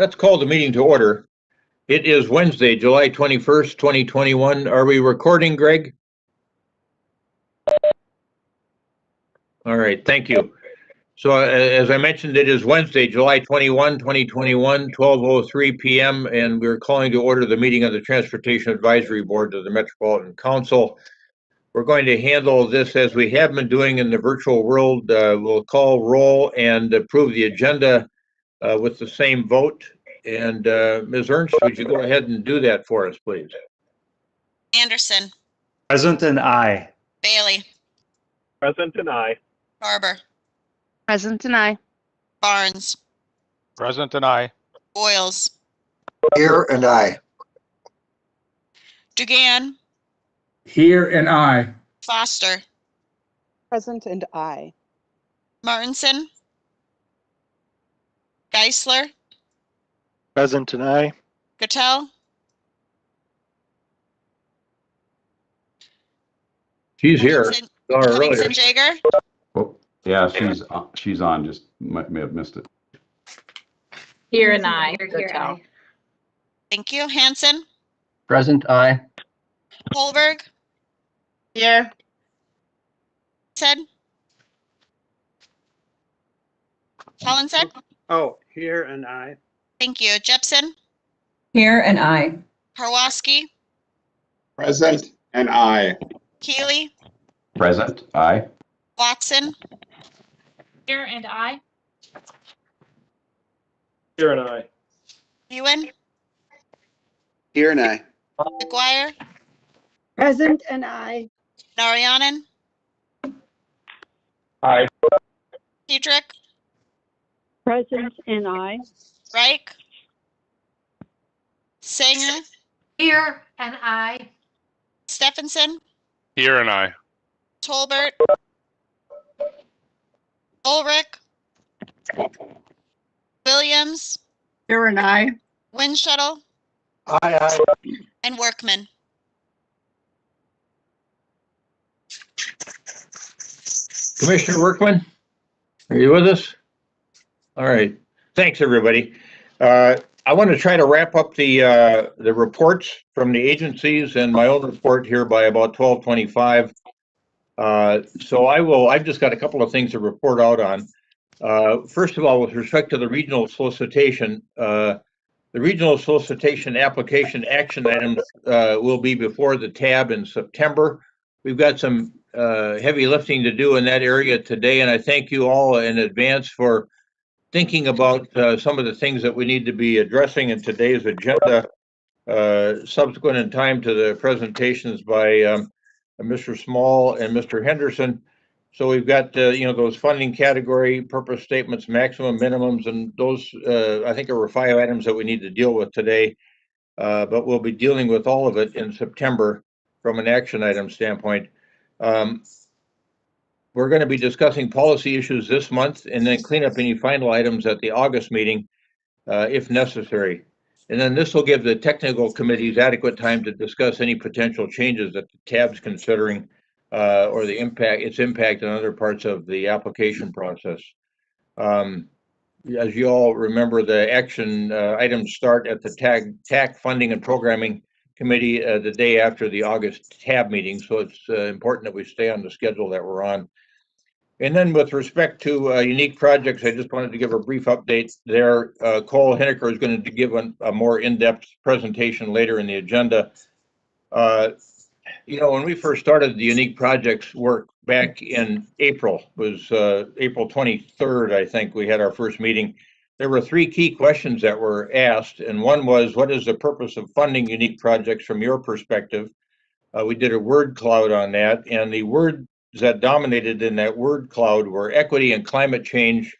Let's call the meeting to order. It is Wednesday, July 21st, 2021. Are we recording, Greg? All right, thank you. So as I mentioned, it is Wednesday, July 21, 2021, 12:03 p.m., and we're calling to order the meeting of the Transportation Advisory Board of the Metropolitan Council. We're going to handle this as we have been doing in the virtual world. We'll call roll and approve the agenda with the same vote. And Ms. Ernst, would you go ahead and do that for us, please? Anderson. Present and aye. Bailey. Present and aye. Barber. Present and aye. Barnes. Present and aye. Boyles. Here and aye. Dugan. Here and aye. Foster. Present and aye. Martinson. Geisler. Present and aye. Gattell. She's here. Livingston Jaeger. Oh, yeah, she's on. Just may have missed it. Here and aye. Thank you. Hanson. Present aye. Holberg. Here. Said. Hollinshead. Oh, here and aye. Thank you. Jepson. Here and aye. Harwoski. Present and aye. Keeley. Present, aye. Watson. Here and aye. Here and aye. Ewan. Here and aye. McGuire. Present and aye. Narayanan. Aye. Pedrick. Present and aye. Reich. Sanger. Here and aye. Stephenson. Here and aye. Tolbert. Ulrich. Williams. Here and aye. Windshuttle. Aye, aye. And Workman. Commissioner Workman, are you with us? All right. Thanks, everybody. I want to try to wrap up the reports from the agencies and my own report here by about 12:25. So I've just got a couple of things to report out on. First of all, with respect to the regional solicitation, the regional solicitation application action items will be before the tab in September. We've got some heavy lifting to do in that area today, and I thank you all in advance for thinking about some of the things that we need to be addressing in today's agenda, subsequent in time to the presentations by Mr. Small and Mr. Henderson. So we've got those funding category, purpose statements, maximum minimums, and those I think there were 5 items that we need to deal with today, but we'll be dealing with all of it in September from an action item standpoint. We're going to be discussing policy issues this month and then clean up any final items at the August meeting if necessary. And then this will give the technical committees adequate time to discuss any potential changes that the tab's considering or its impact on other parts of the application process. As you all remember, the action items start at the TAC Funding and Programming Committee the day after the August tab meeting, so it's important that we stay on the schedule that we're on. And then with respect to unique projects, I just wanted to give a brief update there. Cole Henniker is going to give a more in-depth presentation later in the agenda. When we first started the unique projects work back in April, was April 23rd, I think we had our first meeting. There were 3 key questions that were asked, and one was, what is the purpose of funding unique projects from your perspective? We did a word cloud on that, and the words that dominated in that word cloud were equity and climate change,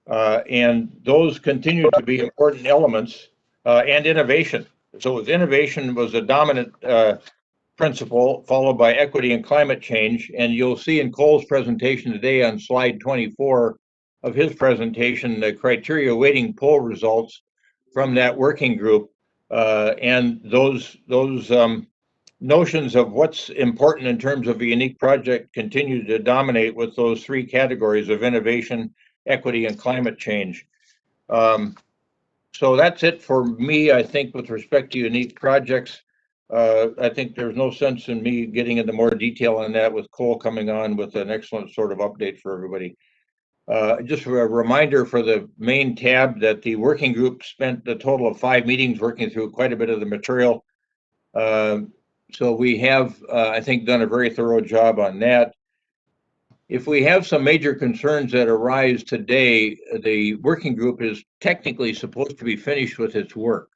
and those continue to be important elements, and innovation. So innovation was a dominant principle, followed by equity and climate change, and you'll see in Cole's presentation today on slide 24 of his presentation the criteria weighting poll results from that working group, and those notions of what's important in terms of a unique project continue to dominate with those 3 categories of innovation, equity, and climate change. So that's it for me, I think, with respect to unique projects. I think there's no sense in me getting into more detail on that with Cole coming on with an excellent sort of update for everybody. Just a reminder for the main tab that the working group spent a total of 5 meetings working through quite a bit of the material. So we have, I think, done a very thorough job on that. If we have some major concerns that arise today, the working group is technically supposed to be finished with its work.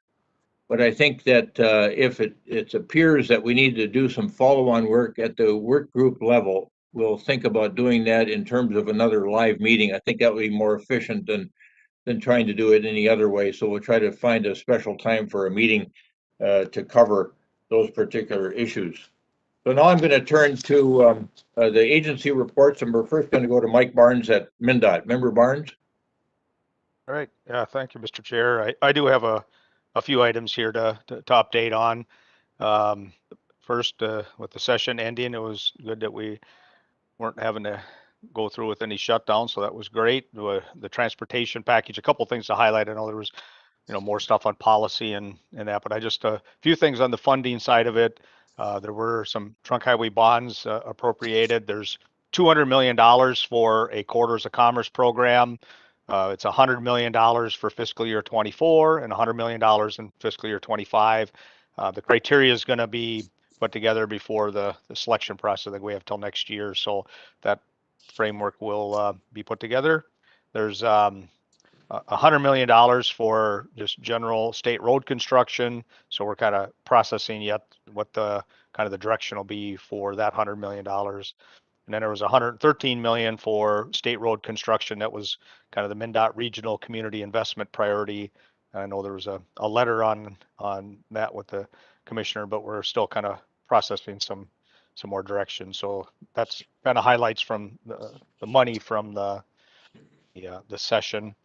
But I think that if it appears that we need to do some follow-on work at the work group level, we'll think about doing that in terms of another live meeting. I think that would be more efficient than trying to do it any other way. So we'll try to find a special time for a meeting to cover those particular issues. So now I'm going to turn to the agency reports, and we're first going to go to Mike Barnes at MnDOT. Member Barnes? All right. Yeah, thank you, Mr. Chair. I do have a few items here to update on. First, with the session ending, it was good that we weren't having to go through with any shutdown, so that was great. The transportation package, a couple things to highlight. I know there was more stuff on policy and that, but I just a few things on the funding side of it. There were some trunk highway bonds appropriated. There's $200 million for a Corridors of Commerce program. It's $100 million for fiscal year 24 and $100 million in fiscal year 25. The criteria is going to be put together before the selection process. I think we have till next year, so that framework will be put together. There's $100 million for just general state road construction. So we're kind of processing yet what the kind of the direction will be for that $100 million. And then there was $113 million for state road construction. That was kind of the MnDOT regional community investment priority. I know there was a letter on that with the commissioner, but we're still kind of processing some more direction. So that's kind of highlights from the money from the session.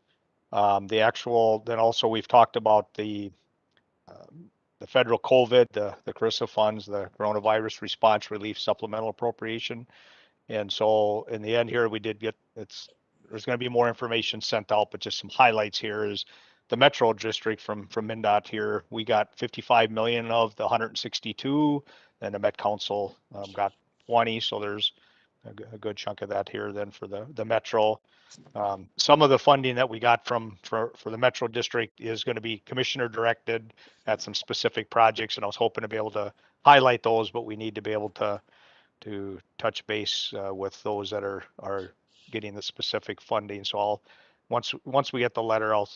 Then also we've talked about the federal COVID, the CRISA funds, the coronavirus response relief supplemental appropriation. And so in the end here, we did get, there's going to be more information sent out, but just some highlights here is the Metro District from MnDOT here. We got 55 million of the 162, and the Met Council got 20. So there's a good chunk of that here then for the Metro. Some of the funding that we got for the Metro District is going to be commissioner directed at some specific projects, and I was hoping to be able to highlight those, but we need to be able to touch base with those that are getting the specific funding. So once we get the letter, I'll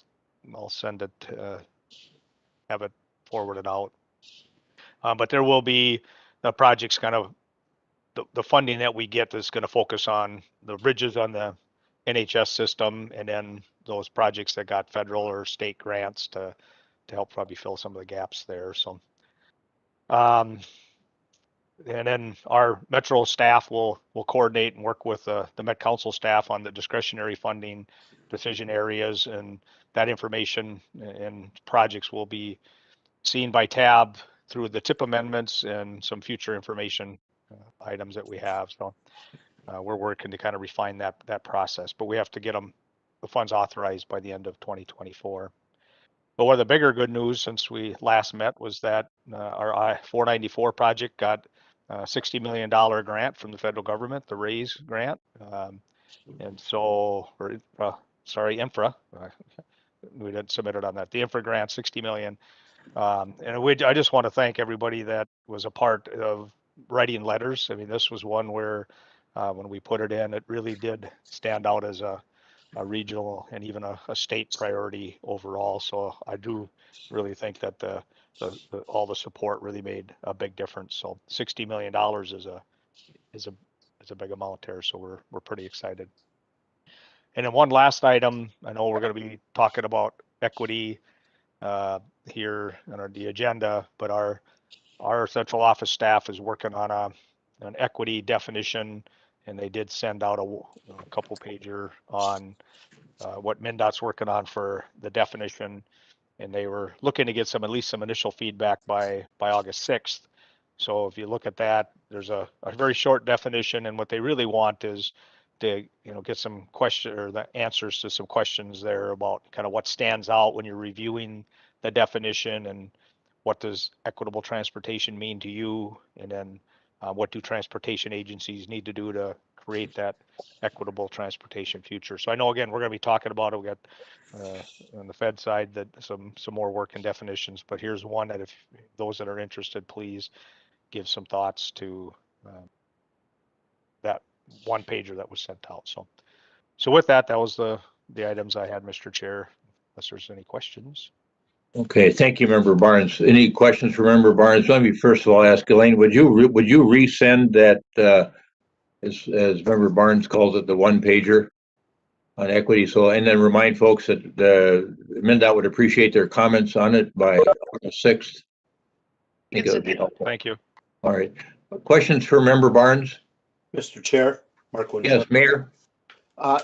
send it, have it forwarded out. But there will be the projects kind of the funding that we get is going to focus on the bridges on the NHS system, and then those projects that got federal or state grants to help probably fill some of the gaps there. So, and then our Metro staff will coordinate and work with the Met Council staff on the discretionary funding decision areas, and that information and projects will be seen by TAB through the TIP amendments and some future information items that we have. So we're working to kind of refine that process, but we have to get the funds authorized by the end of 2024. But one of the bigger good news since we last met was that our I-494 project got a $60 million grant from the federal government, the RAISE grant. And so, infra, we didn't submit it on that. The infra grant, 60 million. And I just want to thank everybody that was a part of writing letters. I mean, this was one where when we put it in, it really did stand out as a regional and even a state priority overall. So I do really think that all the support really made a big difference. So $60 million is a big amount there. So we're pretty excited. And then one last item, I know we're going to be talking about equity here on the agenda, but our central office staff is working on an equity definition, and they did send out a couple pager on what MnDOT's working on for the definition, and they were looking to get at least some initial feedback by August 6th. So if you look at that, there's a very short definition, and what they really want is to, get some question or the answers to some questions there about kind of what stands out when you're reviewing the definition, and what does equitable transportation mean to you? And then what do transportation agencies need to do to create that equitable transportation future? So I know, again, we're going to be talking about it. We got on the Fed side that some more work in definitions, but here's one that if those that are interested, please give some thoughts to that one pager that was sent out. So with that, that was the items I had, Mr. Chair, unless there's any questions. Okay, thank you, Member Barnes. Any questions for Member Barnes? Let me first of all ask Elaine, would you resend that, as Member Barnes calls it, the one pager on equity? So, and then remind folks that MnDOT would appreciate their comments on it by August 6th. I think that would be helpful. Thank you. All right. Questions for Member Barnes? Mr. Chair, Mark Winchell. Yes, Mayor.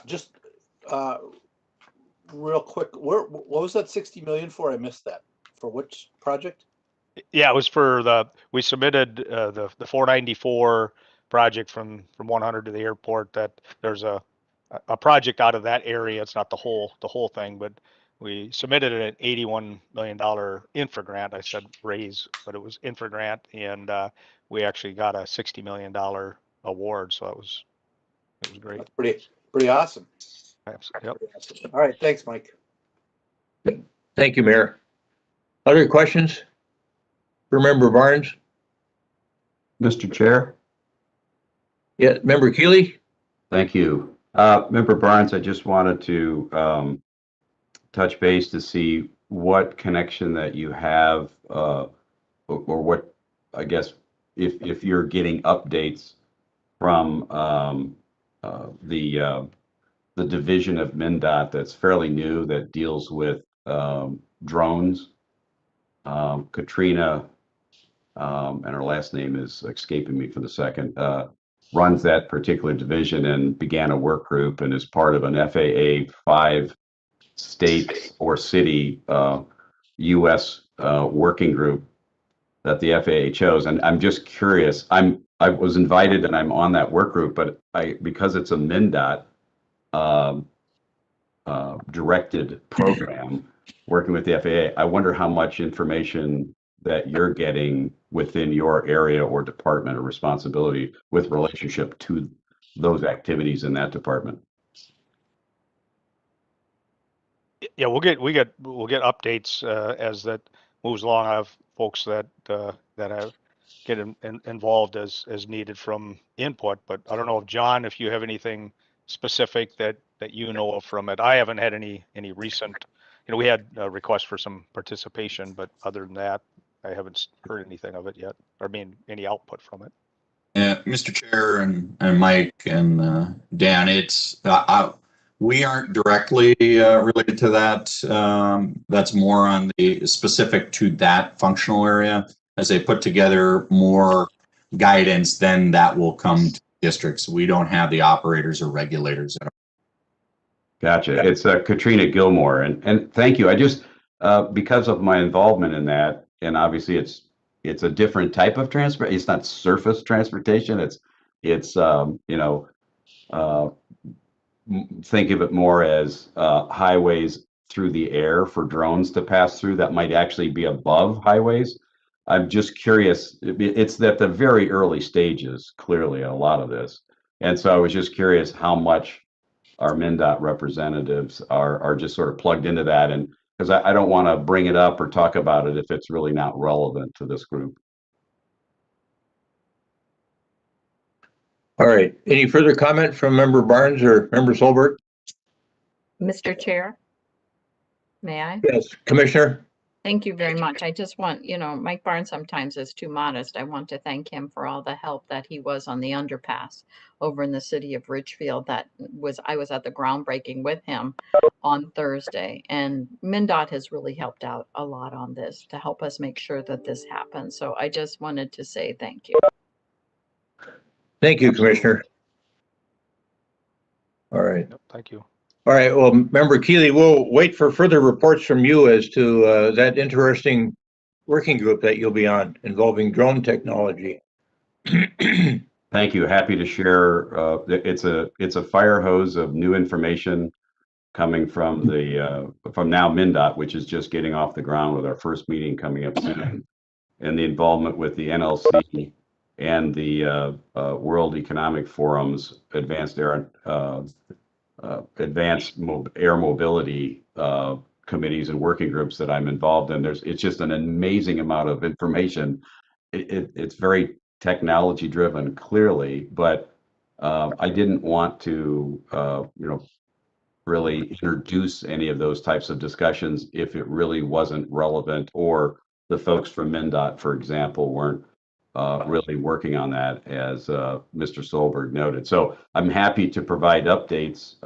Just real quick, what was that 60 million for? I missed that. For which project? Yeah, it was for we submitted the 494 project from 100 to the airport. That there's a project out of that area. It's not the whole thing, but we submitted an $81 million infra grant. I said raise, but it was infra grant, and we actually got a $60 million award. So it was great. That's pretty awesome. Yep. All right, thanks, Mike. Thank you, Mayor. Other questions for Member Barnes? Mr. Chair, Yeah, Member Keeley? thank you. Member Barnes, I just wanted to touch base to see what connection that you have, or what, I guess, if you're getting updates from the division of MnDOT that's fairly new that deals with drones. Katrina, and her last name is escaping me for the second, runs that particular division and began a work group and is part of an FAA 5 state or city U.S. Working group that the FAA chose. And I'm just curious, I was invited and I'm on that work group, but because it's a MnDOT directed program working with the FAA, I wonder how much information that you're getting within your area or department or responsibility with relationship to those activities in that department. Yeah, we'll get updates as that moves along. I have folks that have get involved as needed from input, but I don't know if John, if you have anything specific that you know of from it. I haven't had any recent. We had a request for some participation, but other than that, I haven't heard anything of it yet, or any output from it. Mr. Chair and Mike and Dan, we aren't directly related to that. That's more on the specific to that functional area. As they put together more guidance, then that will come to districts. We don't have the operators or regulators. Gotcha. It's Katrina Gilmore, and thank you. I just because of my involvement in that, and obviously it's a different type of transport. It's not surface transportation. It's think of it more as highways through the air for drones to pass through that might actually be above highways. I'm just curious. It's at the very early stages, clearly, a lot of this, and so I was just curious how much our MnDOT representatives are just sort of plugged into that, and because I don't want to bring it up or talk about it if it's really not relevant to this group. All right. Any further comment from Member Barnes or Member Solberg? Mr. Chair, may I? Yes, Commissioner. Thank you very much. I just want, Mike Barnes sometimes is too modest. I want to thank him for all the help that he was on the underpass over in the city of Ridgefield. I was at the groundbreaking with him on Thursday, and MnDOT has really helped out a lot on this to help us make sure that this happens. So I just wanted to say thank you. Thank you, Commissioner. All right. Yep, thank you. All right. Well, Member Keeley, we'll wait for further reports from you as to that interesting working group that you'll be on involving drone technology. Thank you. Happy to share. It's a fire hose of new information coming from from now MnDOT, which is just getting off the ground with our first meeting coming up soon, and the involvement with the NLC and the World Economic Forum's advanced air mobility committees and working groups that I'm involved in. It's just an amazing amount of information. It's very technology driven, clearly, but I didn't want to, really introduce any of those types of discussions if it really wasn't relevant, or the folks from MnDOT, for example, weren't really working on that, as Mr. Solberg noted. So I'm happy to provide updates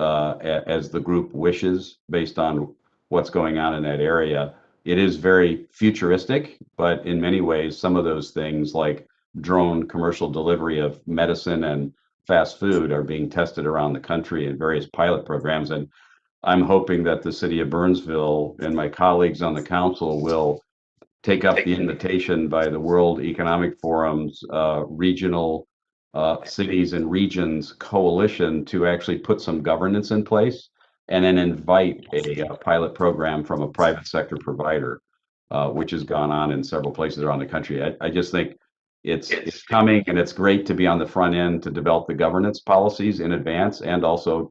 as the group wishes based on what's going on in that area. It is very futuristic, but in many ways, some of those things like drone commercial delivery of medicine and fast food are being tested around the country in various pilot programs. And I'm hoping that the city of Burnsville and my colleagues on the council will take up the invitation by the World Economic Forum's regional cities and regions coalition to actually put some governance in place, and then invite a pilot program from a private sector provider, which has gone on in several places around the country. I just think it's coming, and it's great to be on the front end to develop the governance policies in advance, and also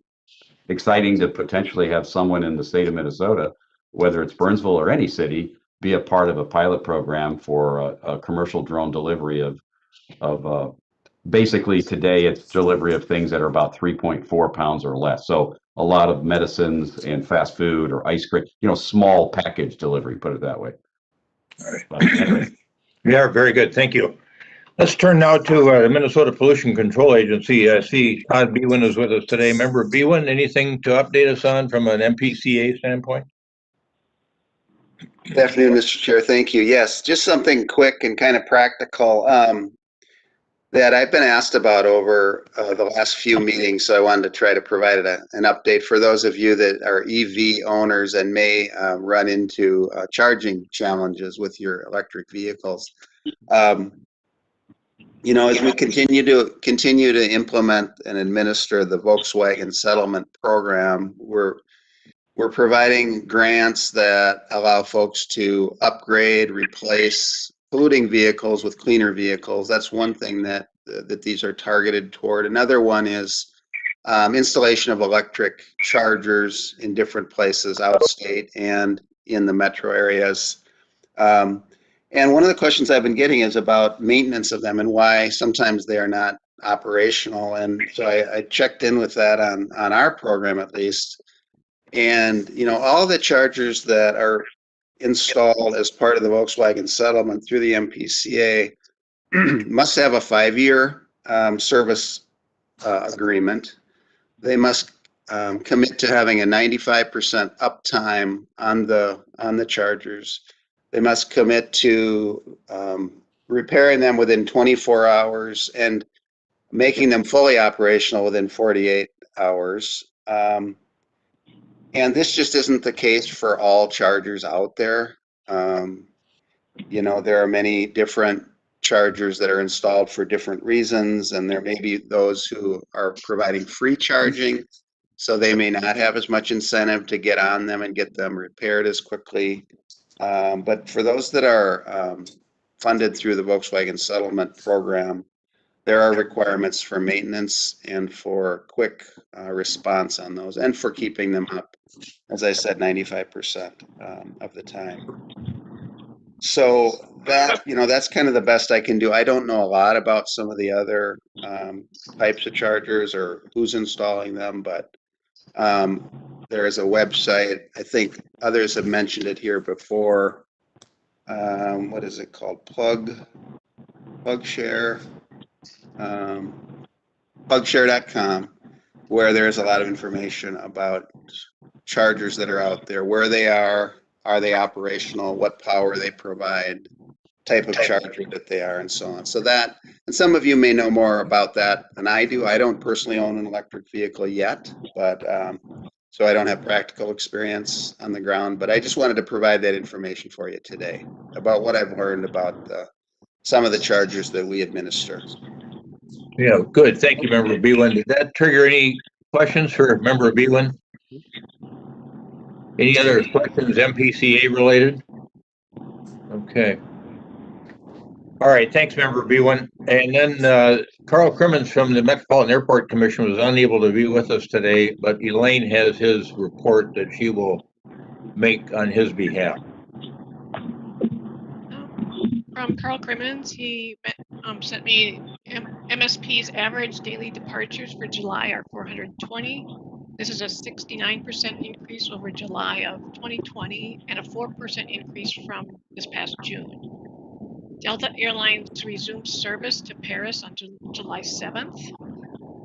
exciting to potentially have someone in the state of Minnesota, whether it's Burnsville or any city, be a part of a pilot program for a commercial drone delivery of basically today it's delivery of things that are about 3.4 pounds or less. So a lot of medicines and fast food or ice cream, small package delivery, put it that way. All right. But anyway. Yeah, very good. Thank you. Let's turn now to the Minnesota Pollution Control Agency. I see Todd Bewin is with us today. Member Bewin, anything to update us on from an MPCA standpoint? Good afternoon, Mr. Chair. Thank you. Yes, just something quick and kind of practical that I've been asked about over the last few meetings. So I wanted to try to provide an update for those of you that are EV owners and may run into charging challenges with your electric vehicles. As we continue to implement and administer the Volkswagen settlement program, we're providing grants that allow folks to upgrade, replace polluting vehicles with cleaner vehicles. That's one thing that these are targeted toward. Another one is installation of electric chargers in different places outstate and in the metro areas. And one of the questions I've been getting is about maintenance of them and why sometimes they are not operational. And so I checked in with that on our program, at least. And, all the chargers that are installed as part of the Volkswagen settlement through the MPCA must have a 5-year service agreement. They must commit to having a 95% uptime on the chargers. They must commit to repairing them within 24 hours and making them fully operational within 48 hours. And this just isn't the case for all chargers out there. There are many different chargers that are installed for different reasons, and there may be those who are providing free charging, so they may not have as much incentive to get on them and get them repaired as quickly. But for those that are funded through the Volkswagen settlement program, there are requirements for maintenance and for quick response on those, and for keeping them up, as I said, 95% of the time. So that's kind of the best I can do. I don't know a lot about some of the other types of chargers or who's installing them, but there is a website. I think others have mentioned it here before. What is it called? PlugShare. PlugShare.com, where there's a lot of information about chargers that are out there, where they are they operational, what power they provide, type of charger that they are, and so on. So that, and some of you may know more about that than I do. I don't personally own an electric vehicle yet, but so I don't have practical experience on the ground, but I just wanted to provide that information for you today about what I've learned about some of the chargers that we administer. Yeah, good. Thank you, Member Beelan. Did that trigger any questions for Member Beelan? Any other questions MPCA related? Okay. All right, thanks, Member Beelan. And then Carl Crimmins from the Metropolitan Airport Commission was unable to be with us today, but Elaine has his report that she will make on his behalf. From Carl Crimmins, he sent me MSP's average daily departures for July are 420. This is a 69% increase over July of 2020 and a 4% increase from this past June. Delta Airlines resumed service to Paris on July 7th,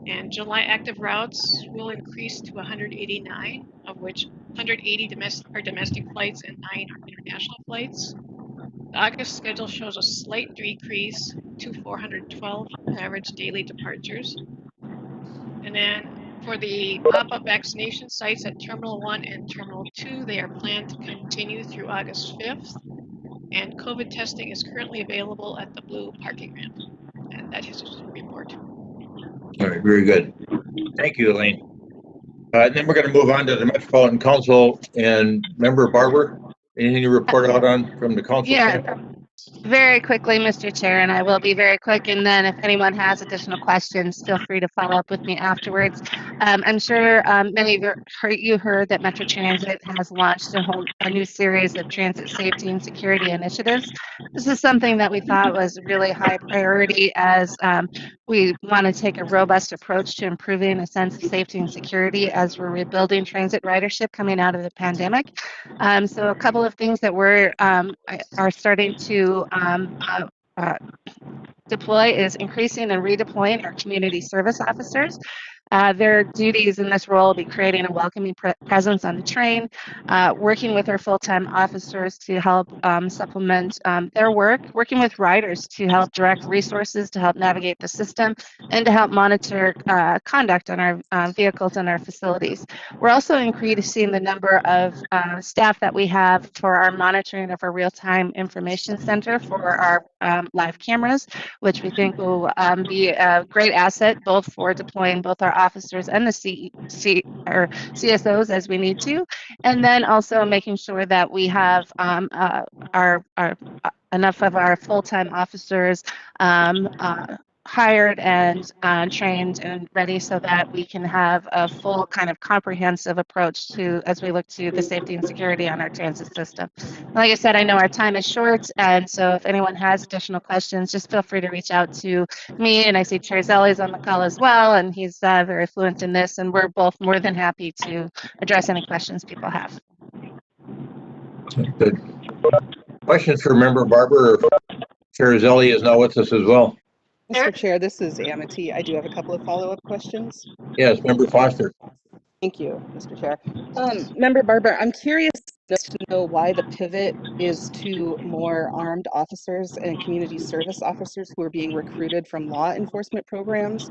and July active routes will increase to 189, of which 180 are domestic flights and 9 are international flights. The August schedule shows a slight decrease to 412 average daily departures. And then for the pop-up vaccination sites at Terminal 1 and Terminal 2, they are planned to continue through August 5th. And COVID testing is currently available at the blue parking ramp. And that is just a report. All right, very good. Thank you, Elaine. And then we're going to move on to the Metropolitan Council and Member Barber. Anything to report out on from the council? Yeah, very quickly, Mr. Chair, and I will be very quick. And then if anyone has additional questions, feel free to follow up with me afterwards. I'm sure many of you heard that Metro Transit has launched a new series of transit safety and security initiatives. This is something that we thought was really high priority as we want to take a robust approach to improving a sense of safety and security as we're rebuilding transit ridership coming out of the pandemic. So a couple of things that we're are starting to deploy is increasing and redeploying our community service officers. Their duties in this role will be creating a welcoming presence on the train, working with our full-time officers to help supplement their work, working with riders to help direct resources to help navigate the system, and to help monitor conduct on our vehicles and our facilities. We're also increasing the number of staff that we have for our monitoring of our real-time information center for our live cameras, which we think will be a great asset both for deploying both our officers and the CSOs as we need to, and then also making sure that we have our enough of our full-time officers hired and trained and ready so that we can have a full kind of comprehensive approach to as we look to the safety and security on our transit system. Like I said, I know our time is short, and so if anyone has additional questions, just feel free to reach out to me. And I see Chair Zelli's on the call as well, and he's very fluent in this, and we're both more than happy to address any questions people have. Good. Questions for Member Barber? Chair Zelli is now with us as well. Mr. Chair, this is Amity. I do have a couple of follow-up questions. Yes, Member Foster. Thank you, Mr. Chair. Member Barber, I'm curious to know why the pivot is to more armed officers and community service officers who are being recruited from law enforcement programs,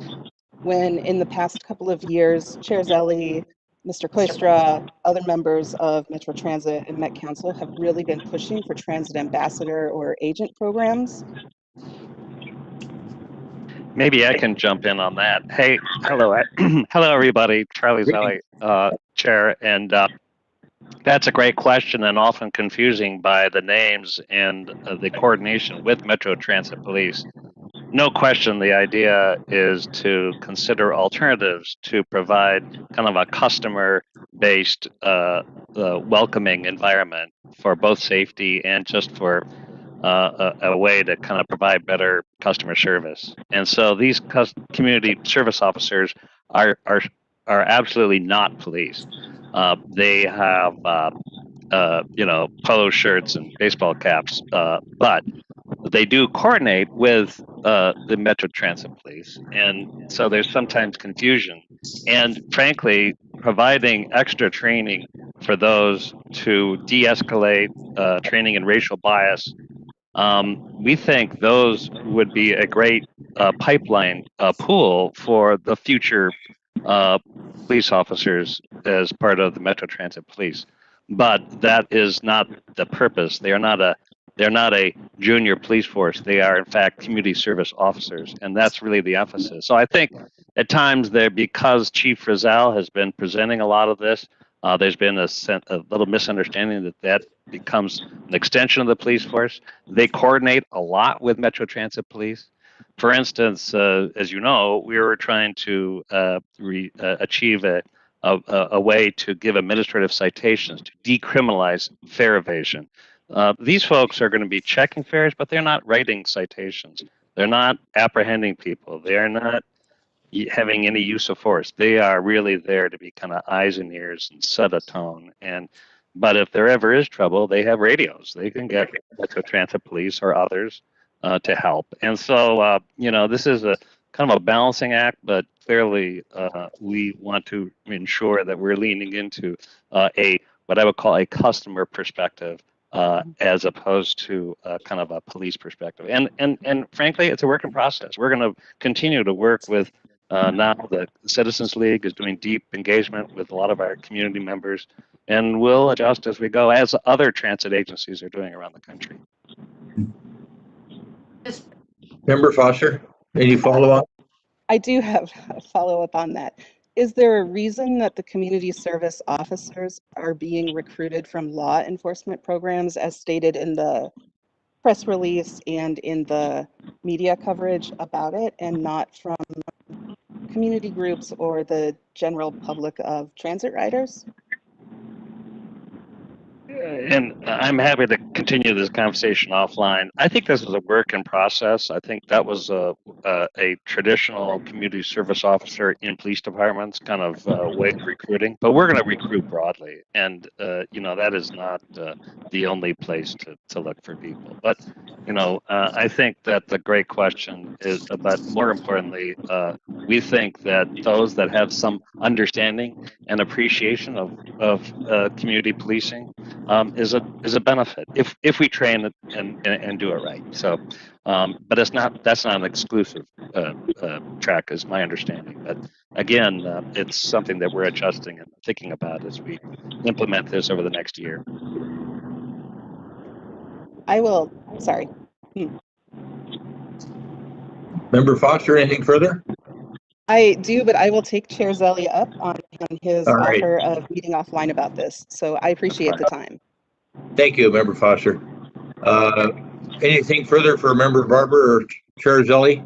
when in the past couple of years, Chair Zelli, Mr. Koistra, other members of Metro Transit and Met Council have really been pushing for transit ambassador or agent programs. Maybe I can jump in on that. Hey, hello, hello everybody. Charlie Zelli, Chair, and that's a great question and often confusing by the names and the coordination with Metro Transit Police. No question, the idea is to consider alternatives to provide kind of a customer-based, welcoming environment for both safety and just for a way to kind of provide better customer service. And so these community service officers are absolutely not police. They have polo shirts and baseball caps, but they do coordinate with the Metro Transit Police, and so there's sometimes confusion. And frankly, providing extra training for those to de-escalate training in racial bias, we think those would be a great pipeline pool for the future police officers as part of the Metro Transit Police. But that is not the purpose. They are not a they're not a junior police force. They are, in fact, community service officers, and that's really the emphasis. So I think at times there, because Chief Rizal has been presenting a lot of this, there's been a little misunderstanding that that becomes an extension of the police force. They coordinate a lot with Metro Transit Police. For instance, as you know, we were trying to achieve a way to give administrative citations to decriminalize fare evasion. These folks are going to be checking fares, but they're not writing citations. They're not apprehending people. They are not having any use of force. They are really there to be kind of eyes and ears and set a tone. But if there ever is trouble, they have radios. They can get Metro Transit Police or others to help. And so, this is a kind of a balancing act, but clearly we want to ensure that we're leaning into what I would call a customer perspective as opposed to kind of a police perspective. And frankly, it's a work in process. We're going to continue to work with now the Citizens League is doing deep engagement with a lot of our community members, and we'll adjust as we go, as other transit agencies are doing around the country. Member Foster, any follow-up? I do have a follow-up on that. Is there a reason that the community service officers are being recruited from law enforcement programs as stated in the press release and in the media coverage about it, and not from community groups or the general public of transit riders? And I'm happy to continue this conversation offline. I think this is a work in process. I think that was a traditional community service officer in police departments kind of way of recruiting. But we're going to recruit broadly, and that is not the only place to look for people. But I think that the great question is, but more importantly, we think that those that have some understanding and appreciation of community policing is a benefit if we train it and do it right. So, but that's not an exclusive track, is my understanding. But again, it's something that we're adjusting and thinking about as we implement this over the next year. Sorry. Member Foster, anything further? I do, but I will take Chair Zelli up on his All right. offer of meeting offline about this. So I appreciate the time. Thank you, Member Foster. Anything further for Member Barber or Chair Zelli?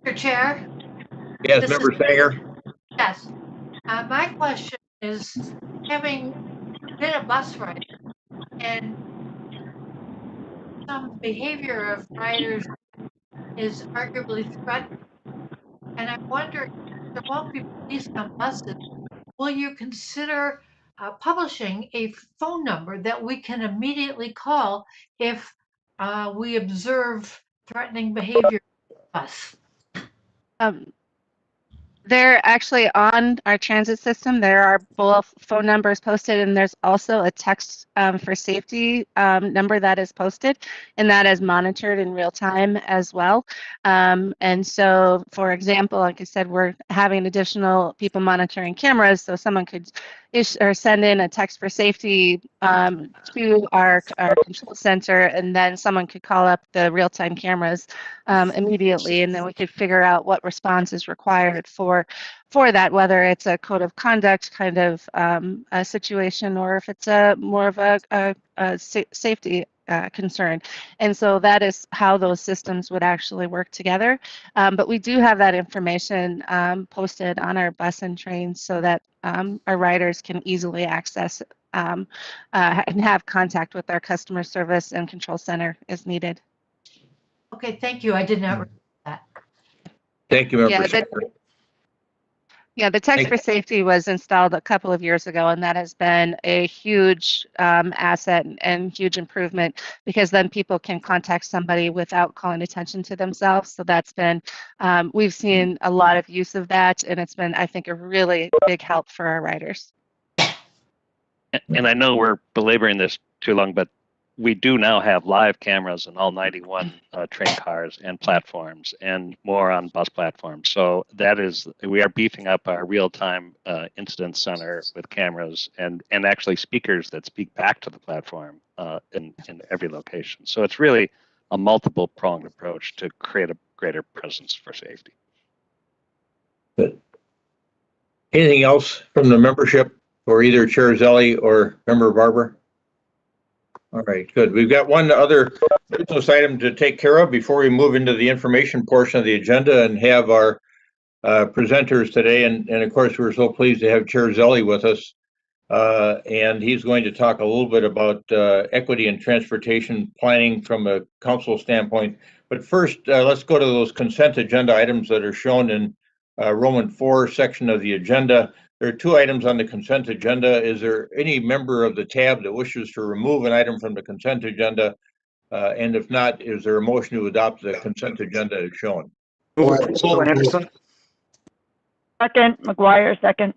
Mr. Chair? Yes, This Member Sanger? Yes. My question is, having been a bus rider and some behavior of riders is arguably threatened, and I wonder if there won't be police on buses, will you consider publishing a phone number that we can immediately call if we observe threatening behavior on us? They're actually on our transit system. There are both phone numbers posted, and there's also a text for safety number that is posted, and that is monitored in real time as well. And so, for example, like I said, we're having additional people monitoring cameras, so someone could or send in a text for safety to our control center, and then someone could call up the real-time cameras immediately, and then we could figure out what response is required for that, whether it's a code of conduct kind of a situation, or if it's more of a safety concern. And so that is how those systems would actually work together. But we do have that information posted on our bus and trains so that our riders can easily access and have contact with our customer service and control center as needed. Okay, thank you. I did not realize that. Thank you, Member Sanger. The text for safety was installed a couple of years ago, and that has been a huge asset and huge improvement, because then people can contact somebody without calling attention to themselves. So that's been, we've seen a lot of use of that, and it's been, I think, a really big help for our riders. And I know we're belaboring this too long, but we do now have live cameras in all 91 train cars and platforms, and more on bus platforms. So we are beefing up our real-time incident center with cameras and actually speakers that speak back to the platform in every location. So it's really a multiple pronged approach to create a greater presence for safety. Good. Anything else from the membership or either Chair Zelli or Member Barber? All right, good. We've got one other business item to take care of before we move into the information portion of the agenda and have our presenters today. And of course, we're so pleased to have Chair Zelli with us. And he's going to talk a little bit about equity and transportation planning from a council standpoint. But first, let's go to those consent agenda items that are shown in Roman 4 section of the agenda. There are 2 items on the consent agenda. Is there any member of the tab that wishes to remove an item from the consent agenda? And if not, is there a motion to adopt the consent agenda as shown? Anderson. Second, McGuire, second.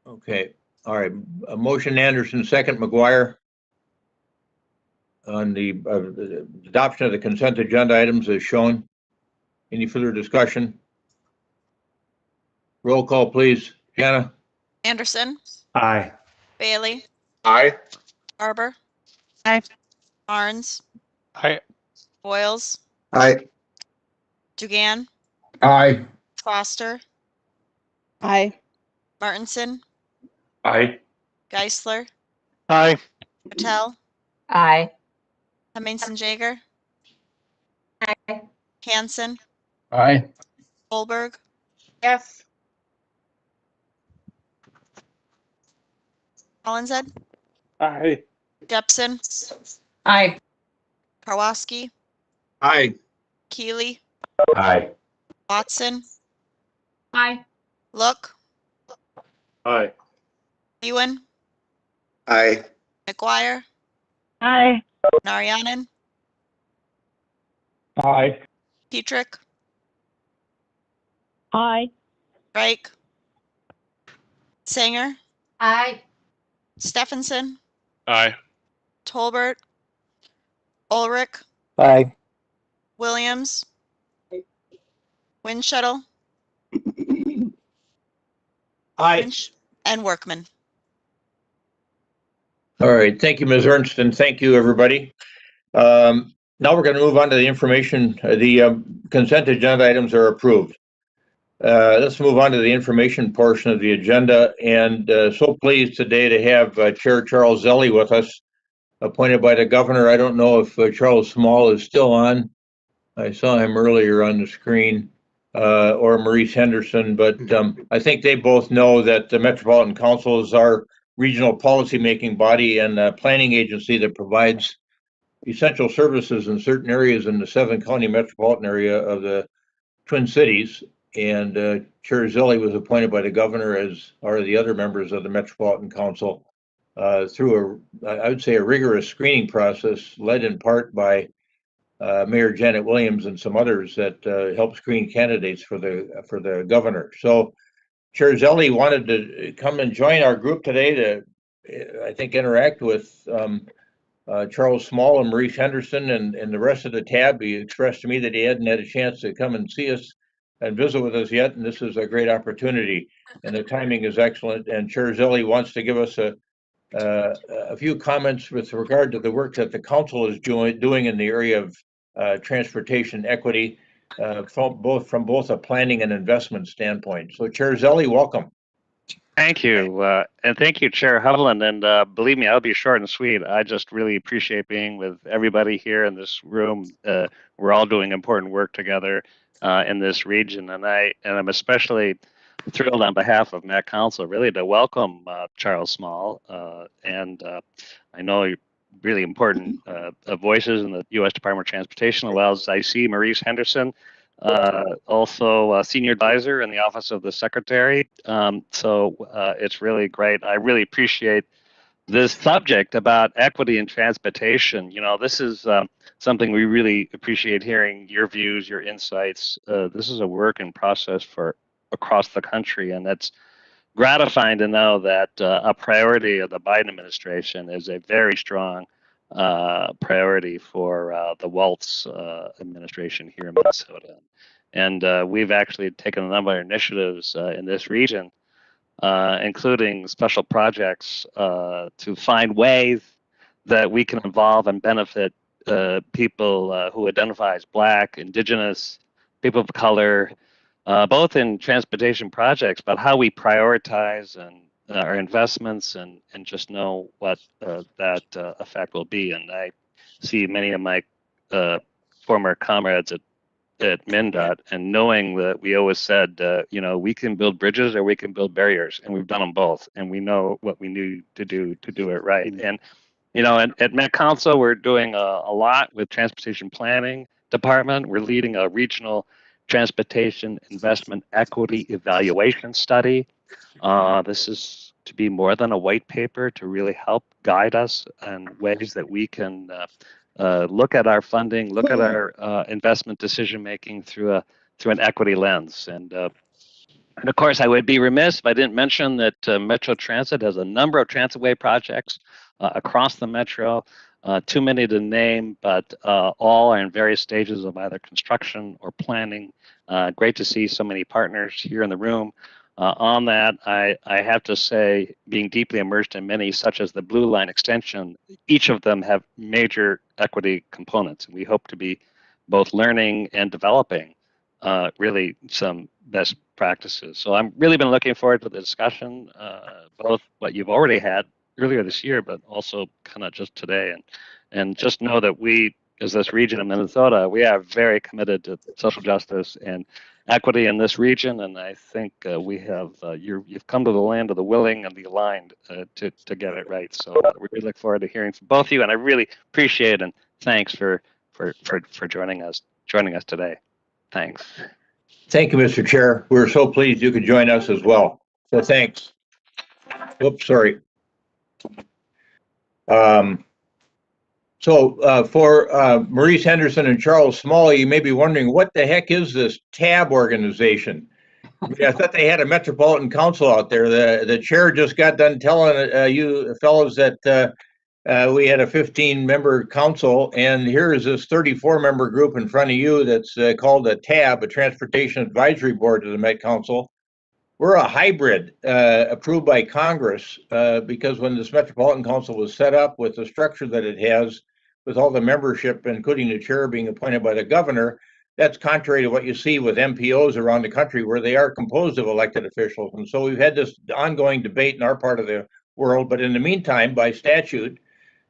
Okay, all right. A motion Anderson, second McGuire on the adoption of the consent agenda items as shown. Any further discussion? Roll call, please. Jana? Anderson, Aye. Bailey, Aye. Barber, Aye. Barnes, Aye. Boyles, Aye. Dugan, Aye. Foster, Aye. Martinson, Aye. Geisler, Aye. Patel, Aye. Hemmingson Jaeger, Aye. Hanson, Aye. Holberg, Yes. Hollinshead, Aye. Jepson, Aye. Karwoski, Aye. Keeley, Aye. Watson, Aye. Look, Aye. Ewan, Aye. McGuire, Aye. Naryanan, Aye. Petrick, Aye. Drake, Sanger, Aye. Stephenson, Aye. Tolbert, Ulrich, Aye. Williams, Windshuttle, Aye. and Workman. All right, thank you, Ms. Ernst, and thank you, everybody. Now we're going to move on to the information. The consent agenda items are approved. Let's move on to the information portion of the agenda, and so pleased today to have Chair Charles Zelli with us, appointed by the governor. I don't know if Charles Small is still on. I saw him earlier on the screen, or Maurice Henderson, but I think they both know that the Metropolitan Council is our regional policymaking body and planning agency that provides essential services in certain areas in the 7-county metropolitan area of the Twin Cities. And Chair Zelli was appointed by the governor, as are the other members of the Metropolitan Council, through I would say a rigorous screening process led in part by Mayor Janet Williams and some others that help screen candidates for the governor. So Chair Zelli wanted to come and join our group today to, I think, interact with Charles Small and Maurice Henderson and the rest of the tab. He expressed to me that he hadn't had a chance to come and see us and visit with us yet, and this is a great opportunity, and the timing is excellent. And Chair Zelli wants to give us a few comments with regard to the work that the council is doing in the area of transportation equity, from both a planning and investment standpoint. So Chair Zelli, welcome. Thank you. And thank you, Chair Hovland. And believe me, I'll be short and sweet. I just really appreciate being with everybody here in this room. We're all doing important work together in this region. And I'm especially thrilled on behalf of Met Council really to welcome Charles Small. And I know you're really important voices in the U.S. Department of Transportation, as well as I see Maurice Henderson, also a senior advisor in the Office of the Secretary. So it's really great. I really appreciate this subject about equity in transportation. You know, this is something we really appreciate hearing your views, your insights. This is a work in process for across the country, and it's gratifying to know that a priority of the Biden administration is a very strong priority for the Waltz administration here in Minnesota. And we've actually taken a number of initiatives in this region, including special projects to find ways that we can involve and benefit people who identify as Black, Indigenous, people of color, both in transportation projects, but how we prioritize and our investments and just know what that effect will be. And I see many of my former comrades at MnDOT, and knowing that we always said, you know, we can build bridges or we can build barriers, and we've done them both, and we know what we need to do it right. And you know, at Met Council, we're doing a lot with transportation planning department. We're leading a regional transportation investment equity evaluation study. This is to be more than a white paper, to really help guide us in ways that we can look at our funding, look at our investment decision making through an equity lens. And of course, I would be remiss if I didn't mention that Metro Transit has a number of transitway projects across the metro. Too many to name, but all are in various stages of either construction or planning. Great to see so many partners here in the room. On that, I have to say, being deeply immersed in many, such as the Blue Line extension, each of them have major equity components. And we hope to be both learning and developing really some best practices. So I'm really been looking forward to the discussion, both what you've already had earlier this year, but also kind of just today. And just know that we, as this region of Minnesota, we are very committed to social justice and equity in this region. And I think we have, you've come to the land of the willing and the aligned to get it right. So we really look forward to hearing from both of you. And I really appreciate and thanks for joining us today. Thanks. Thank you, Mr. Chair. We're so pleased you could join us as well. So thanks. Oops, sorry. For Maurice Henderson and Charles Smalley, you may be wondering, what the heck is this TAB organization? I mean, I thought they had a Metropolitan Council out there. The chair just got done telling you fellows that we had a 15-member council, and here is this 34-member group in front of you that's called a TAB, a Transportation Advisory Board to the Met Council. We're a hybrid approved by Congress because when this Metropolitan Council was set up with the structure that it has, with all the membership, including the chair being appointed by the governor, that's contrary to what you see with MPOs around the country, where they are composed of elected officials. And so we've had this ongoing debate in our part of the world. But in the meantime, by statute,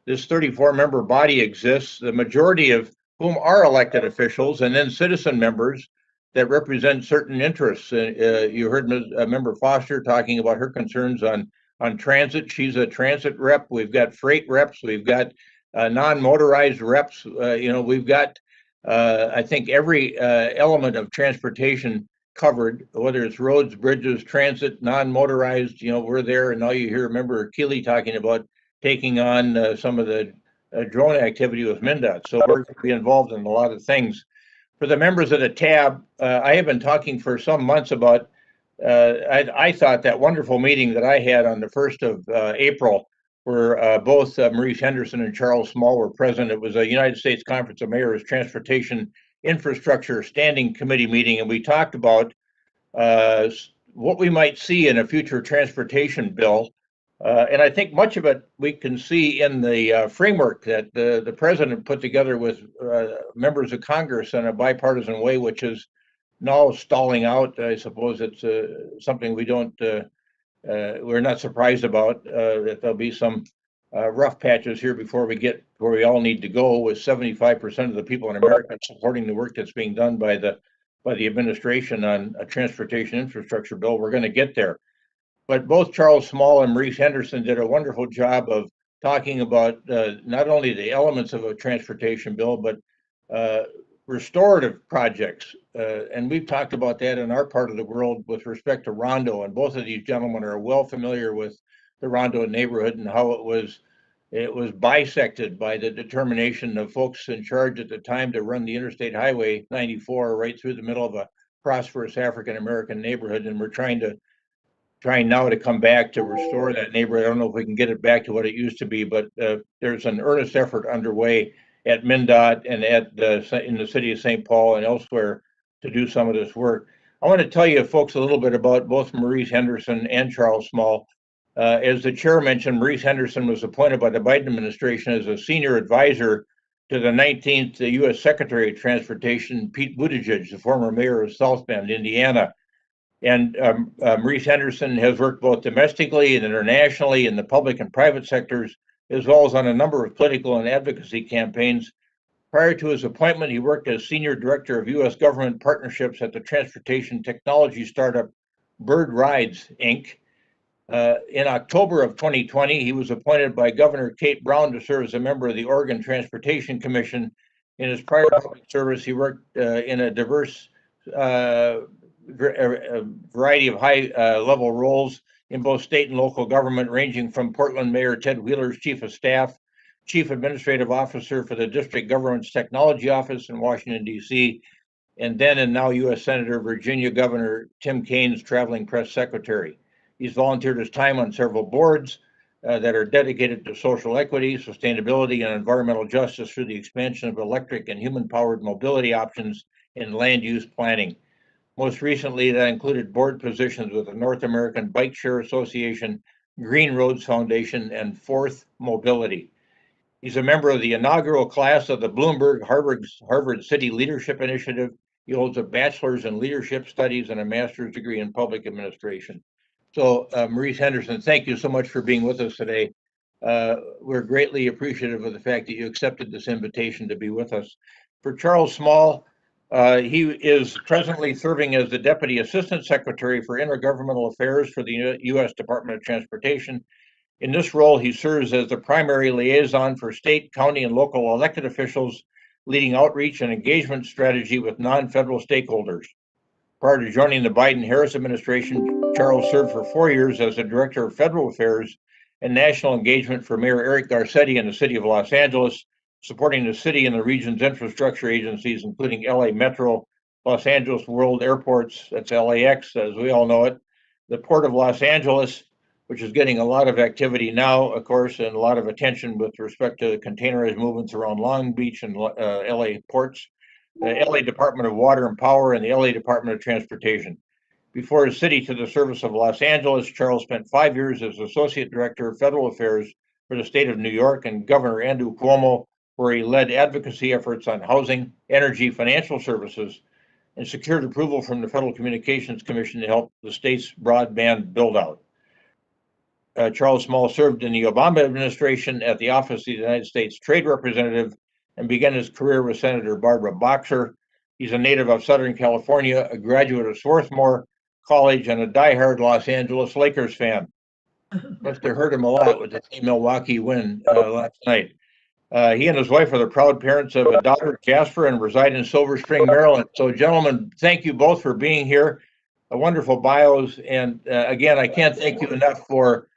this 34-member body exists, the majority of whom are elected officials, and then citizen members that represent certain interests. You heard Member Foster talking about her concerns on transit. She's a transit rep. We've got freight reps. We've got non-motorized reps. We've got, I think, every element of transportation covered, whether it's roads, bridges, transit, non-motorized. We're there. And now you hear Member Keeley talking about taking on some of the drone activity with MnDOT. So we're going to be involved in a lot of things. For the members of the TAB, I have been talking for some months about, I thought that wonderful meeting that I had on the 1st of April, where both Maurice Henderson and Charles Small were present. It was a United States Conference of Mayors Transportation Infrastructure Standing Committee meeting, and we talked about what we might see in a future transportation bill. And I think much of it we can see in the framework that the president put together with members of Congress in a bipartisan way, which is now stalling out. I suppose it's something we're not surprised about, that there'll be some rough patches here before we get where we all need to go, with 75% of the people in America supporting the work that's being done by the administration on a transportation infrastructure bill. We're going to get there. But both Charles Small and Maurice Henderson did a wonderful job of talking about not only the elements of a transportation bill, but restorative projects. And we've talked about that in our part of the world with respect to Rondo. And both of these gentlemen are well familiar with the Rondo neighborhood and how it was bisected by the determination of folks in charge at the time to run the Interstate Highway 94 right through the middle of a prosperous African-American neighborhood. And we're trying to trying now to come back to restore that neighborhood. I don't know if we can get it back to what it used to be, but there's an earnest effort underway at MnDOT and in the city of St. Paul and elsewhere to do some of this work. I want to tell you folks a little bit about both Maurice Henderson and Charles Small. As the chair mentioned, Maurice Henderson was appointed by the Biden administration as a senior advisor to the 19th U.S. Secretary of Transportation, Pete Buttigieg, the former mayor of South Bend, Indiana. And Maurice Henderson has worked both domestically and internationally in the public and private sectors, as well as on a number of political and advocacy campaigns. Prior to his appointment, he worked as Senior Director of U.S. Government Partnerships at the transportation technology startup Bird Rides, Inc. In October of 2020, he was appointed by Governor Kate Brown to serve as a member of the Oregon Transportation Commission. In his prior public service, he worked in a diverse variety of high-level roles in both state and local government, ranging from Portland Mayor Ted Wheeler's Chief of Staff, Chief Administrative Officer for the District Government's Technology Office in Washington, D.C., and then and now U.S. Senator Virginia Governor Tim Kaine's traveling press secretary. He's volunteered his time on several boards that are dedicated to social equity, sustainability, and environmental justice through the expansion of electric and human-powered mobility options in land use planning. Most recently, that included board positions with the North American Bike Share Association, Green Roads Foundation, and Fourth Mobility. He's a member of the inaugural class of the Bloomberg Harvard City Leadership Initiative. He holds a bachelor's in leadership studies and a master's degree in public administration. So, Maurice Henderson, thank you so much for being with us today. We're greatly appreciative of the fact that you accepted this invitation to be with us. For Charles Small, he is presently serving as the Deputy Assistant Secretary for Intergovernmental Affairs for the U.S. Department of Transportation. In this role, he serves as the primary liaison for state, county, and local elected officials, leading outreach and engagement strategy with non-federal stakeholders. Prior to joining the Biden-Harris administration, Charles served for 4 years as the Director of Federal Affairs and National Engagement for Mayor Eric Garcetti in the city of Los Angeles, supporting the city and the region's infrastructure agencies, including LA Metro, Los Angeles World Airports, that's LAX as we all know it, the Port of Los Angeles, which is getting a lot of activity now, of course, and a lot of attention with respect to containerized movements around Long Beach and LA ports, the LA Department of Water and Power, and the LA Department of Transportation. Before his city to the service of Los Angeles, Charles spent 5 years as Associate Director of Federal Affairs for the state of New York and Governor Andrew Cuomo, where he led advocacy efforts on housing, energy, financial services, and secured approval from the Federal Communications Commission to help the state's broadband build-out. Charles Small served in the Obama administration at the Office of the United States Trade Representative and began his career with Senator Barbara Boxer. He's a native of Southern California, a graduate of Swarthmore College, and a diehard Los Angeles Lakers fan. Must have hurt him a lot with the Milwaukee win last night. He and his wife are the proud parents of a daughter, Jasper, and reside in Silver Spring, Maryland. So, gentlemen, thank you both for being here. Wonderful bios. And again, I can't thank you enough for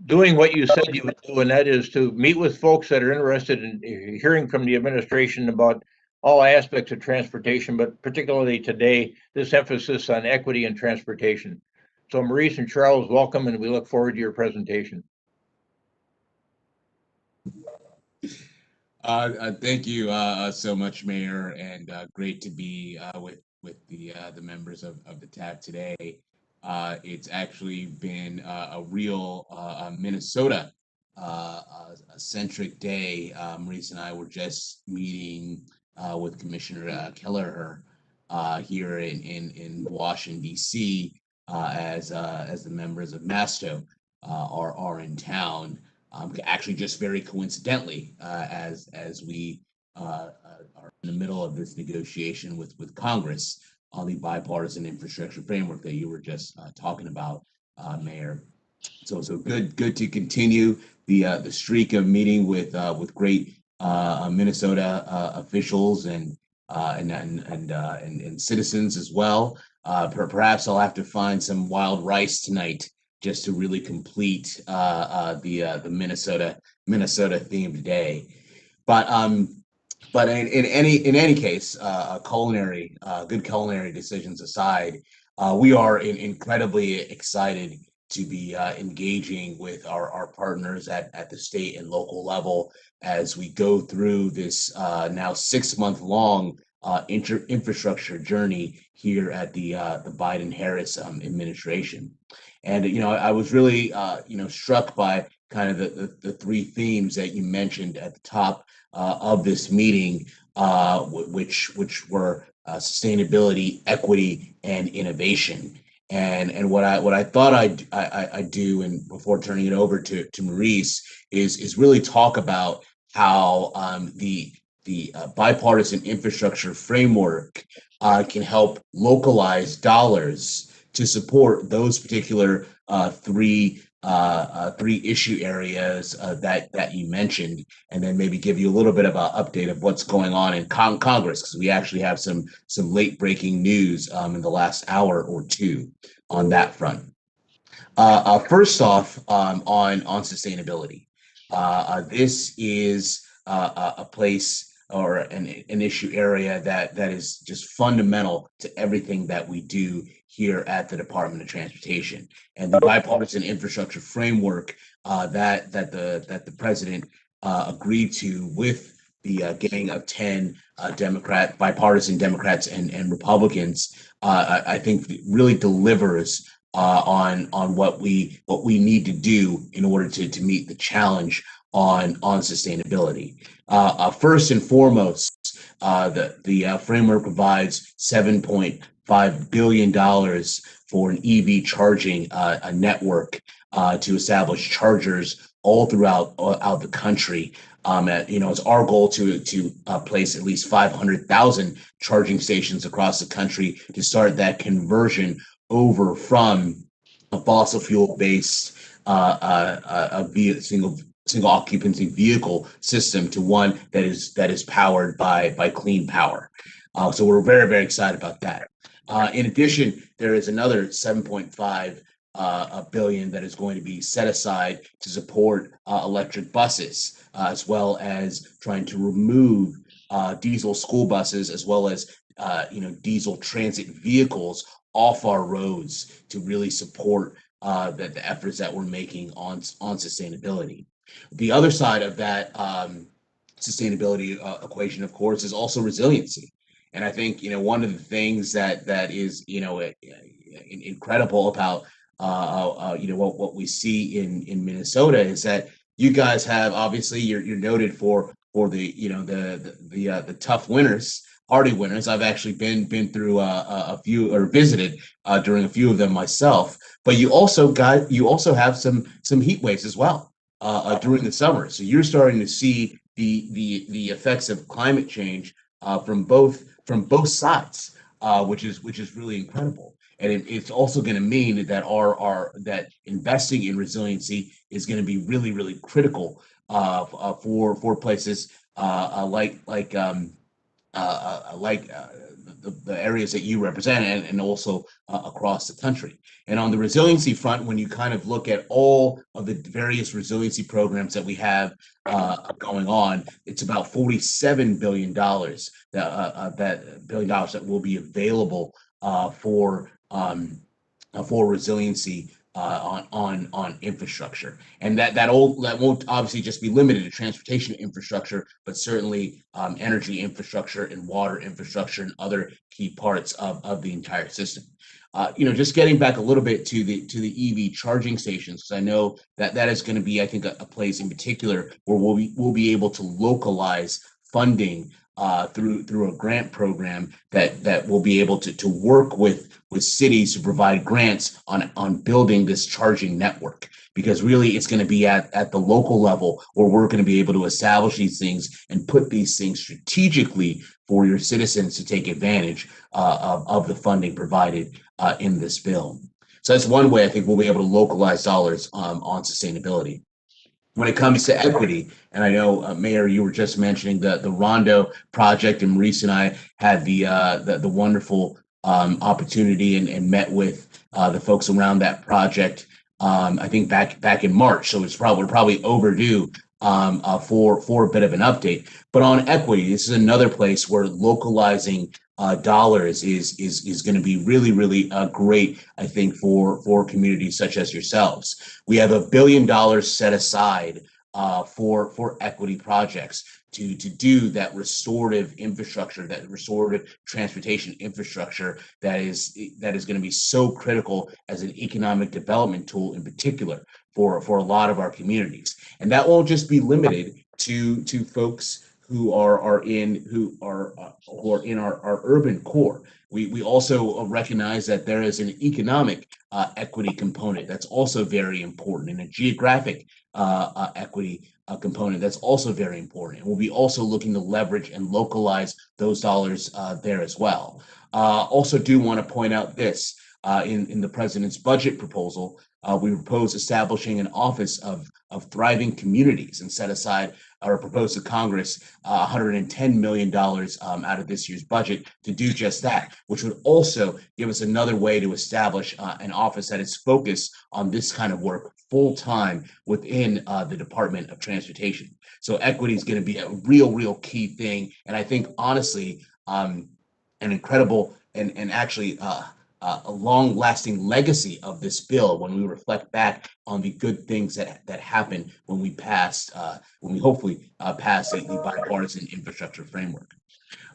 doing what you said you would do, and that is to meet with folks that are interested in hearing from the administration about all aspects of transportation, but particularly today, this emphasis on equity and transportation. So Maurice and Charles, welcome, and we look forward to your presentation. Thank you so much, Mayor, and great to be with the members of the TAB today. It's actually been a real Minnesota centric day. Maurice and I were just meeting with Commissioner Kelleher here in Washington D.C. As the members of MASTO are in town. Actually, just very coincidentally, as we are in the middle of this negotiation with Congress on the bipartisan infrastructure framework that you were just talking about, Mayor. So good to continue the streak of meeting with great Minnesota officials and citizens as well. Perhaps I'll have to find some wild rice tonight just to really complete the Minnesota themed day. But in any case, good culinary decisions aside, We are incredibly excited to be engaging with our partners at the state and local level as we go through this now 6-month-long infrastructure journey here at the Biden-Harris administration. And I was really struck by kind of the three themes that you mentioned at the top of this meeting, which were sustainability, equity, and innovation. And what I thought I'd do, and before turning it over to Maurice, is really talk about how the bipartisan infrastructure framework can help localize dollars to support those particular three issue areas that you mentioned, and then maybe give you a little bit of an update of what's going on in Congress, because we actually have some late breaking news in the last hour or two on that front. First off, on sustainability, this is a place or an issue area that is just fundamental to everything that we do here at the Department of Transportation. And the bipartisan infrastructure framework that the president agreed to with the gang of 10 bipartisan Democrats and Republicans, I think really delivers on what we need to do in order to meet the challenge on sustainability. First and foremost, the framework provides $7.5 billion for an EV charging a network to establish chargers all throughout the country. It's our goal to place at least 500,000 charging stations across the country to start that conversion over from a fossil fuel based single occupancy vehicle system to one that is powered by clean power. So we're very, very excited about that. In addition, there is another 7.5 billion that is going to be set aside to support electric buses, as well as trying to remove diesel school buses, as well as diesel transit vehicles off our roads to really support the efforts that we're making on sustainability. The other side of that sustainability equation, of course, is also resiliency. And I think one of the things that is incredible about what we see in Minnesota is that you guys have, obviously you're noted for the tough winters, hardy winters. I've actually been through a few, or visited during a few of them myself. But you also have some heat waves as well during the summer. So you're starting to see the effects of climate change from both sides, which is really incredible. And it's also going to mean that that investing in resiliency is going to be really, really critical for places like the areas that you represent, and also across the country. And on the resiliency front, when you kind of look at all of the various resiliency programs that we have going on, it's about $47 billion that will be available for resiliency on infrastructure. And that won't obviously just be limited to transportation infrastructure, but certainly energy infrastructure and water infrastructure and other key parts of the entire system. Just getting back a little bit to the EV charging stations, because I know that is going to be, I think, a place in particular where we'll be able to localize funding through a grant program that will be able to work with cities to provide grants on building this charging network, because really it's going to be at the local level where we're going to be able to establish these things and put these things strategically for your citizens to take advantage of the funding provided in this bill. So that's one way I think we'll be able to localize dollars on sustainability. When it comes to equity, and I know, Mayor, you were just mentioning the Rondo project, and Maurice and I had the wonderful opportunity and met with the folks around that project. I think back in March, so we're probably overdue for a bit of an update. But on equity, this is another place where localizing dollars is going to be really great, I think, for communities such as yourselves. We have $1 billion set aside for equity projects to do that restorative infrastructure, that restorative transportation infrastructure that is going to be so critical as an economic development tool, in particular for a lot of our communities. And that won't just be limited to folks who are in our urban core. We also recognize that there is an economic equity component that's also very important, and a geographic equity component that's also very important. And we'll be also looking to leverage and localize those dollars there as well. Also do want to point out this, in the president's budget proposal, we propose establishing an office of thriving communities and set aside or propose to Congress $110 million out of this year's budget to do just that, which would also give us another way to establish an office that is focused on this kind of work full time within the Department of Transportation. So equity is going to be a real key thing, and I think honestly, an incredible and actually a long-lasting legacy of this bill when we reflect back on the good things that happened when we hopefully pass the bipartisan infrastructure framework.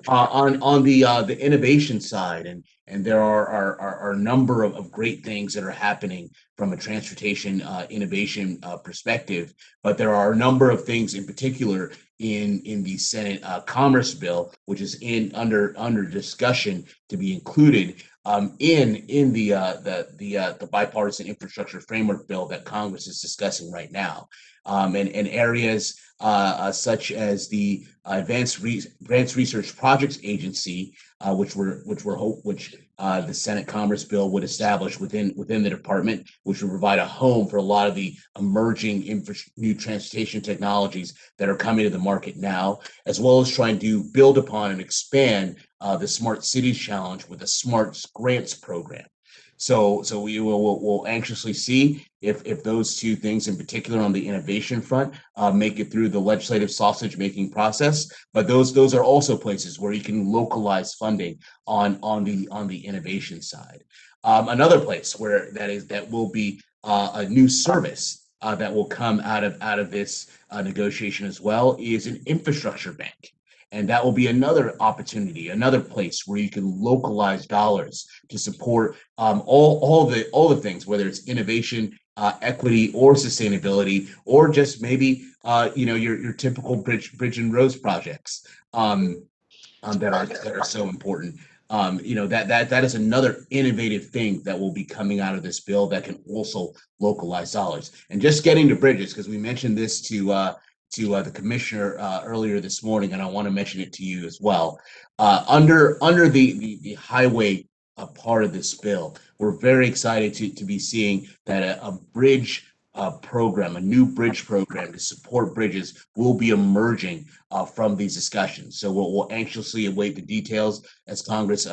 On the innovation side, and there are a number of great things that are happening from a transportation innovation perspective, but there are a number of things in particular in the Senate Commerce bill, which is under discussion to be included in the bipartisan infrastructure framework bill that Congress is discussing right now, and areas such as the Advanced Research Projects Agency, which the Senate Commerce bill would establish within the department, which would provide a home for a lot of the emerging new transportation technologies that are coming to the market now, as well as trying to build upon and expand the Smart Cities Challenge with a Smart Grants program. So we will anxiously see if those two things, in particular on the innovation front, make it through the legislative sausage making process. But those are also places where you can localize funding on the innovation side. Another place where that will be a new service that will come out of this negotiation as well is an infrastructure bank. And that will be another opportunity, another place where you can localize dollars to support all the things, whether it's innovation, equity, or sustainability, or just maybe your typical bridge and roads projects that are so important. That is another innovative thing that will be coming out of this bill that can also localize dollars. And just getting to bridges, because we mentioned this to the commissioner earlier this morning, and I want to mention it to you as well. Under the highway part of this bill, we're very excited to be seeing that a bridge program, a new bridge program to support bridges, will be emerging from these discussions. So we'll anxiously await the details as Congress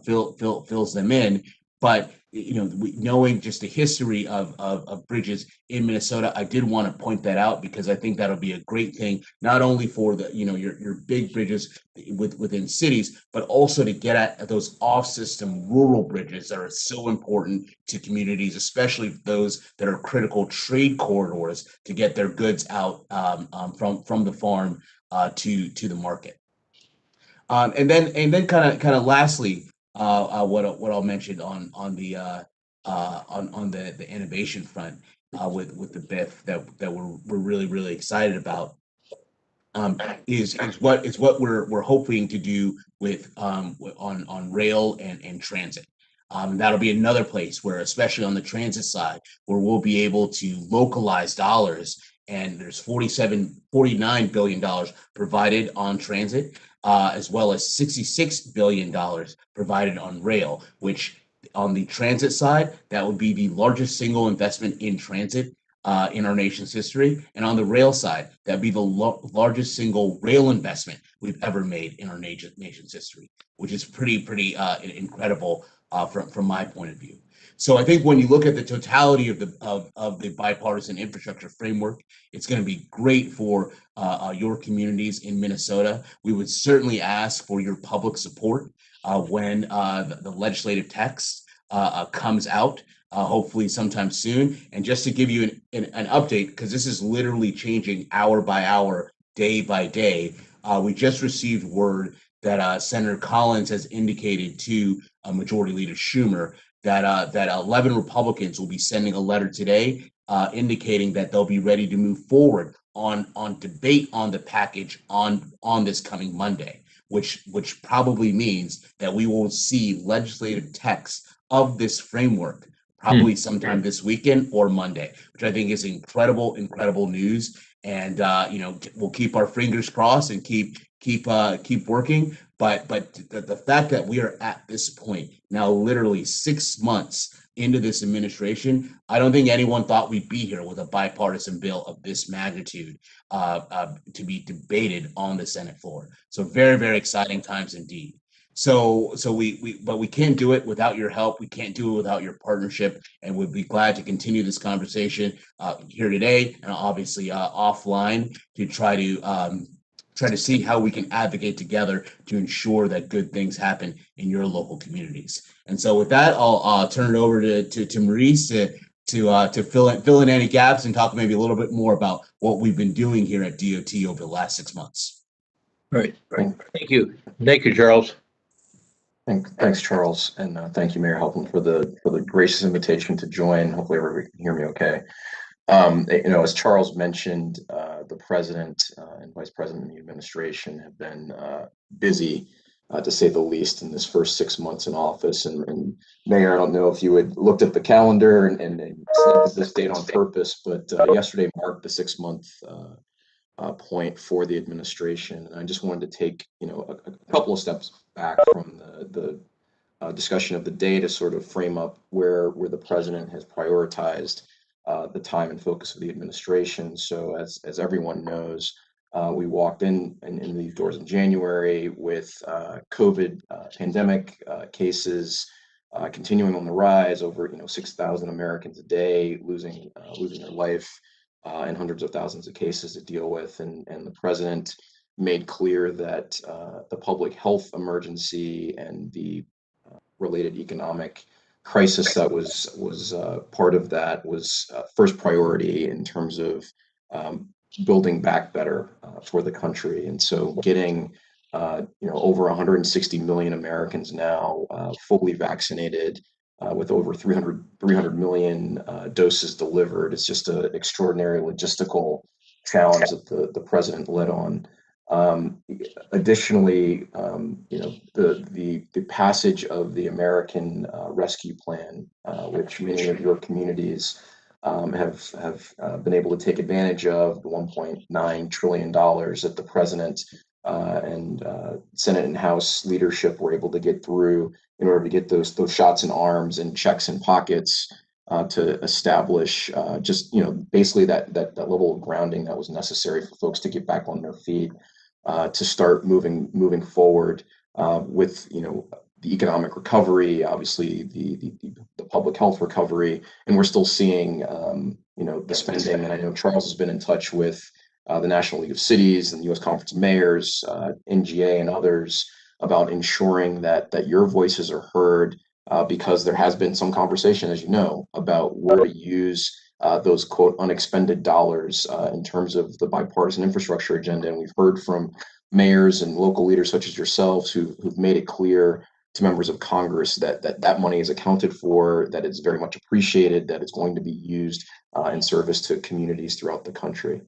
fills them in. But knowing just the history of bridges in Minnesota, I did want to point that out because I think that'll be a great thing, not only for the your big bridges within cities, but also to get at those off-system rural bridges that are so important to communities, especially those that are critical trade corridors to get their goods out from the farm to the market. And then kind of lastly, what I'll mention on the innovation front with the BIF that we're really excited about is what we're hoping to do with on rail and transit. That'll be another place where, especially on the transit side, where we'll be able to localize dollars. And there's $49 billion provided on transit, as well as $66 billion provided on rail, which on the transit side, that would be the largest single investment in transit in our nation's history. And on the rail side, that'd be the largest single rail investment we've ever made in our nation's history, which is pretty incredible from my point of view. So I think when you look at the totality of the bipartisan infrastructure framework, it's going to be great for your communities in Minnesota. We would certainly ask for your public support when the legislative text comes out, hopefully sometime soon. And just to give you an update, because this is literally changing hour by hour, day by day, we just received word that Senator Collins has indicated to Majority Leader Schumer that 11 Republicans will be sending a letter today indicating that they'll be ready to move forward on debate on the package on this coming Monday, which probably means that we will see legislative text of this framework probably sometime this weekend or Monday, which I think is incredible news. And we'll keep our fingers crossed and keep working. But the fact that we are at this point now, literally 6 months into this administration, I don't think anyone thought we'd be here with a bipartisan bill of this magnitude to be debated on the Senate floor. So very, very exciting times indeed. So we can't do it without your help. We can't do it without your partnership, and we'd be glad to continue this conversation here today and obviously offline to try to see how we can advocate together to ensure that good things happen in your local communities. And so with that, I'll turn it over to Maurice to fill in any gaps and talk maybe a little bit more about what we've been doing here at DOT over the last 6 months. Right. Thank you. Thank you, Charles. Thanks, Charles, and thank you, Mayor Helpland, for the gracious invitation to join. Hopefully, everybody can hear me okay. As Charles mentioned, the president and vice president and the administration have been busy, to say the least, in this first 6 months in office. And Mayor, I don't know if you had looked at the calendar and set this date on purpose, but yesterday marked the 6-month point for the administration. And I just wanted to take a couple of steps back from the discussion of the day to sort of frame up where the president has prioritized the time and focus of the administration. So as everyone knows, we walked in these doors in January with COVID pandemic cases continuing on the rise. Over 6,000 Americans a day losing their life, and hundreds of thousands of cases to deal with. And the president made clear that the public health emergency and the related economic crisis that was part of that was first priority in terms of building back better for the country. And so getting over 160 million Americans now fully vaccinated, with over 300 million doses delivered, it's just an extraordinary logistical challenge that the president led on. Additionally, the passage of the American Rescue Plan, which many of your communities have been able to take advantage of, the $1.9 trillion that the president and Senate and House leadership were able to get through in order to get those shots in arms and checks in pockets to establish basically that level of grounding that was necessary for folks to get back on their feet, to start moving forward with the economic recovery, obviously the public health recovery, and we're still seeing the spending. And I know Charles has been in touch with the National League of Cities and the U.S. Conference of Mayors, NGA, and others about ensuring that your voices are heard, because there has been some conversation, as you know, about where to use those quote unexpended dollars in terms of the bipartisan infrastructure agenda. And we've heard from mayors and local leaders such as yourselves who've made it clear to members of Congress that money is accounted for, that it's very much appreciated, that it's going to be used in service to communities throughout the country.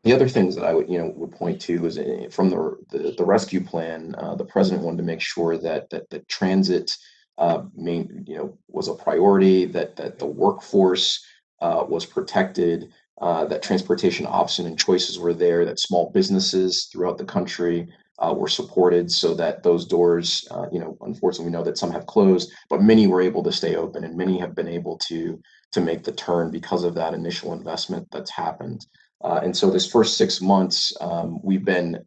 The other things that I would point to is from the rescue plan, the president wanted to make sure that transit was a priority, that the workforce was protected, that transportation option and choices were there, that small businesses throughout the country were supported, so that those doors, unfortunately, we know that some have closed, but many were able to stay open, and many have been able to make the turn because of that initial investment that's happened. And so this first 6 months, we've been,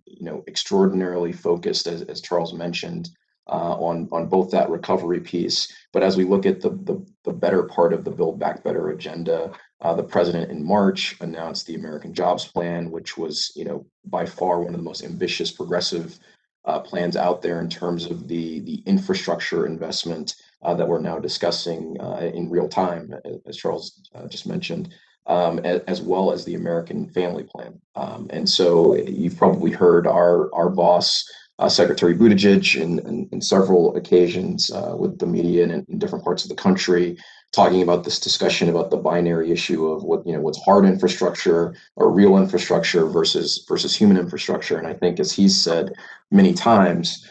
extraordinarily focused, as Charles mentioned, on both that recovery piece. But as we look at the better part of the Build Back Better agenda, the president in March announced the American Jobs Plan, which was, by far one of the most ambitious progressive plans out there in terms of the infrastructure investment that we're now discussing in real time, as Charles just mentioned, as well as the American Family Plan. And so you've probably heard our boss, Secretary Buttigieg, in several occasions with the media and in different parts of the country, talking about this discussion about the binary issue of what's hard infrastructure or real infrastructure versus human infrastructure. And I think, as he's said many times,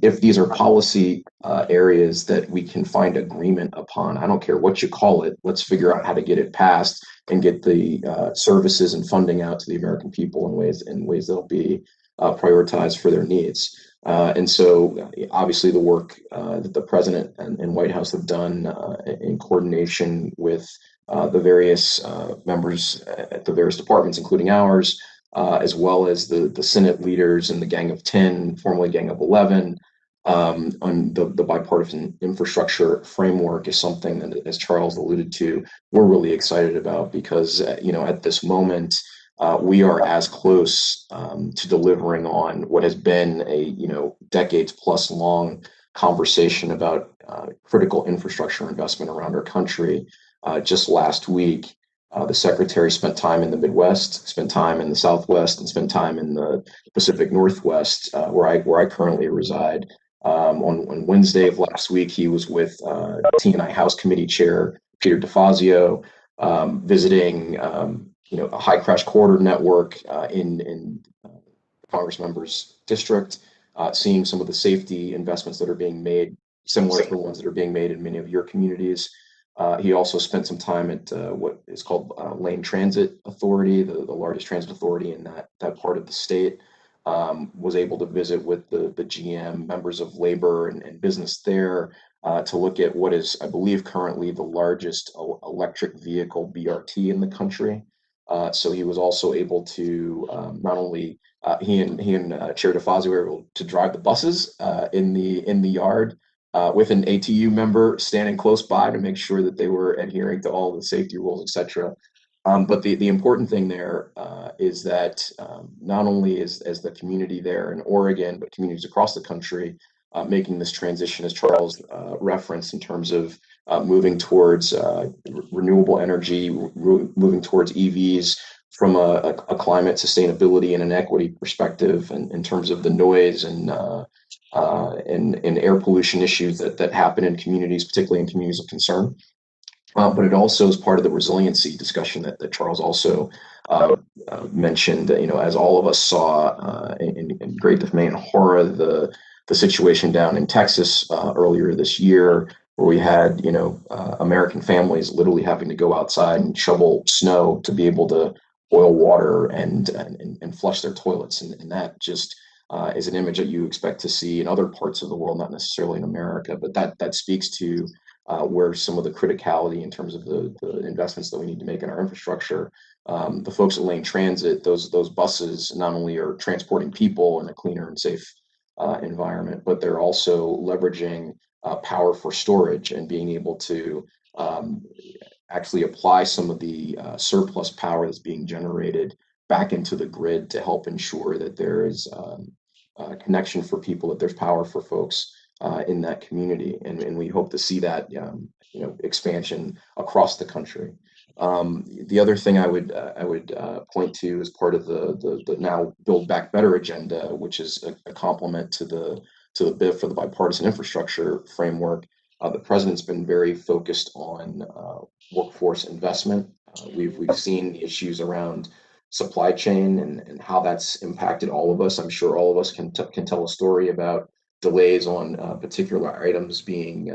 if these are policy areas that we can find agreement upon, I don't care what you call it, let's figure out how to get it passed and get the services and funding out to the American people in ways that'll be prioritized for their needs. And so obviously the work that the president and White House have done in coordination with the various members at the various departments, including ours, as well as the Senate leaders and the Gang of 10, formerly Gang of 11, on the bipartisan infrastructure framework is something that, as Charles alluded to, we're really excited about because, at this moment, we are as close to delivering on what has been a decades plus long conversation about critical infrastructure investment around our country. Just last week, the secretary spent time in the Midwest, spent time in the Southwest, and spent time in the Pacific Northwest, where I currently reside. On Wednesday of last week, he was with T&I House Committee Chair Peter DeFazio, visiting a high crash corridor network in Congress member's district, seeing some of the safety investments that are being made, similar to the ones that are being made in many of your communities. He also spent some time at what is called Lane Transit Authority, the largest transit authority in that part of the state. Was able to visit with the GM, members of labor and business there, to look at what is, I believe, currently the largest electric vehicle BRT in the country. So he was also able to not only he and Chair DeFazio were able to drive the buses in the yard with an ATU member standing close by to make sure that they were adhering to all the safety rules, etc. But the important thing there is that not only is the community there in Oregon, but communities across the country making this transition, as Charles referenced, in terms of moving towards renewable energy, moving towards EVs from a climate sustainability and an equity perspective, and in terms of the noise and air pollution issues that happen in communities, particularly in communities of concern. But it also is part of the resiliency discussion that Charles also mentioned. That, as all of us saw in great dismay and horror, the situation down in Texas earlier this year, where we had American families literally having to go outside and shovel snow to be able to boil water and flush their toilets, and that just is an image that you expect to see in other parts of the world, not necessarily in America, but that speaks to where some of the criticality in terms of the investments that we need to make in our infrastructure. The folks at Lane Transit, those buses not only are transporting people in a cleaner and safe environment, but they're also leveraging power for storage and being able to actually apply some of the surplus power that's being generated back into the grid to help ensure that there is a connection for people, that there's power for folks in that community, and we hope to see that expansion across the country. The other thing I would point to as part of the now Build Back Better agenda, which is a complement to the BIF for the bipartisan infrastructure framework. The president's been very focused on workforce investment. We've seen issues around supply chain and how that's impacted all of us. I'm sure all of us can tell a story about delays on particular items being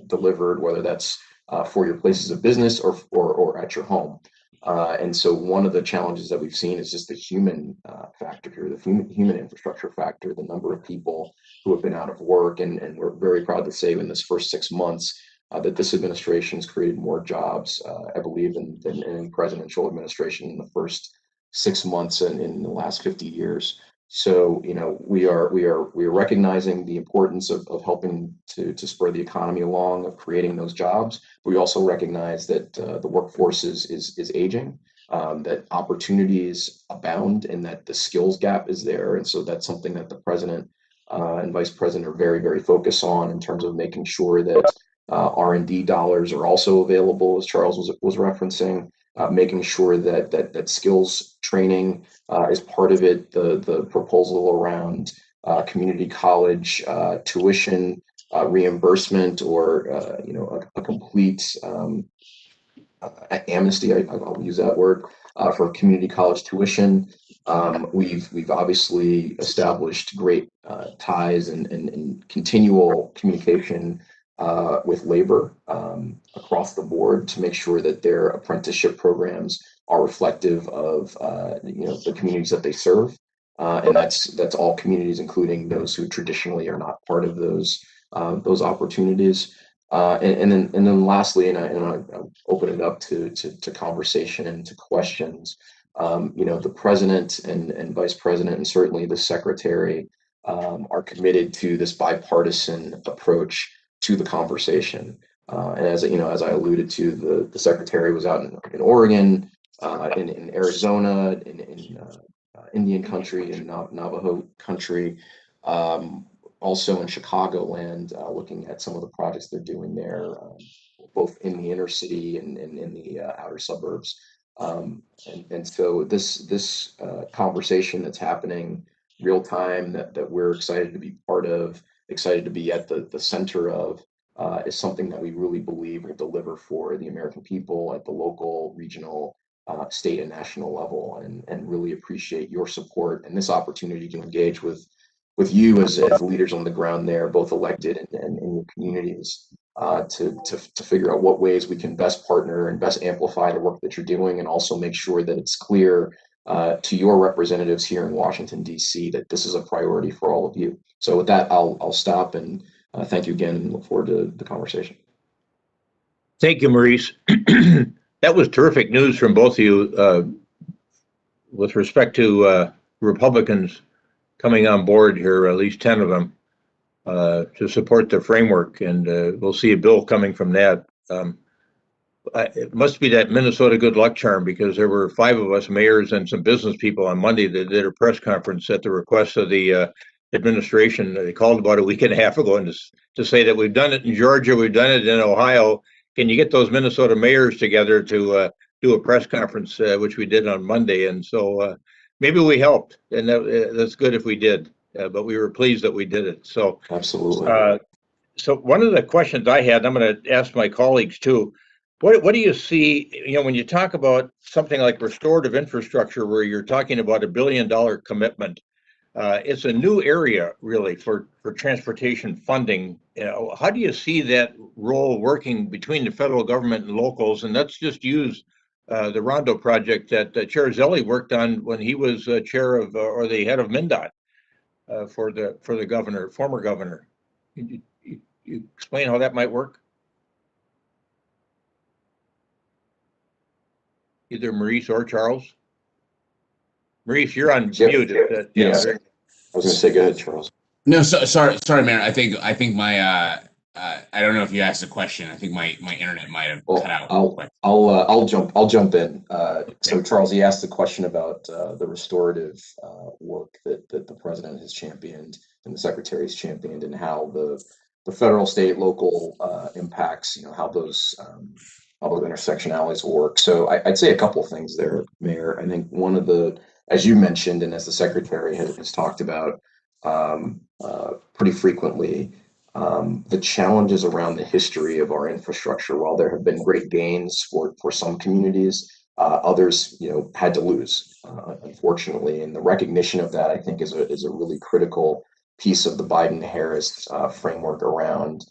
delivered, whether that's for your places of business or at your home. And so one of the challenges that we've seen is just the human factor here, the human infrastructure factor, the number of people who have been out of work. And we're very proud to say in this first 6 months that this administration has created more jobs, I believe, than any presidential administration in the first 6 months and in the last 50 years. So, we are recognizing the importance of helping to spur the economy along, of creating those jobs. We also recognize that the workforce is aging, that opportunities abound, and that the skills gap is there. And so that's something that the president and vice president are very, very focused on in terms of making sure that R&D dollars are also available, as Charles was referencing, making sure that skills training is part of it. The proposal around community college tuition reimbursement, or a complete amnesty, I'll use that word, for community college tuition. We've obviously established great ties and continual communication with labor across the board to make sure that their apprenticeship programs are reflective of the communities that they serve. And that's all communities, including those who traditionally are not part of those opportunities. And then lastly, and I'll open it up to conversation and to questions. The president and vice president, and certainly the secretary, are committed to this bipartisan approach to the conversation. And as I alluded to, the secretary was out in Oregon, in Arizona, in Indian country, and Navajo country. Also in Chicagoland, looking at some of the projects they're doing there, both in the inner city and in the outer suburbs. And so this conversation that's happening real time, that we're excited to be part of, excited to be at the center of, is something that we really believe will deliver for the American people at the local, regional, state, and national level, and really appreciate your support and this opportunity to engage with you as leaders on the ground there, both elected and in your communities, to figure out what ways we can best partner and best amplify the work that you're doing, and also make sure that it's clear to your representatives here in Washington, D.C., that this is a priority for all of you. So with that, I'll stop, and thank you again, and look forward to the conversation. Thank you, Maurice. That was terrific news from both of you with respect to Republicans coming on board here, at least 10 of them, to support the framework, and we'll see a bill coming from that. It must be that Minnesota good luck charm, because there were 5 of us mayors and some business people on Monday that did a press conference at the request of the administration. They called about a week and a half ago and to say that we've done it in Georgia, we've done it in Ohio. Can you get those Minnesota mayors together to do a press conference, which we did on Monday? And so maybe we helped, and that's good if we did, but we were pleased that we did it. So absolutely. So one of the questions I had, I'm going to ask my colleagues too. What do you see, when you talk about something like restorative infrastructure, where you're talking about $1 billion commitment? It's a new area really for transportation funding. How do you see that role working between the federal government and locals? And let's just use the Rondo project that Chair Zelli worked on when he was chair of or the head of MnDOT for the governor, former governor. You explain how that might work? Either Maurice or Charles. Maurice, you're on mute. Yes. I was going to say, go ahead, Charles. No, sorry, Mayor. I think my I don't know if you asked a question. I think my internet might have cut out. I'll jump in. So Charles, he asked the question about the restorative work that the president has championed and the secretary has championed, and how the federal, state, local impacts, how those intersectionalities will work. So I'd say a couple of things there, Mayor. I think one of the, as you mentioned, and as the secretary has talked about pretty frequently, the challenges around the history of our infrastructure. While there have been great gains for some communities, others had to lose, unfortunately. And the recognition of that, I think, is a really critical piece of the Biden-Harris framework around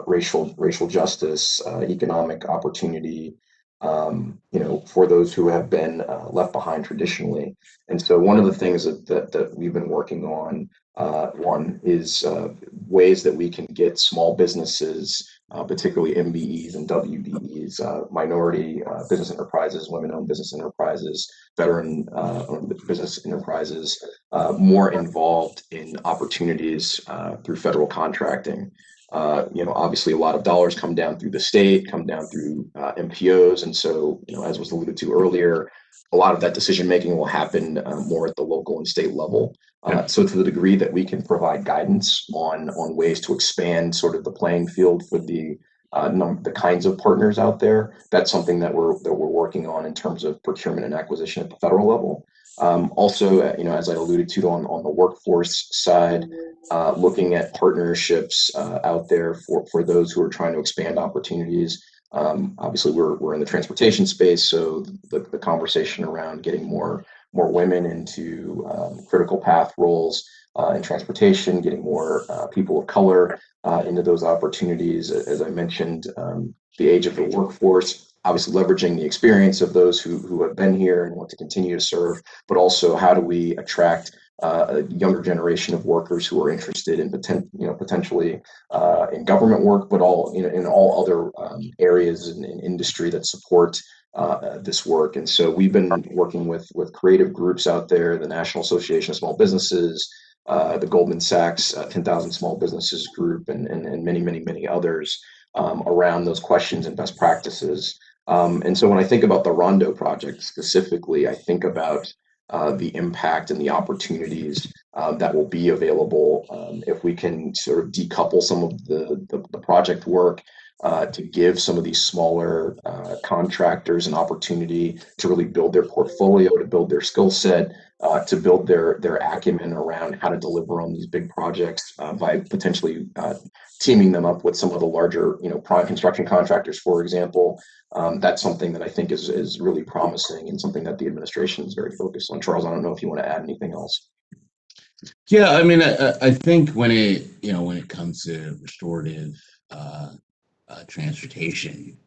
racial justice, economic opportunity, for those who have been left behind traditionally. And so one of the things that we've been working on, one is ways that we can get small businesses particularly MBEs and WBEs, minority business enterprises, women-owned business enterprises, veteran-owned business enterprises, more involved in opportunities through federal contracting. Obviously a lot of dollars come down through the state, come down through MPOs, and so, as was alluded to earlier, a lot of that decision-making will happen more at the local and state level. So to the degree that we can provide guidance on ways to expand sort of the playing field for the kinds of partners out there, that's something that we're working on in terms of procurement and acquisition at the federal level. Also, as I alluded to on the workforce side, looking at partnerships out there for those who are trying to expand opportunities. Obviously, we're in the transportation space, so the conversation around getting more women into critical path roles in transportation, getting more people of color into those opportunities. As I mentioned, the age of the workforce, obviously leveraging the experience of those who have been here and want to continue to serve, but also how do we attract a younger generation of workers who are interested in potentially in government work, but in all other areas in industry that support this work. And so we've been working with creative groups out there, the National Association of Small Businesses, the Goldman Sachs 10,000 Small Businesses Group, and many others around those questions and best practices. And so when I think about the Rondo project specifically, I think about the impact and the opportunities that will be available if we can sort of decouple some of the project work to give some of these smaller contractors an opportunity to really build their portfolio, to build their skill set, to build their acumen around how to deliver on these big projects by potentially teaming them up with some of the larger, prime construction contractors, for example. That's something that I think is really promising and something that the administration is very focused on. Charles, I don't know if you want to add anything else. Yeah, I mean, I think when it comes to restorative transportation,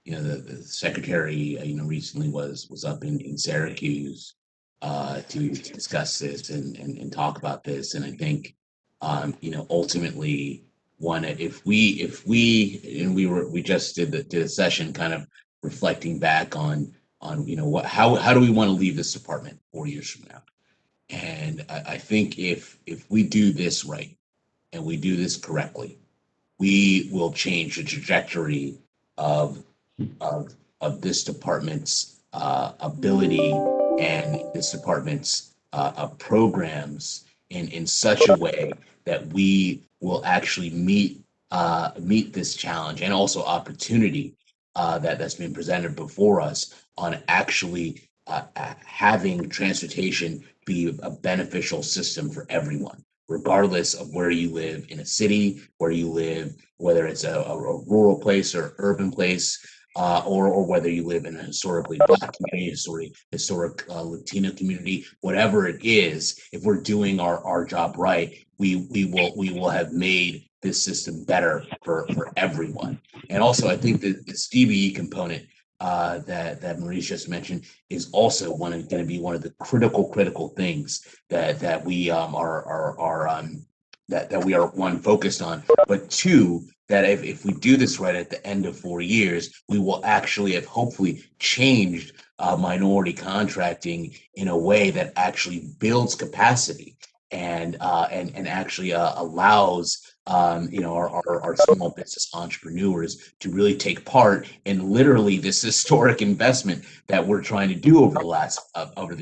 the secretary, recently was up in Syracuse to discuss this and talk about this, and I think, ultimately, if we just did a session kind of reflecting back on how do we want to leave this department 4 years from now. And I think if we do this right and we do this correctly, we will change the trajectory of this department's ability and this department's programs in such a way that we will actually meet this challenge and also opportunity that's been presented before us on actually having transportation be a beneficial system for everyone, regardless of where you live in a city, where you live, whether it's a rural place or urban place, or whether you live in a historically Black community, historic Latino community, whatever it is. If we're doing our job right, we will have made this system better for everyone. And also, I think that this DBE component that Maurice just mentioned is also going to be one of the critical things that we that we are, one, focused on, but two, that if we do this right at the end of 4 years, we will actually have hopefully changed minority contracting in a way that actually builds capacity and actually allows our small business entrepreneurs to really take part in literally this historic investment that we're trying to do over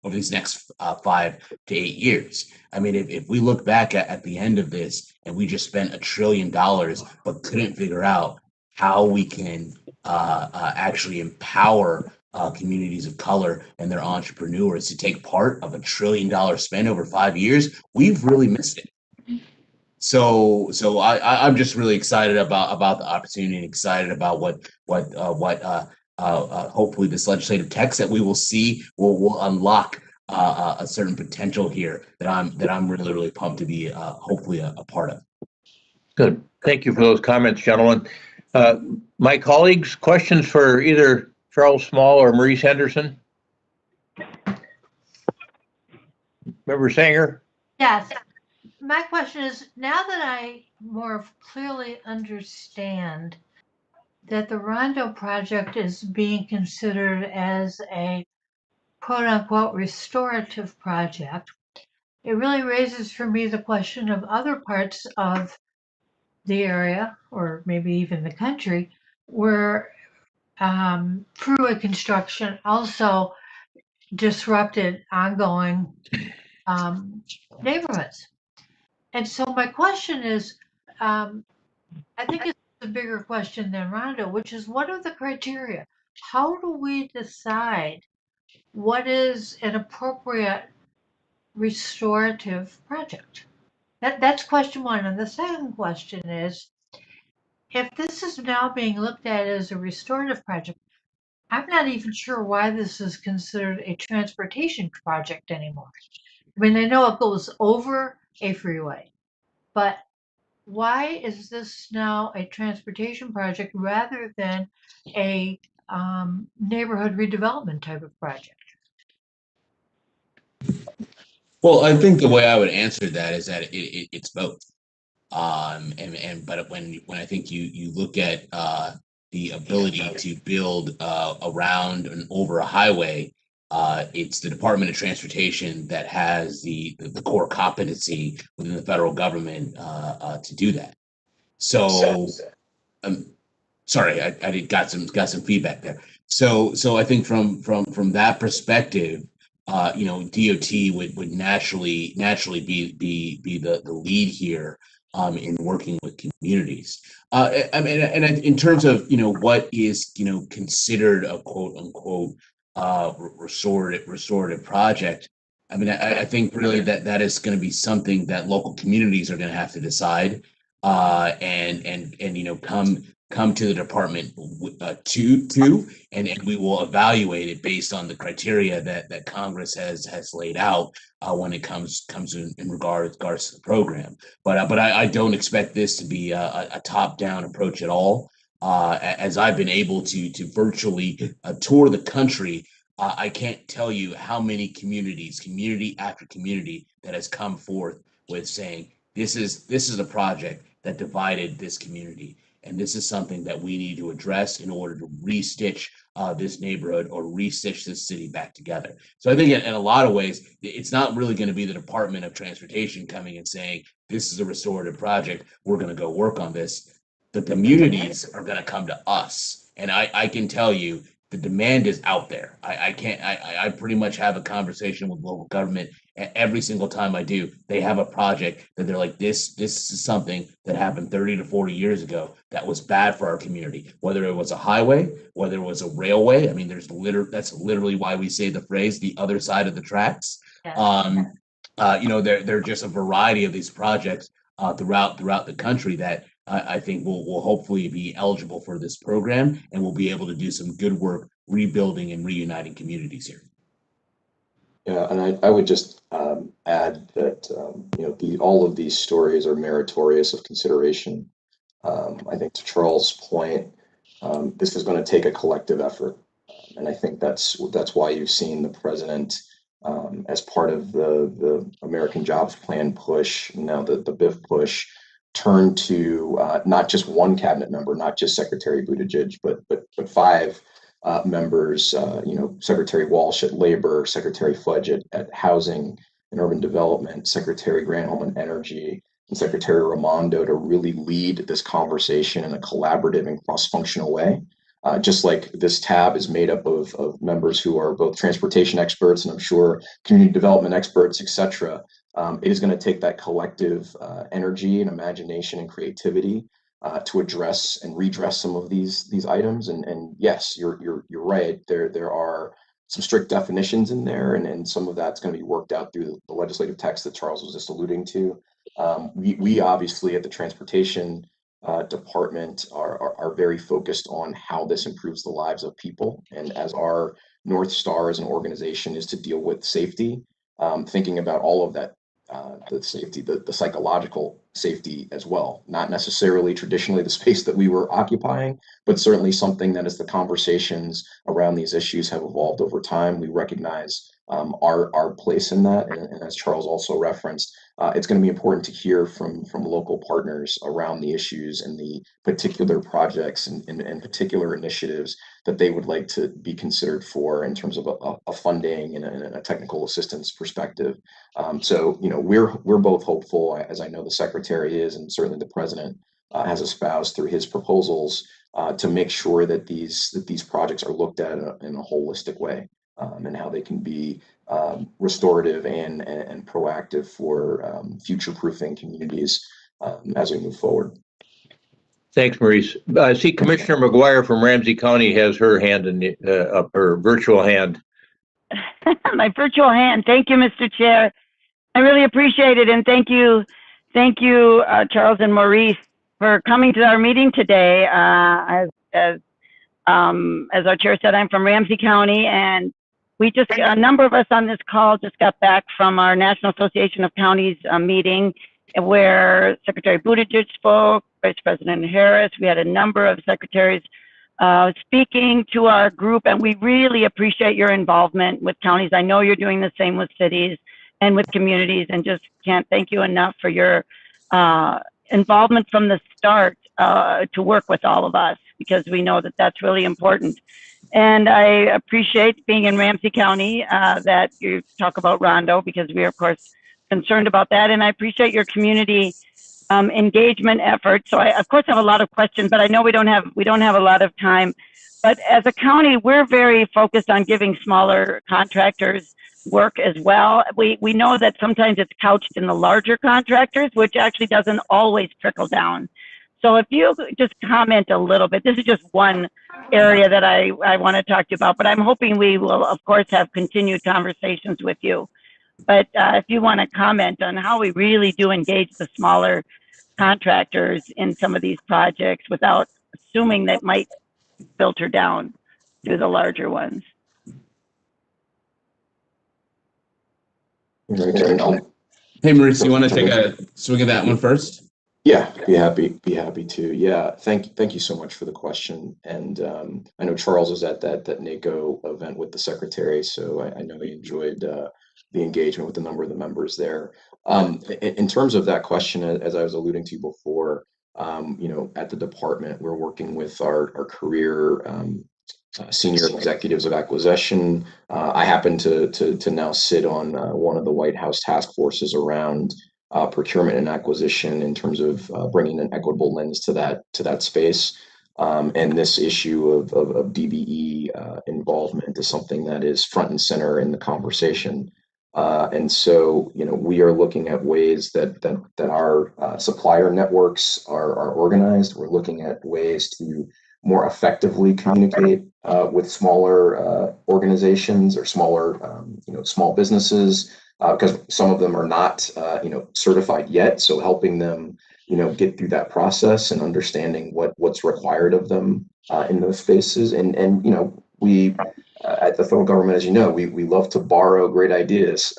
these next 5 to 8 years. I mean, if we look back at the end of this and we just spent $1 trillion but couldn't figure out how we can actually empower communities of color and their entrepreneurs to take part of $1 trillion spend over 5 years, we've really missed it. So I'm just really excited about the opportunity and excited about what hopefully this legislative text that we will see will unlock a certain potential here that I'm really pumped to be hopefully a part of. Good. Thank you for those comments, gentlemen. My colleagues, questions for either Charles Small or Maurice Henderson? Member Sanger? Yes. My question is, now that I more clearly understand that the Rondo project is being considered as a quote unquote restorative project, it really raises for me the question of other parts of the area, or maybe even the country, where throughway construction also disrupted ongoing neighborhoods. And so my question is, I think it's a bigger question than Rondo, which is what are the criteria? How do we decide what is an appropriate restorative project? That's question one. And the second question is, if this is now being looked at as a restorative project, I'm not even sure why this is considered a transportation project anymore. I mean, I know it goes over a freeway, but why is this now a transportation project rather than a neighborhood redevelopment type of project? Well, I think the way I would answer that is that it's both. But when I think you look at the ability to build around and over a highway, it's the Department of Transportation that has the core competency within the federal government to do that. So, sorry, I got some feedback there. So I think from that perspective, DOT would naturally be the lead here in working with communities. I mean, and in terms of what is considered a quote unquote restorative project. I mean, I think really that is going to be something that local communities are going to have to decide, and come to the department and we will evaluate it based on the criteria that Congress has laid out when it comes in regards to the program. But I don't expect this to be a top-down approach at all. As I've been able to virtually tour the country, I can't tell you how many community after community, that has come forth with saying this is a project that divided this community, and this is something that we need to address in order to restitch this neighborhood or restitch this city back together. So I think in a lot of ways, it's not really going to be the Department of Transportation coming and saying, this is a restorative project, we're going to go work on this. The communities are going to come to us. And I can tell you, the demand is out there. I pretty much have a conversation with local government every single time I do. They have a project that they're like, this is something that happened 30 to 40 years ago that was bad for our community, whether it was a highway, whether it was a railway. I mean, that's literally why we say the phrase, the other side of the tracks. They're just a variety of these projects throughout the country that I think will hopefully be eligible for this program, and we'll be able to do some good work rebuilding and reuniting communities here. Yeah, and I would just add that all of these stories are meritorious of consideration. I think to Charles' point, this is going to take a collective effort, and I think that's why you've seen the president, as part of the American Jobs Plan push, now the BIF push, turn to not just one cabinet member, not just Secretary Buttigieg, but five members. Secretary Walsh at Labor, Secretary Fudge at Housing and Urban Development, Secretary Granholm at Energy, and Secretary Raimondo to really lead this conversation in a collaborative and cross-functional way. Just like this tab is made up of members who are both transportation experts and I'm sure community development experts, et cetera. It is going to take that collective energy and imagination and creativity to address and redress some of these items. And yes, you're right. There are some strict definitions in there, and some of that's going to be worked out through the legislative text that Charles was just alluding to. We obviously at the transportation department are very focused on how this improves the lives of people, and as our North Star as an organization is to deal with safety, thinking about all of that, the safety, the psychological safety as well. Not necessarily traditionally the space that we were occupying, but certainly something that as the conversations around these issues have evolved over time, we recognize our place in that. And as Charles also referenced, it's going to be important to hear from local partners around the issues and the particular projects and particular initiatives that they would like to be considered for in terms of a funding and a technical assistance perspective. So, we're both hopeful, as I know the secretary is, and certainly the president has espoused through his proposals to make sure that these projects are looked at in a holistic way, and how they can be restorative and proactive for future-proofing communities as we move forward. Thanks, Maurice. I see Commissioner McGuire from Ramsey County has her hand up, her virtual hand. My virtual hand. Thank you, Mr. Chair. I really appreciate it, and thank you, Charles and Maurice, for coming to our meeting today. As our chair said, I'm from Ramsey County, and a number of us on this call just got back from our National Association of Counties meeting, where Secretary Buttigieg spoke, Vice President Harris. We had a number of secretaries speaking to our group, and we really appreciate your involvement with counties. I know you're doing the same with cities and with communities, and just can't thank you enough for your involvement from the start to work with all of us, because we know that that's really important. And I appreciate being in Ramsey County that you talk about Rondo, because we are, of course, concerned about that. And I appreciate your community engagement efforts. So I, of course, have a lot of questions, but I know we don't have a lot of time. But as a county, we're very focused on giving smaller contractors work as well. We know that sometimes it's couched in the larger contractors, which actually doesn't always trickle down. So if you just comment a little bit, this is just one area that I want to talk to you about, but I'm hoping we will, of course, have continued conversations with you. But if you want to comment on how we really do engage the smaller contractors in some of these projects without assuming that might filter down to the larger ones. Hey, Maurice, you want to take a swing at that one first? Yeah, be happy to. Yeah, thank you so much for the question. And I know Charles was at that NACO event with the secretary, so I know he enjoyed the engagement with a number of the members there. In terms of that question, as I was alluding to before, at the department, we're working with our career senior executives of acquisition. I happen to now sit on one of the White House task forces around procurement and acquisition in terms of bringing an equitable lens to that space. And this issue of DBE involvement is something that is front and center in the conversation. And so, we are looking at ways that our supplier networks are organized. We're looking at ways to more effectively communicate with smaller organizations or smaller, small businesses, because some of them are not, certified yet. So helping them, get through that process and understanding what's required of them in those spaces. And we at the federal government, as you know, we love to borrow great ideas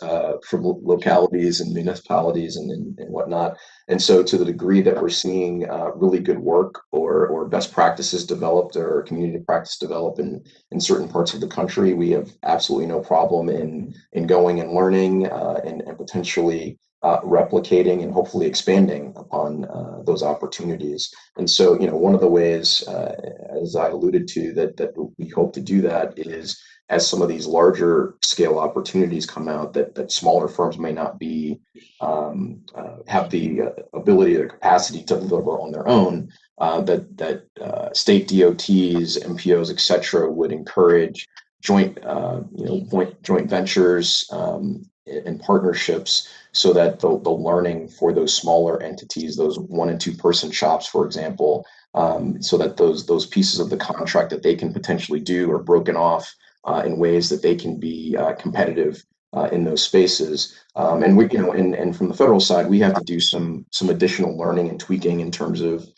from localities and municipalities and whatnot. And so to the degree that we're seeing really good work or best practices developed or community practice developed in certain parts of the country, we have absolutely no problem in going and learning and potentially replicating and hopefully expanding upon those opportunities. And so, one of the ways, as I alluded to, that we hope to do that is as some of these larger scale opportunities come out that smaller firms may not be have the ability or capacity to deliver on their own, that state DOTs, MPOs, et cetera, would encourage joint ventures and partnerships, so that the learning for those smaller entities, those 1 and 2 person shops, for example, so that those pieces of the contract that they can potentially do are broken off in ways that they can be competitive in those spaces. And we, and from the federal side, we have to do some additional learning and tweaking in terms of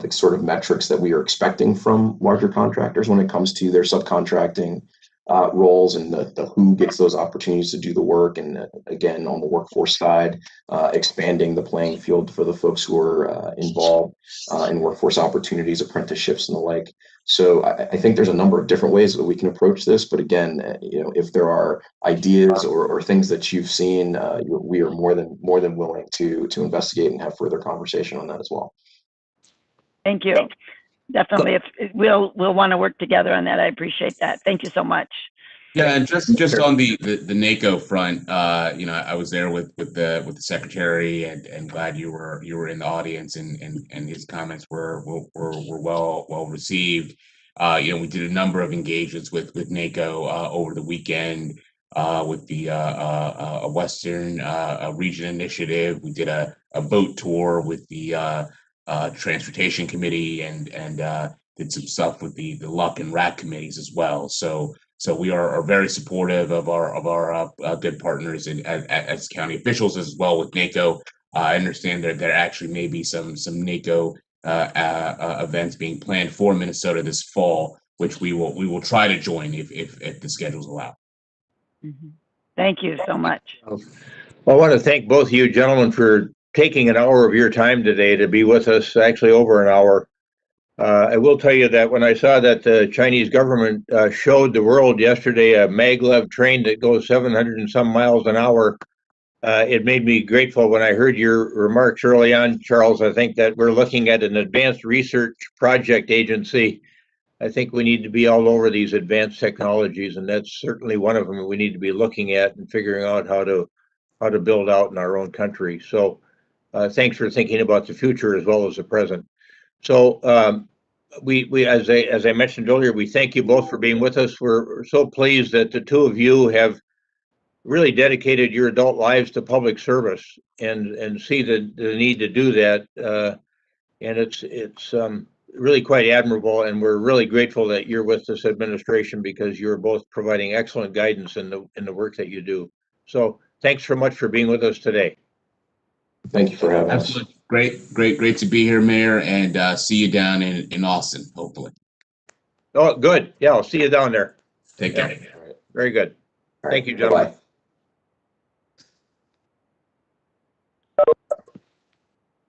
the sort of metrics that we are expecting from larger contractors when it comes to their subcontracting roles and the who gets those opportunities to do the work. And again, on the workforce side, expanding the playing field for the folks who are involved in workforce opportunities, apprenticeships, and the like. So I think there's a number of different ways that we can approach this. But again, if there are ideas or things that you've seen, we are more than willing to investigate and have further conversation on that as well. Thank you. Definitely, we'll want to work together on that. I appreciate that. Thank you so much. Yeah, and just on the NACO front, I was there with the secretary, and glad you were in the audience, and his comments were well received. We did a number of engagements with NACO over the weekend with the Western Region Initiative. We did a boat tour with the Transportation Committee, and did some stuff with the Luck and RAC committees as well. So we are very supportive of our good partners as county officials as well with NACO. I understand that there actually may be some NACO events being planned for Minnesota this fall, which we will try to join if the schedules allow. Thank you so much. Well, I want to thank both of you gentlemen for taking an hour of your time today to be with us, actually over an hour. I will tell you that when I saw that the Chinese government showed the world yesterday a maglev train that goes 700 and some miles an hour, it made me grateful when I heard your remarks early on, Charles. I think that we're looking at an advanced research project agency. I think we need to be all over these advanced technologies, and that's certainly one of them we need to be looking at and figuring out how to build out in our own country. So thanks for thinking about the future as well as the present. So we as I mentioned earlier, we thank you both for being with us. We're so pleased that the two of you have really dedicated your adult lives to public service and see the need to do that. And it's really quite admirable, and we're really grateful that you're with this administration because you're both providing excellent guidance in the work that you do. So thanks so much for being with us today. Thank you for having us. Absolutely. Great to be here, Mayor, and see you down in Austin, hopefully. Oh, good. Yeah, I'll see you down there. Take care. Yeah. Very good. Thank you, Bye-bye. gentlemen.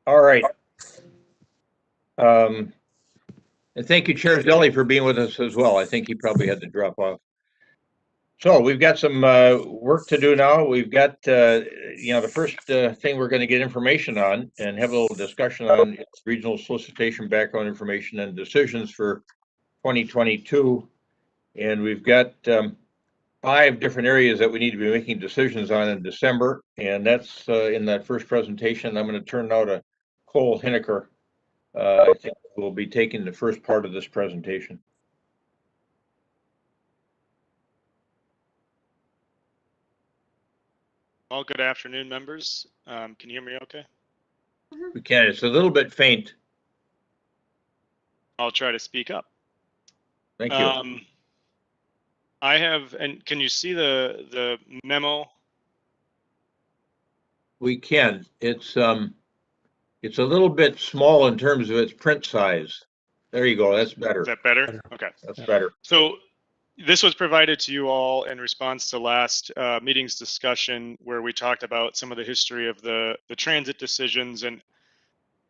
All right. And thank you, Chair Zelli, for being with us as well. I think he probably had to drop off. So we've got some work to do now. We've got, the first thing we're going to get information on and have a little discussion on regional solicitation background information and decisions for 2022. And we've got 5 different areas that we need to be making decisions on in December. And that's in that first presentation. I'm going to turn now to Cole Hineker. I think we'll be taking the first part of this presentation. Well, good afternoon, members. Can you hear me okay? We can. It's a little bit faint. I'll try to speak up. Thank you. I have, and can you see the memo? We can. It's a little bit small in terms of its print size. There you go. That's better. Is that better? Okay. That's better. So this was provided to you all in response to last meeting's discussion where we talked about some of the history of the transit decisions. And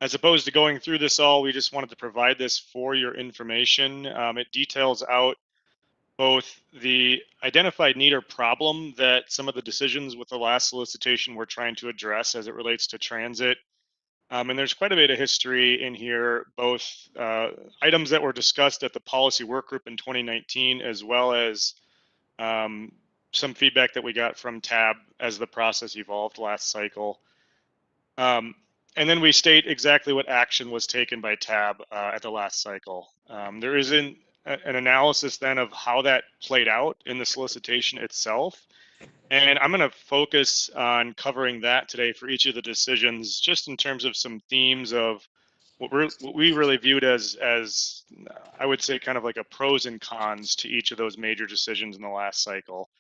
as opposed to going through this all, we just wanted to provide this for your information. It details out both the identified need or problem that some of the decisions with the last solicitation were trying to address as it relates to transit. And there's quite a bit of history in here, both items that were discussed at the policy work group in 2019, as well as some feedback that we got from TAB as the process evolved last cycle. And then we state exactly what action was taken by TAB at the last cycle. There isn't an analysis then of how that played out in the solicitation itself. And I'm going to focus on covering that today for each of the decisions, just in terms of some themes of what we really viewed as I would say kind of like a pros and cons to each of those major decisions in the last cycle.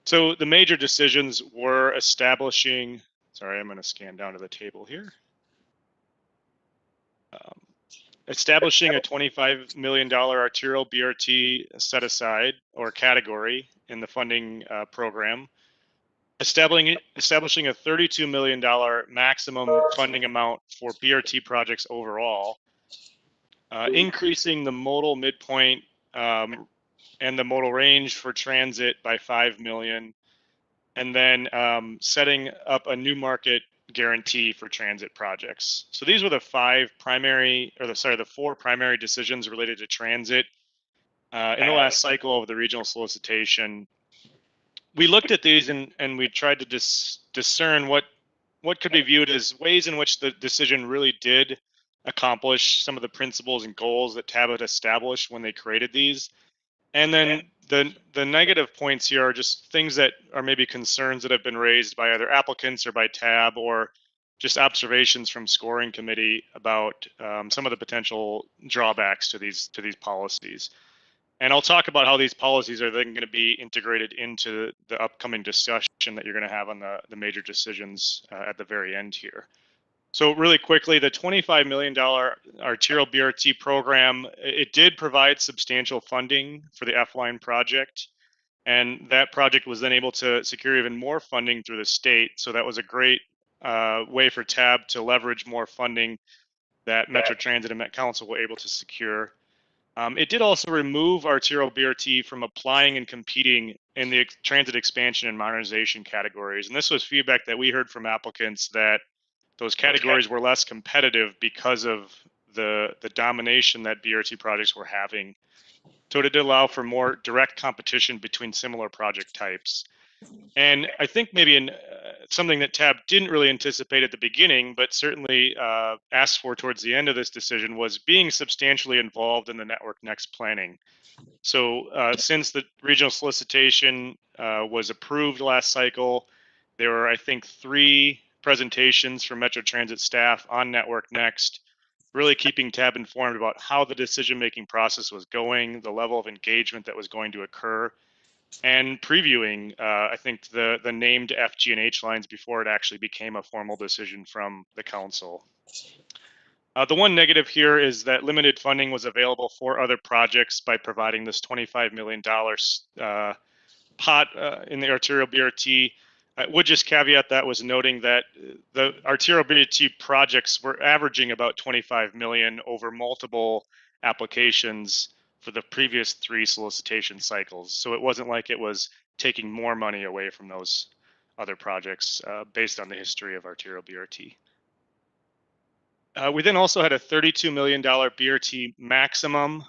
So the major decisions were establishing, sorry, I'm going to scan down to the table here. establishing a $25 million arterial BRT set aside or category in the funding program, establishing a $32 million maximum funding amount for BRT projects overall, increasing the modal midpoint and the modal range for transit by 5 million, and then setting up a new market guarantee for transit projects. So these were the the four primary decisions related to transit in the last cycle of the regional solicitation. We looked at these and we tried to discern what could be viewed as ways in which the decision really did accomplish some of the principles and goals that TAB had established when they created these. And then the negative points here are just things that are maybe concerns that have been raised by either applicants or by TAB, or just observations from scoring committee about some of the potential drawbacks to these policies. And I'll talk about how these policies are then going to be integrated into the upcoming discussion that you're going to have on the major decisions at the very end here. So really quickly, the $25 million arterial BRT program, it did provide substantial funding for the F-line project. And that project was then able to secure even more funding through the state. So that was a great way for TAB to leverage more funding that Metro Transit and Met Council were able to secure. It did also remove arterial BRT from applying and competing in the transit expansion and modernization categories. And this was feedback that we heard from applicants, that those categories were less competitive because of the domination that BRT projects were having. So it did allow for more direct competition between similar project types. And I think maybe something that TAB didn't really anticipate at the beginning, but certainly asked for towards the end of this decision, was being substantially involved in the Network Next planning. So since the regional solicitation was approved last cycle, there were, I think, 3 presentations from Metro Transit staff on Network Next, really keeping TAB informed about how the decision-making process was going, the level of engagement that was going to occur, and previewing, I think, the named FG and H lines before it actually became a formal decision from the council. The one negative here is that limited funding was available for other projects by providing this $25 million pot in the arterial BRT. I would just caveat that was noting that the arterial BRT projects were averaging about 25 million over multiple applications for the previous 3 solicitation cycles. So it wasn't like it was taking more money away from those other projects based on the history of arterial BRT. We then also had a $32 million BRT maximum.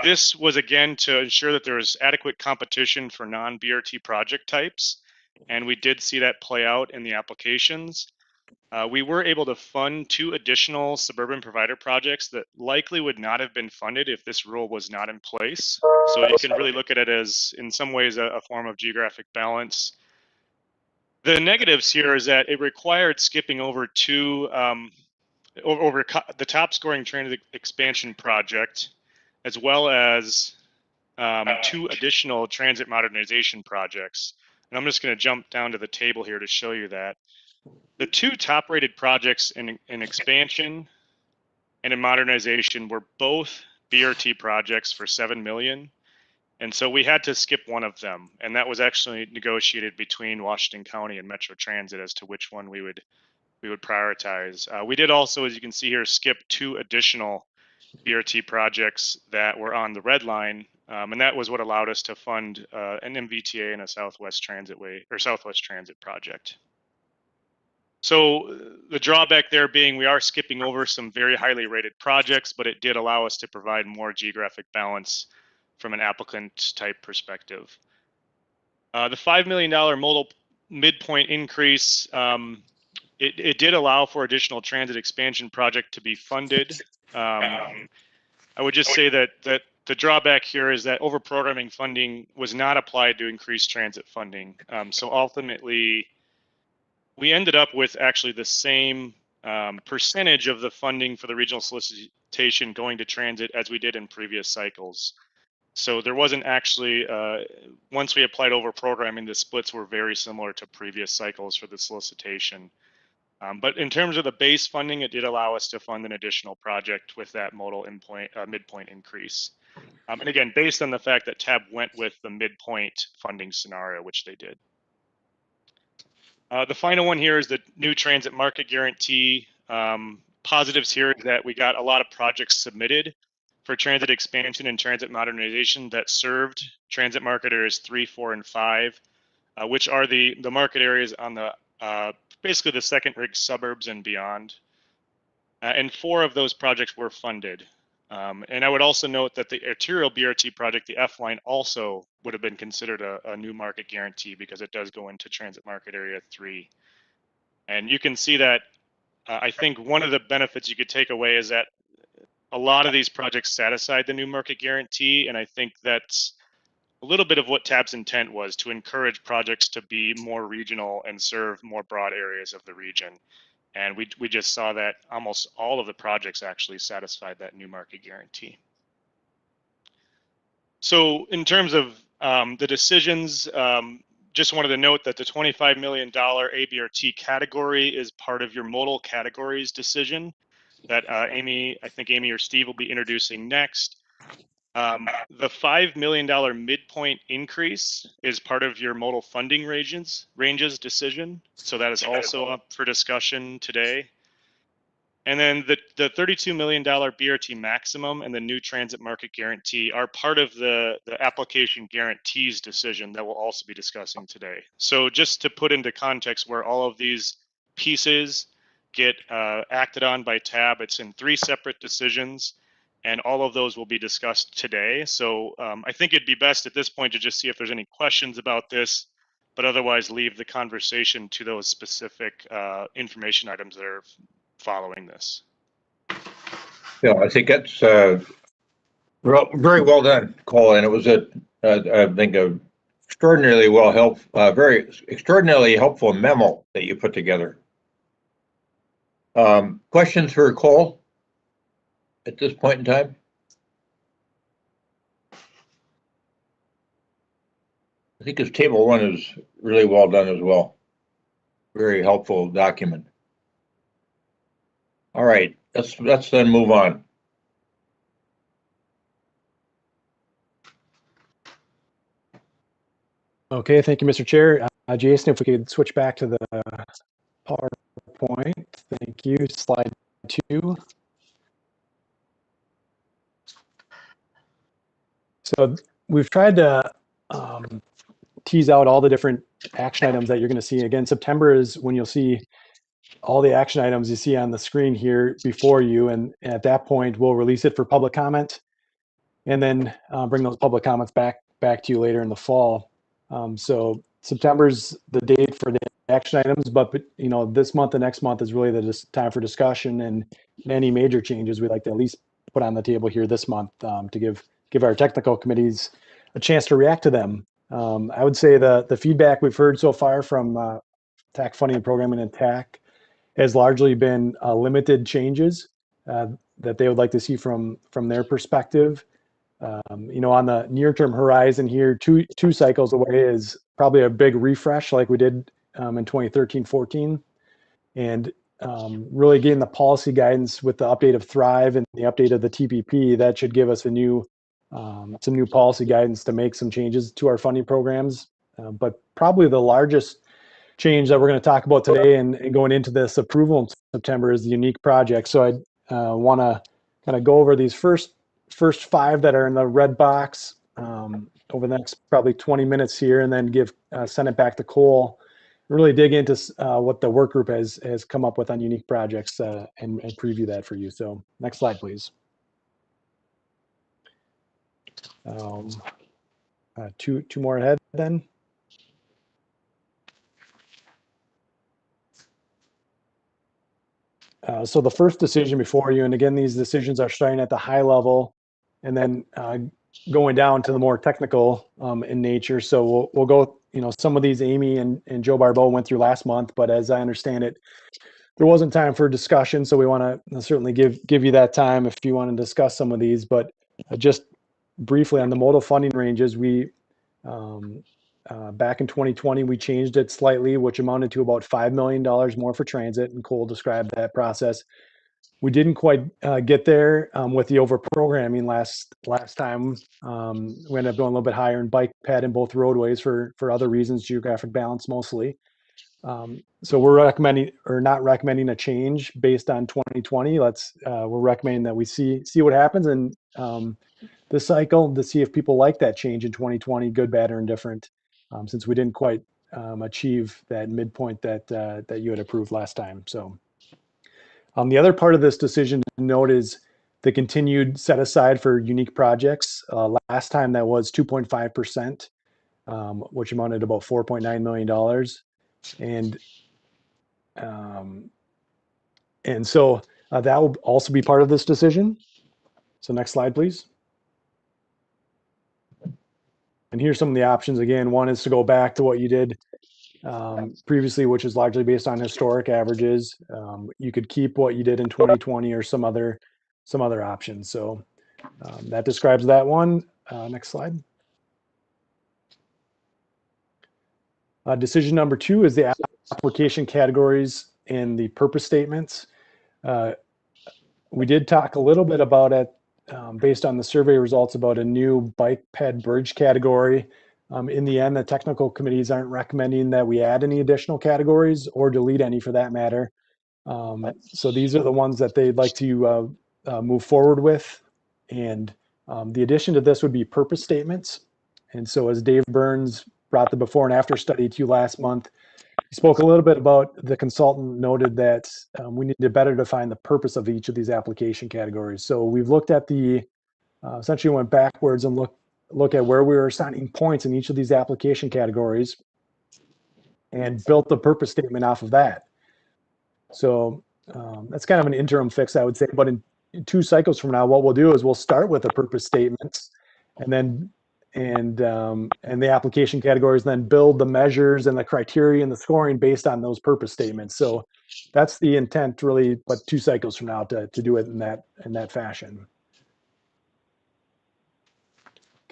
This was again to ensure that there was adequate competition for non-BRT project types, and we did see that play out in the applications. We were able to fund 2 additional suburban provider projects that likely would not have been funded if this rule was not in place. So you can really look at it as, in some ways, a form of geographic balance. The negatives here is that it required skipping over 2 over the top scoring transit expansion project, as well as 2 additional transit modernization projects. And I'm just going to jump down to the table here to show you that. The 2 top rated projects in expansion and in modernization were both BRT projects for 7 million. And so we had to skip one of them. And that was actually negotiated between Washington County and Metro Transit as to which one we would prioritize. We did also, as you can see here, skip 2 additional BRT projects that were on the red line, and that was what allowed us to fund an MVTA and a Southwest Transit project. So the drawback there being we are skipping over some very highly rated projects, but it did allow us to provide more geographic balance from an applicant type perspective. The $5 million modal midpoint increase, it did allow for additional transit expansion project to be funded. I would just say that the drawback here is that over-programming funding was not applied to increase transit funding. So ultimately, we ended up with actually the same percentage of the funding for the regional solicitation going to transit as we did in previous cycles. So there wasn't actually, once we applied over-programming, the splits were very similar to previous cycles for the solicitation. But in terms of the base funding, it did allow us to fund an additional project with that modal midpoint increase. And again, based on the fact that TAB went with the midpoint funding scenario, which they did. The final one here is the new transit market guarantee. Positives here is that we got a lot of projects submitted for transit expansion and transit modernization that served transit market areas 3, 4, and 5, which are the market areas on the basically the second rig suburbs and beyond. And 4 of those projects were funded. And I would also note that the arterial BRT project, the F line, also would have been considered a new market guarantee because it does go into transit market area 3. And you can see that I think one of the benefits you could take away is that a lot of these projects satisfied the new market guarantee. And I think that's a little bit of what TAB's intent was, to encourage projects to be more regional and serve more broad areas of the region. And we just saw that almost all of the projects actually satisfied that new market guarantee. So in terms of the decisions, just wanted to note that the $25 million ABRT category is part of your modal categories decision that I think Amy or Steve will be introducing next. The $5 million midpoint increase is part of your modal funding ranges decision. So that is also up for discussion today. And then the $32 million BRT maximum and the new transit market guarantee are part of the application guarantees decision that we'll also be discussing today. So just to put into context where all of these pieces get acted on by TAB, it's in 3 separate decisions, and all of those will be discussed today. So I think it'd be best at this point to just see if there's any questions about this, but otherwise leave the conversation to those specific information items that are following this. Yeah, I think that's very well done, Cole, and it was I think a extraordinarily very extraordinarily helpful memo that you put together. Questions for Cole at this point in time? I think his table 1 is really well done as well. Very helpful document. All right, let's then move on. Okay, thank you, Mr. Chair. Jason, if we could switch back to the PowerPoint. Thank you. Slide 2. So we've tried to tease out all the different action items that you're going to see. Again, September is when you'll see all the action items you see on the screen here before you, and at that point we'll release it for public comment, and then bring those public comments back to you later in the fall. So September's the date for the action items, but you know, this month and next month is really the time for discussion, and any major changes we'd like to at least put on the table here this month to give our technical committees a chance to react to them. I would say the feedback we've heard so far from TAC funding and programming and TAC has largely been limited changes that they would like to see from their perspective. You know, on the near-term horizon here, two cycles away is probably a big refresh like we did in 2013-14, and really getting the policy guidance with the update of Thrive and the update of the TPP, that should give us some new policy guidance to make some changes to our funding programs. But probably the largest change that we're going to talk about today and going into this approval in September is the unique project. So I want to kind of go over these first 5 that are in the red box over the next probably 20 minutes here, and then send it back to Cole, really dig into what the work group has come up with on unique projects and preview that for you. So next slide, please. Two more ahead then. So the first decision before you, and again, these decisions are starting at the high level and then going down to the more technical in nature. So we'll go, you know, some of these Amy and Joe Barbeau went through last month, but as I understand it, there wasn't time for discussion. So we want to certainly give you that time if you want to discuss some of these. But just briefly on the modal funding ranges, we Back in 2020, we changed it slightly, which amounted to about $5 million more for transit, and Cole described that process. We didn't quite get there with the over-programming last time. We ended up going a little bit higher in bike ped in both roadways for other reasons, geographic balance mostly. So we're recommending or not recommending a change based on 2020. We're recommending that we see what happens and this cycle to see if people like that change in 2020, good, bad, or indifferent, since we didn't quite achieve that midpoint that you had approved last time. So the other part of this decision to note is the continued set aside for unique projects. Last time that was 2.5%, which amounted to about $4.9 million. And so that will also be part of this decision. So next slide, please. And here's some of the options. Again, one is to go back to what you did previously, which is largely based on historic averages. You could keep what you did in 2020 or some other options. So that describes that one. Next slide. Decision number 2 is the application categories and the purpose statements. We did talk a little bit about it based on the survey results about a new bike ped bridge category. In the end, the technical committees aren't recommending that we add any additional categories or delete any for that matter. So these are the ones that they'd like to move forward with. And the addition to this would be purpose statements. And so as Dave Burns brought the before and after study to you last month, he spoke a little bit about the consultant noted that we need to better define the purpose of each of these application categories. So we've looked at essentially went backwards and look at where we were assigning points in each of these application categories and built the purpose statement off of that. So that's kind of an interim fix, I would say. But in 2 cycles from now, what we'll do is we'll start with the purpose statements and then and the application categories, then build the measures and the criteria and the scoring based on those purpose statements. So that's the intent really, but 2 cycles from now to do it in that fashion.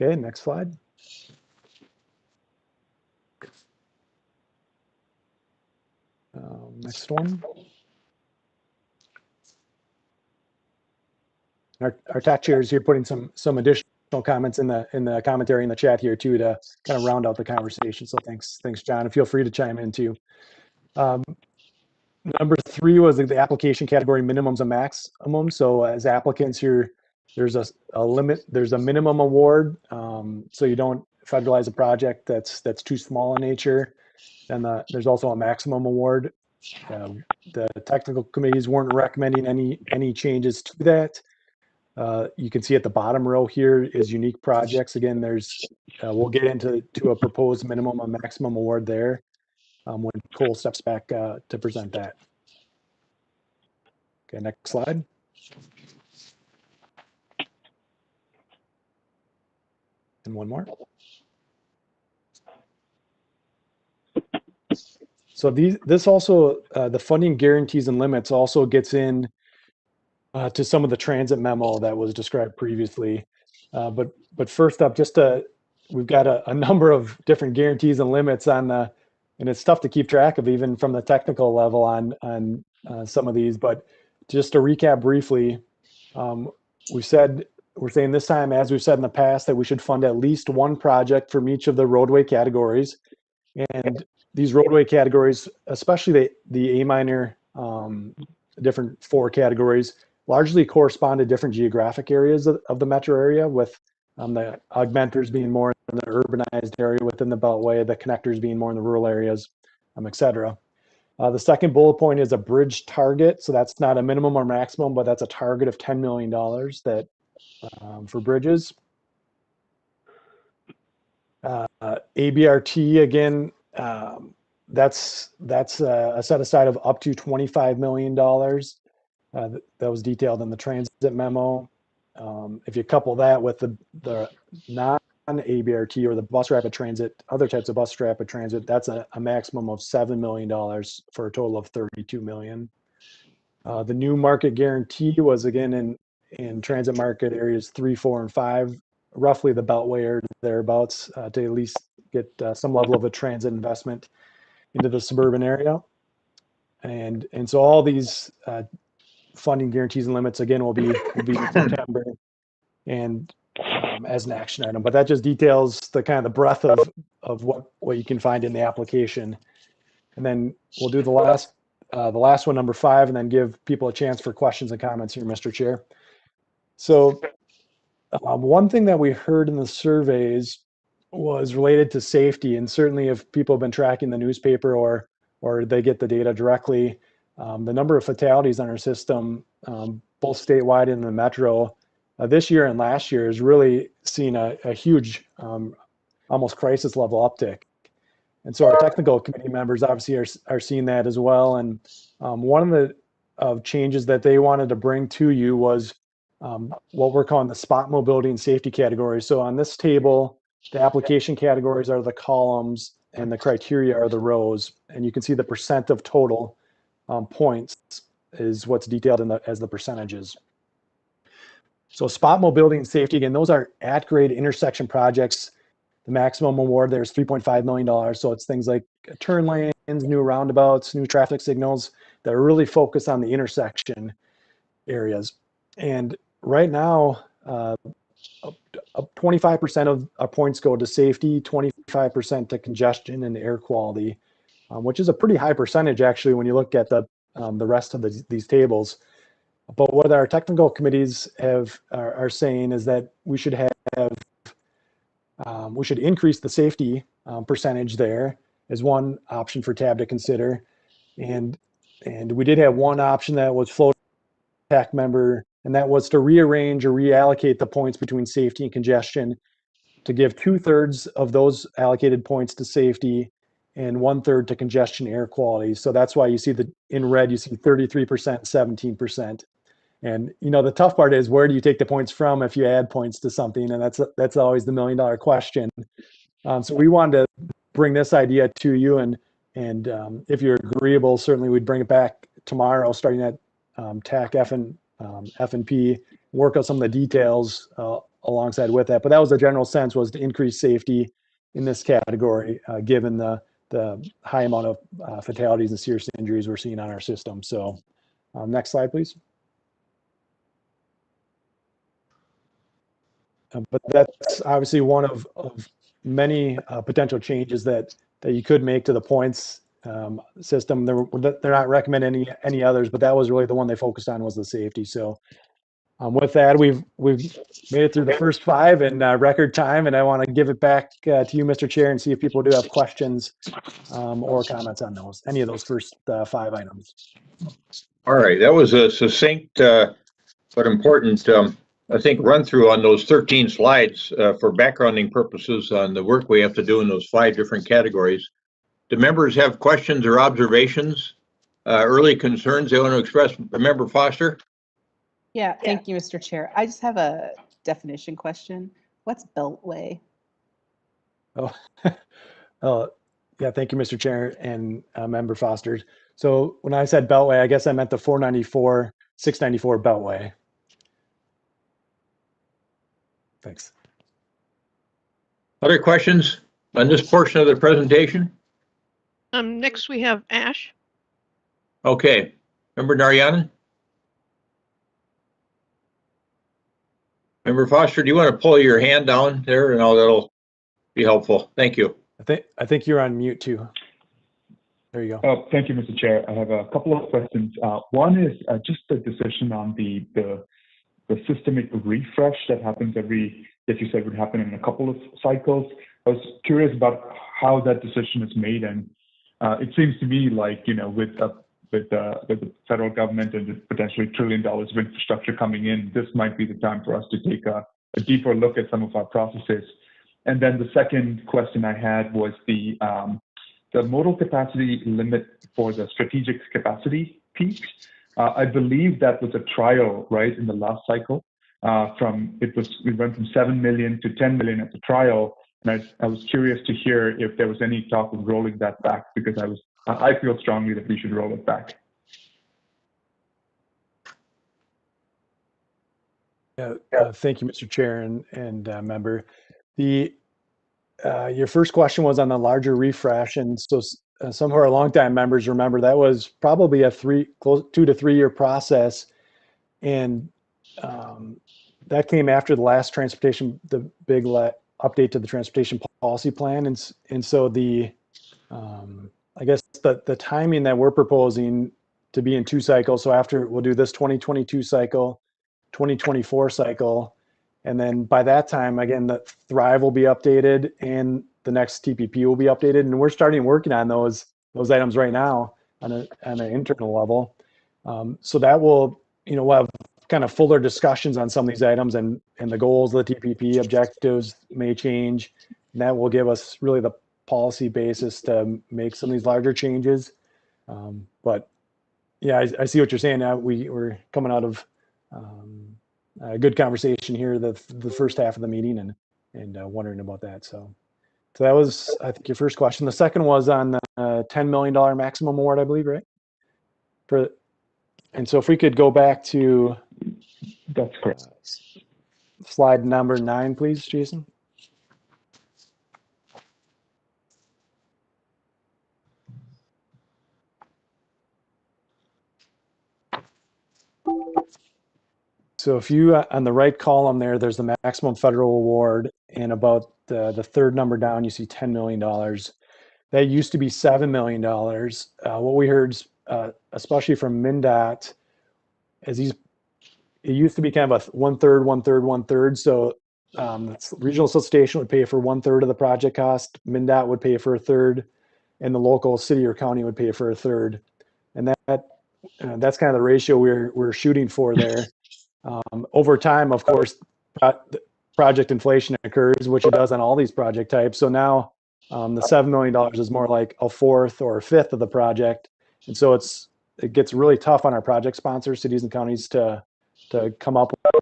Okay, next slide. Next one. Our TAC chair is here putting some additional comments in the commentary in the chat here too to kind of round out the conversation. So thanks, John, and feel free to chime in too. Number 3 was the application category minimums and maximums. So as applicants here, there's a limit, there's a minimum award. So you don't federalize a project that's too small in nature. And there's also a maximum award. The technical committees weren't recommending any changes to that. You can see at the bottom row here is unique projects. Again, we'll get into a proposed minimum and maximum award there when Cole steps back to present that. Okay, next slide. And one more. So this also, the funding guarantees and limits also gets in to some of the transit memo that was described previously. But first up, we've got a number of different guarantees and limits and it's tough to keep track of even from the technical level on some of these. But just to recap briefly, we're saying this time, as we've said in the past, that we should fund at least 1 project from each of the roadway categories. And these roadway categories, especially the A minor, different 4 categories, largely correspond to different geographic areas of the metro area, with the augmenters being more in the urbanized area within the Beltway, the connectors being more in the rural areas, et cetera. The second bullet point is a bridge target. So that's not a minimum or maximum, but that's a target of $10 million that for bridges. ABRT, again, that's a set aside of up to $25 million. That was detailed in the transit memo. If you couple that with the non-ABRT or the bus rapid transit, other types of bus rapid transit, that's a maximum of $7 million for a total of $32 million. The new market guarantee was again in transit market areas 3, 4, and 5. roughly the Beltway or thereabouts to at least get some level of a transit investment into the suburban area. And so all these funding guarantees and limits again will be in September and as an action item. But that just details the kind of the breadth of what you can find in the application. And then we'll do the last one, number 5, and then give people a chance for questions and comments here, Mr. Chair. So one thing that we heard in the surveys was related to safety, and certainly if people have been tracking the newspaper or they get the data directly, the number of fatalities on our system, both statewide and in the metro, this year and last year has really seen a huge, almost crisis level uptick. And so our technical committee members obviously are seeing that as well. And one of the changes that they wanted to bring to you was what we're calling the spot mobility and safety categories. So on this table, the application categories are the columns and the criteria are the rows. And you can see the percent of total points is what's detailed as the percentages. So spot mobility and safety, again, those are at-grade intersection projects. The maximum award there is $3.5 million. So it's things like turn lanes, new roundabouts, new traffic signals that are really focused on the intersection areas. And right now, 25% of our points go to safety, 25% to congestion and air quality, which is a pretty high percentage actually when you look at the rest of these tables. But what our technical committees are saying is that we should increase the safety percentage there as one option for TAB to consider. And we did have one option that was floated by a TAC member, and that was to rearrange or reallocate the points between safety and congestion to give 2/3 of those allocated points to safety and 1/3 to congestion air quality. So that's why you see in red, you see 33%, 17%. And the tough part is, where do you take the points from if you add points to something? And that's always the $1 million question. So we wanted to bring this idea to you, and if you're agreeable, certainly we'd bring it back tomorrow, starting at TAC F&P, work on some of the details alongside with that. But that was the general sense, was to increase safety in this category, given the high amount of fatalities and serious injuries we're seeing on our system. So next slide, please. But that's obviously one of many potential changes that you could make to the points system. They're not recommending any others, but that was really the one they focused on, was the safety. So with that, we've made it through the first 5 in record time, and I want to give it back to you, Mr. Chair, and see if people do have questions or comments on any of those first 5 items. All right, that was a succinct but important I think run through on those 13 slides for backgrounding purposes on the work we have to do in those 5 different categories. Do members have questions or observations, early concerns they want to express? Member Foster? Yeah, thank you, Mr. Chair. I just have a definition question. What's Beltway? Yeah, thank you, Mr. Chair and Member Foster. So when I said Beltway, I guess I meant the 494, 694 Beltway. Thanks. Other questions on this portion of the presentation? Next we have Ash. Okay, Member Naryanan? Member Foster, do you want to pull your hand down there, and that'll be helpful? Thank you. I think you're on mute too. There you go. Thank you, Mr. Chair. I have a couple of questions. One is just the decision on the systemic refresh that happens that you said would happen in a couple of cycles. I was curious about how that decision is made, and it seems to me like, with the federal government and potentially $1 trillion of infrastructure coming in, this might be the time for us to take a deeper look at some of our processes. And then the second question I had was the modal capacity limit for the strategic capacity piece. I believe that was a trial, right, in the last cycle. We went from 7 million to 10 million at the trial, and I was curious to hear if there was any talk of rolling that back, because I feel strongly that we should roll it back. Thank you, Mr. Chair and member. Your first question was on the larger refresh, and so some of our longtime members remember that was probably a 2 to 3 year process, and that came after the last the big update to the transportation policy plan, and so I guess the timing that we're proposing to be in 2 cycles. So after we'll do this 2022 cycle, 2024 cycle, and then by that time, again, the Thrive will be updated and the next TPP will be updated. And we're starting working on those items right now on an internal level. So that will, we'll have kind of fuller discussions on some of these items, and the goals of the TPP objectives may change. And that will give us really the policy basis to make some of these larger changes. But yeah, I see what you're saying. Now we're coming out of a good conversation here, the first half of the meeting, and wondering about that. So that was, I think, your first question. The second was on the $10 million maximum award, I believe, right? And so if we could go back to That's correct. Slide number 9, please, Jason. So if you, on the right column there's the maximum federal award, and about the third number down, you see $10 million. That used to be $7 million. What we heard, especially from MnDOT, it used to be kind of a 1/3, 1/3, 1/3. So regional solicitation would pay for 1/3 of the project cost, MnDOT would pay for 1/3, and the local city or county would pay for 1/3. And that's kind of the ratio we're shooting for there. Over time, of course, project inflation occurs, which it does on all these project types. So now the $7 million is more like a fourth or a fifth of the project. And so it gets really tough on our project sponsors, cities and counties, to come up with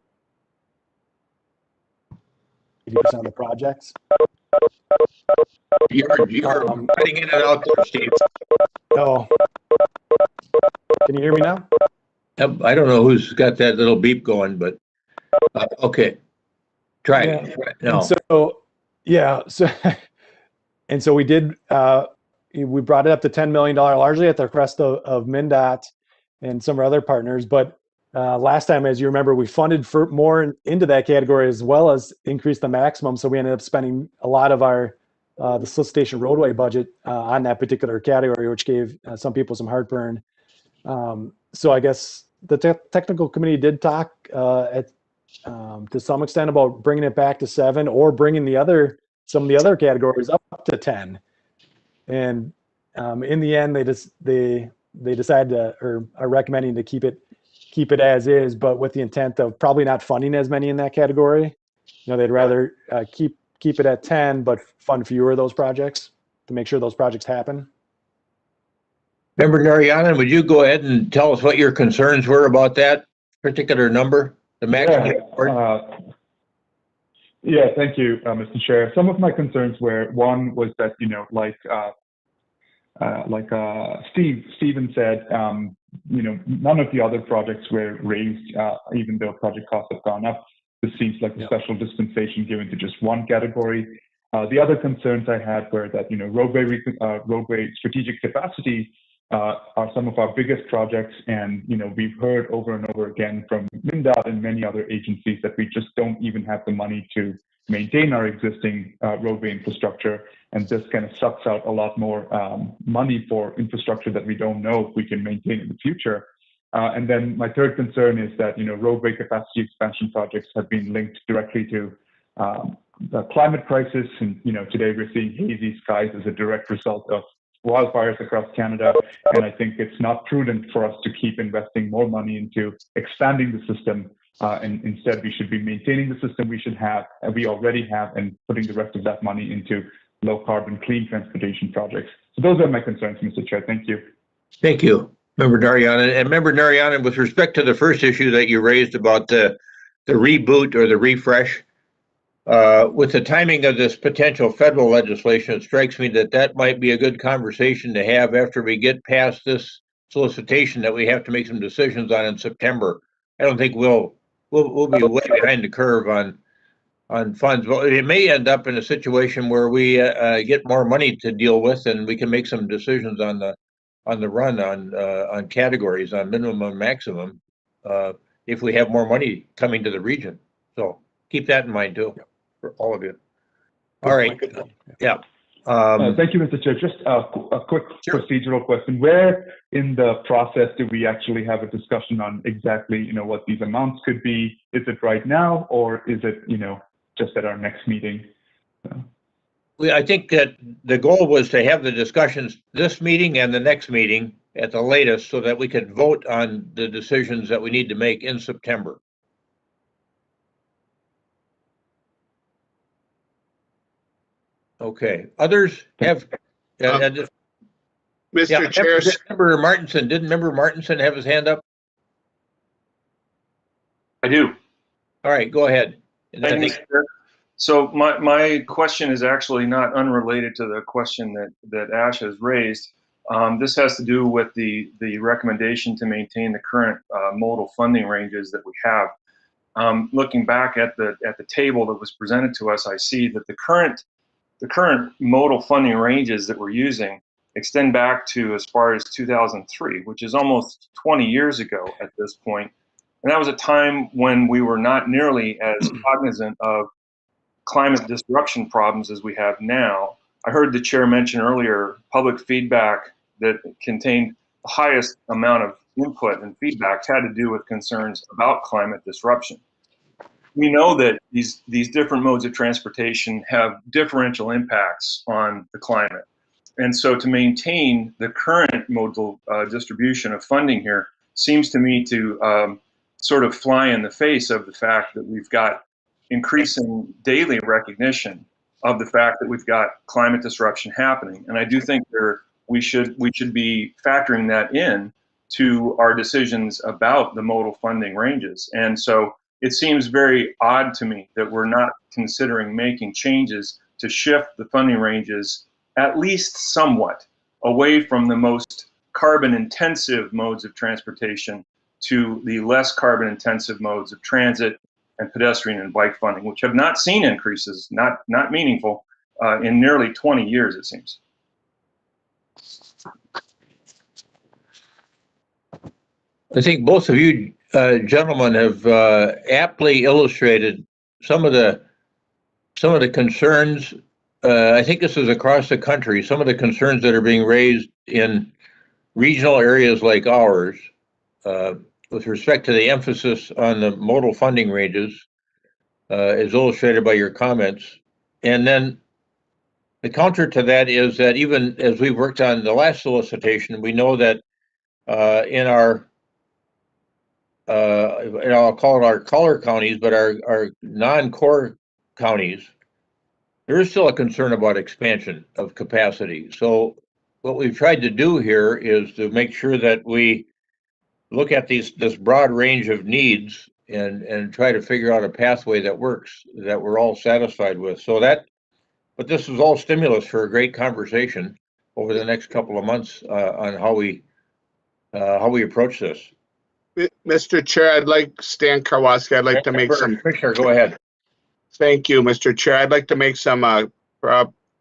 80% of the projects. You're cutting in and out there, Steve. Oh, can you hear me now? I don't know who's got that little beep going, but okay. Try it. No. And so we did, we brought it up to $10 million, largely at the request of MnDOT and some of our other partners. But last time, as you remember, we funded more into that category as well as increased the maximum. So we ended up spending a lot of the solicitation roadway budget on that particular category, which gave some people some heartburn. So I guess the technical committee did talk to some extent about bringing it back to 7 or bringing some of the other categories up to 10. And in the end, they decided to, or are recommending to keep it as is, but with the intent of probably not funding as many in that category. They'd rather keep it at 10, but fund fewer of those projects to make sure those projects happen. Member Narayanan, would you go ahead and tell us what your concerns were about that particular number, the maximum? Yeah, thank you, Mr. Chair. Some of my concerns were, one was that, Stephen said, none of the other projects were raised, even though project costs have gone up. This seems like a special dispensation given to just one category. The other concerns I had were that, roadway strategic capacity are some of our biggest projects, and we've heard over and over again from MnDOT and many other agencies that we just don't even have the money to maintain our existing roadway infrastructure, and this kind of sucks out a lot more money for infrastructure that we don't know if we can maintain in the future. And then my third concern is that roadway capacity expansion projects have been linked directly to the climate crisis, and today we're seeing hazy skies as a direct result of wildfires across Canada, and I think it's not prudent for us to keep investing more money into expanding the system, and instead we should be maintaining the system we already have, and putting the rest of that money into low carbon, clean transportation projects. So those are my concerns, Mr. Chair. Thank you. Thank you, Member Narayanan. And Member Narayanan, with respect to the first issue that you raised about the reboot or the refresh, with the timing of this potential federal legislation, it strikes me that might be a good conversation to have after we get past this solicitation that we have to make some decisions on in September. I don't think we'll we'll be way behind the curve on funds. Well, it may end up in a situation where we get more money to deal with, and we can make some decisions on the run on categories, on minimum and maximum, if we have more money coming to the region. So keep that in mind too, for all of you. All right. Yeah. Thank you, Mr. Chair. Just a quick procedural question. Where in the process do we actually have a discussion on exactly, what these amounts could be? Is it right now, or is it, just at our next meeting? I think that the goal was to have the discussions this meeting and the next meeting at the latest, so that we could vote on the decisions that we need to make in September. Okay, others have. Mr. Yeah, Chair. Didn't member Martinson have his hand up? I do. All right, go ahead. Thank you, Mr. Chair. So my question is actually not unrelated to the question that Ash has raised. This has to do with the recommendation to maintain the current modal funding ranges that we have. Looking back at the table that was presented to us, I see that the current modal funding ranges that we're using extend back to as far as 2003, which is almost 20 years ago at this point. And that was a time when we were not nearly as cognizant of climate disruption problems as we have now. I heard the chair mention earlier public feedback that contained the highest amount of input and feedback had to do with concerns about climate disruption. We know that these different modes of transportation have differential impacts on the climate. And so to maintain the current modal distribution of funding here seems to me to sort of fly in the face of the fact that we've got increasing daily recognition of the fact that we've got climate disruption happening. And I do think we should be factoring that in to our decisions about the modal funding ranges. And so it seems very odd to me that we're not considering making changes to shift the funding ranges at least somewhat away from the most carbon intensive modes of transportation to the less carbon intensive modes of transit and pedestrian and bike funding, which have not seen increases, not meaningful, in nearly 20 years, it seems. I think both of you gentlemen have aptly illustrated some of the concerns. I think this is across the country. Some of the concerns that are being raised in regional areas like ours, with respect to the emphasis on the modal funding ranges, is illustrated by your comments. And then the counter to that is that even as we worked on the last solicitation, we know that in our I'll call it our color counties, but our non-core counties, there is still a concern about expansion of capacity. So what we've tried to do here is to make sure that we look at this broad range of needs and try to figure out a pathway that works, that we're all satisfied with. But this is all stimulus for a great conversation over the next couple of months on how we approach this. Mr. Chair, Stan Karwoski, I'd like to make some. Commissioner, go ahead. Thank you, Mr. Chair. I'd like to make some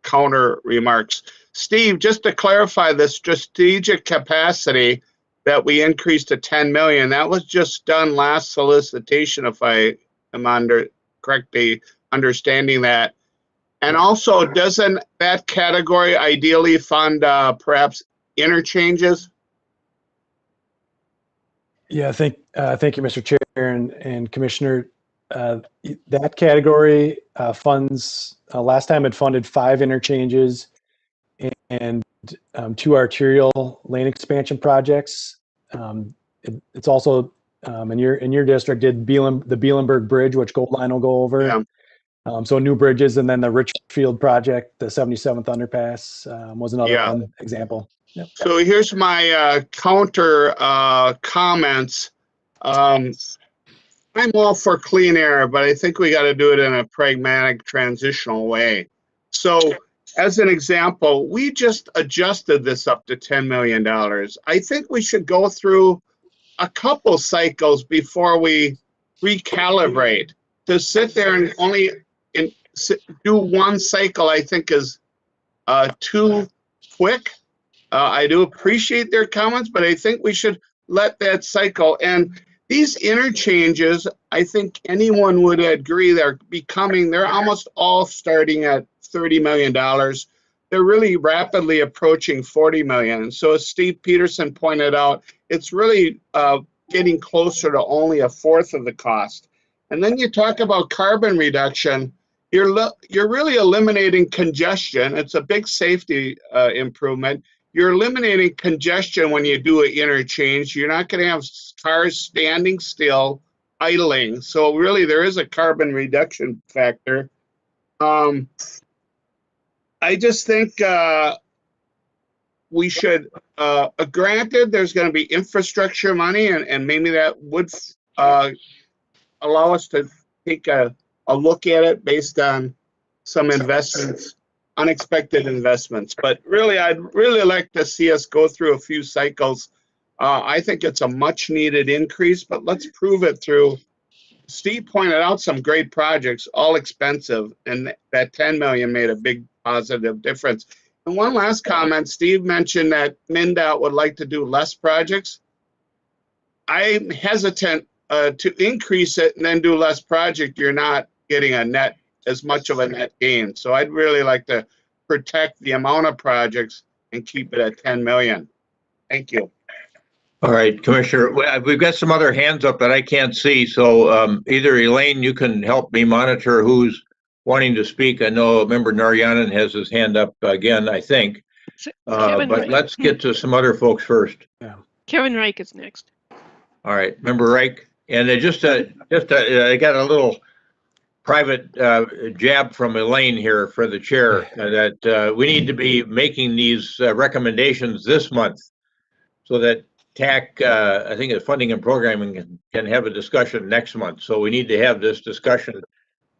counter remarks. Steve, just to clarify the strategic capacity that we increased to 10 million, that was just done last solicitation, if I am correctly understanding that. And also, doesn't that category ideally fund perhaps interchanges? Yeah, thank you, Mr. Chair and Commissioner. That category funds, last time it funded 5 interchanges and 2 arterial lane expansion projects. It's also in your district did the Bielenberg Bridge, which Gold Line will go over. Yeah. So new bridges, and then the Richfield project, the 77th underpass was another example. Yep. So here's my counter comments. I'm all for clean air, but I think we got to do it in a pragmatic, transitional way. So as an example, we just adjusted this up to $10 million. I think we should go through a couple cycles before we recalibrate. To sit there and only do one cycle, I think is too quick. I do appreciate their comments, but I think we should let that cycle. And these interchanges, I think anyone would agree, they're almost all starting at $30 million. They're really rapidly approaching 40 million. So as Steve Peterson pointed out, it's really getting closer to only a fourth of the cost. And then you talk about carbon reduction, you're really eliminating congestion. It's a big safety improvement. You're eliminating congestion when you do an interchange. You're not going to have cars standing still, idling. So really, there is a carbon reduction factor. I just think we should, granted, there's going to be infrastructure money, and maybe that would allow us to take a look at it based on some investments, unexpected investments. But really, I'd really like to see us go through a few cycles. I think it's a much needed increase, but let's prove it through. Steve pointed out some great projects, all expensive, and that 10 million made a big positive difference. And one last comment, Steve mentioned that MnDOT would like to do less projects. I'm hesitant to increase it and then do less project. You're not getting as much of a net gain. So I'd really like to protect the amount of projects and keep it at 10 million. Thank you. All right, Commissioner, we've got some other hands up that I can't see. So either Elaine, you can help me monitor who's wanting to speak. I know Member Naryanan has his hand up again, I think. But let's get to some other folks first. Yeah. Kevin Reich is next. All right, Member Reich. And I got a little private jab from Elaine here for the chair that we need to be making these recommendations this month so that TAC, I think the funding and programming can have a discussion next month. So we need to have this discussion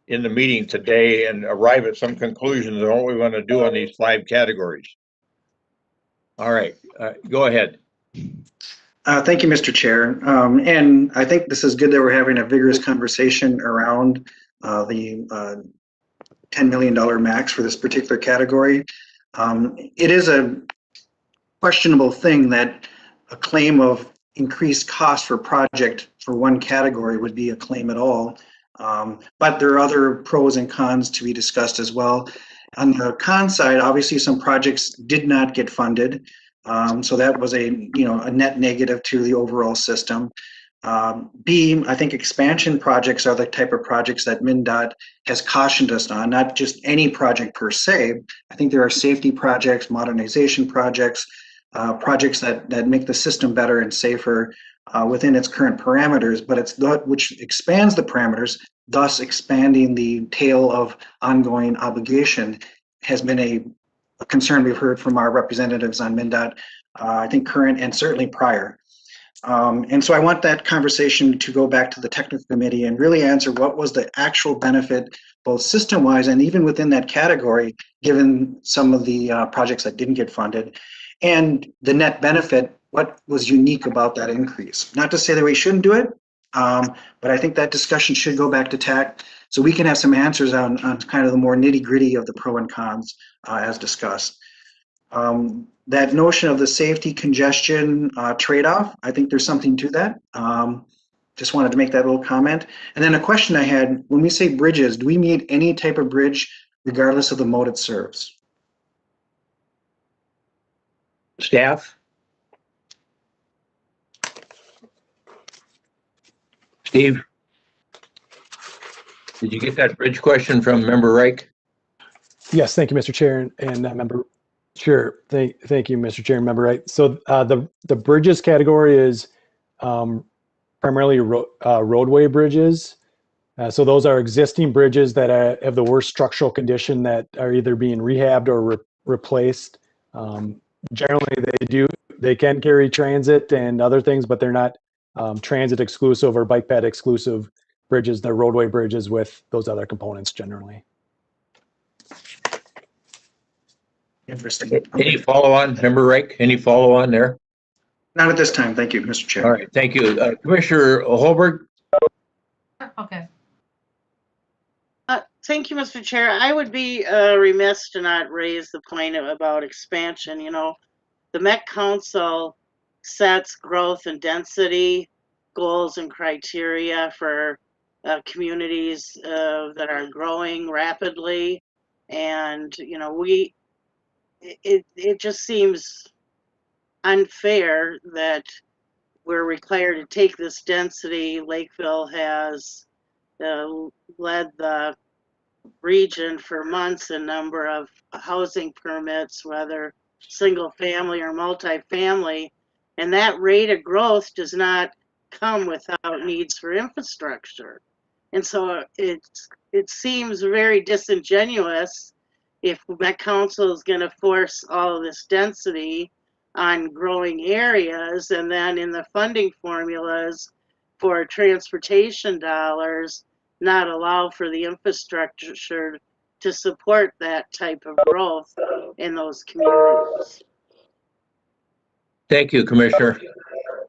in the meeting today and arrive at some conclusions on what we want to do on these 5 categories. All right, go ahead. Thank you, Mr. Chair. And I think this is good that we're having a vigorous conversation around the $10 million max for this particular category. It is a questionable thing that a claim of increased cost for project for one category would be a claim at all. But there are other pros and cons to be discussed as well. On the con side, obviously some projects did not get funded. So that was a net negative to the overall system. B, I think expansion projects are the type of projects that MnDOT has cautioned us on, not just any project per se. I think there are safety projects, modernization projects, projects that make the system better and safer within its current parameters, but it's which expands the parameters, thus expanding the tail of ongoing obligation has been a concern we've heard from our representatives on MnDOT, I think current and certainly prior. And so I want that conversation to go back to the technical committee and really answer what was the actual benefit, both system-wise and even within that category, given some of the projects that didn't get funded, and the net benefit, what was unique about that increase. Not to say that we shouldn't do it, but I think that discussion should go back to TAC so we can have some answers on kind of the more nitty-gritty of the pro and cons as discussed. That notion of the safety congestion trade-off, I think there's something to that. Just wanted to make that little comment. And then a question I had, when we say bridges, do we mean any type of bridge regardless of the mode it serves? Staff? Steve? Did you get that bridge question from Member Reich? Yes, thank you, Mr. Chair, and Member. Sure, thank you, Mr. Chair and Member Wright. So the bridges category is primarily roadway bridges. So those are existing bridges that have the worst structural condition that are either being rehabbed or replaced. Generally, they can carry transit and other things, but they're not transit exclusive or bike ped exclusive bridges. They're roadway bridges with those other components generally. Interesting. Any follow-on, Member Reich? Any follow-on there? Not at this time. Thank you, Mr. Chair. All right, thank you. Commissioner Holberg? Okay. Thank you, Mr. Chair. I would be remiss to not raise the point about expansion. You know, the Met Council sets growth and density goals and criteria for communities that are growing rapidly. And, you know, it just seems unfair that we're required to take this density. Lakeville has led the region for months a number of housing permits, whether single family or multifamily, and that rate of growth does not come without needs for infrastructure. And so it seems very disingenuous if Met Council is going to force all of this density on growing areas, and then in the funding formulas for transportation dollars, not allow for the infrastructure to support that type of growth in those communities. Thank you, Commissioner.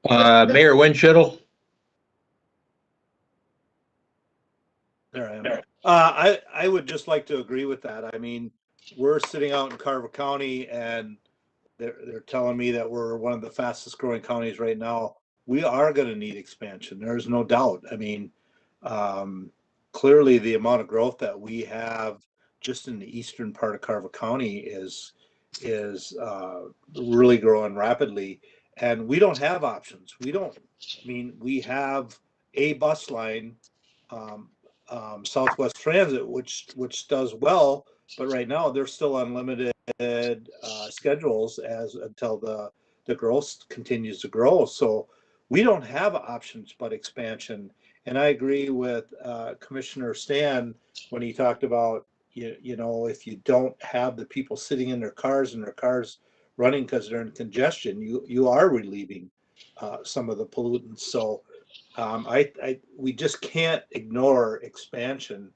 Mayor Winchell. There I am. I would just like to agree with that. I mean, we're sitting out in Carver County and they're telling me that we're one of the fastest growing counties right now. We are going to need expansion. There's no doubt. I mean, clearly the amount of growth that we have just in the eastern part of Carver County is really growing rapidly, and we don't have options. We don't. I mean, we have a bus line, Southwest Transit, which does well, but right now they're still on limited schedules until the growth continues to grow. So we don't have options but expansion. And I agree with Commissioner Stan when he talked about, you know, if you don't have the people sitting in their cars and their cars running because they're in congestion, you are relieving some of the pollutants. So we just can't ignore expansion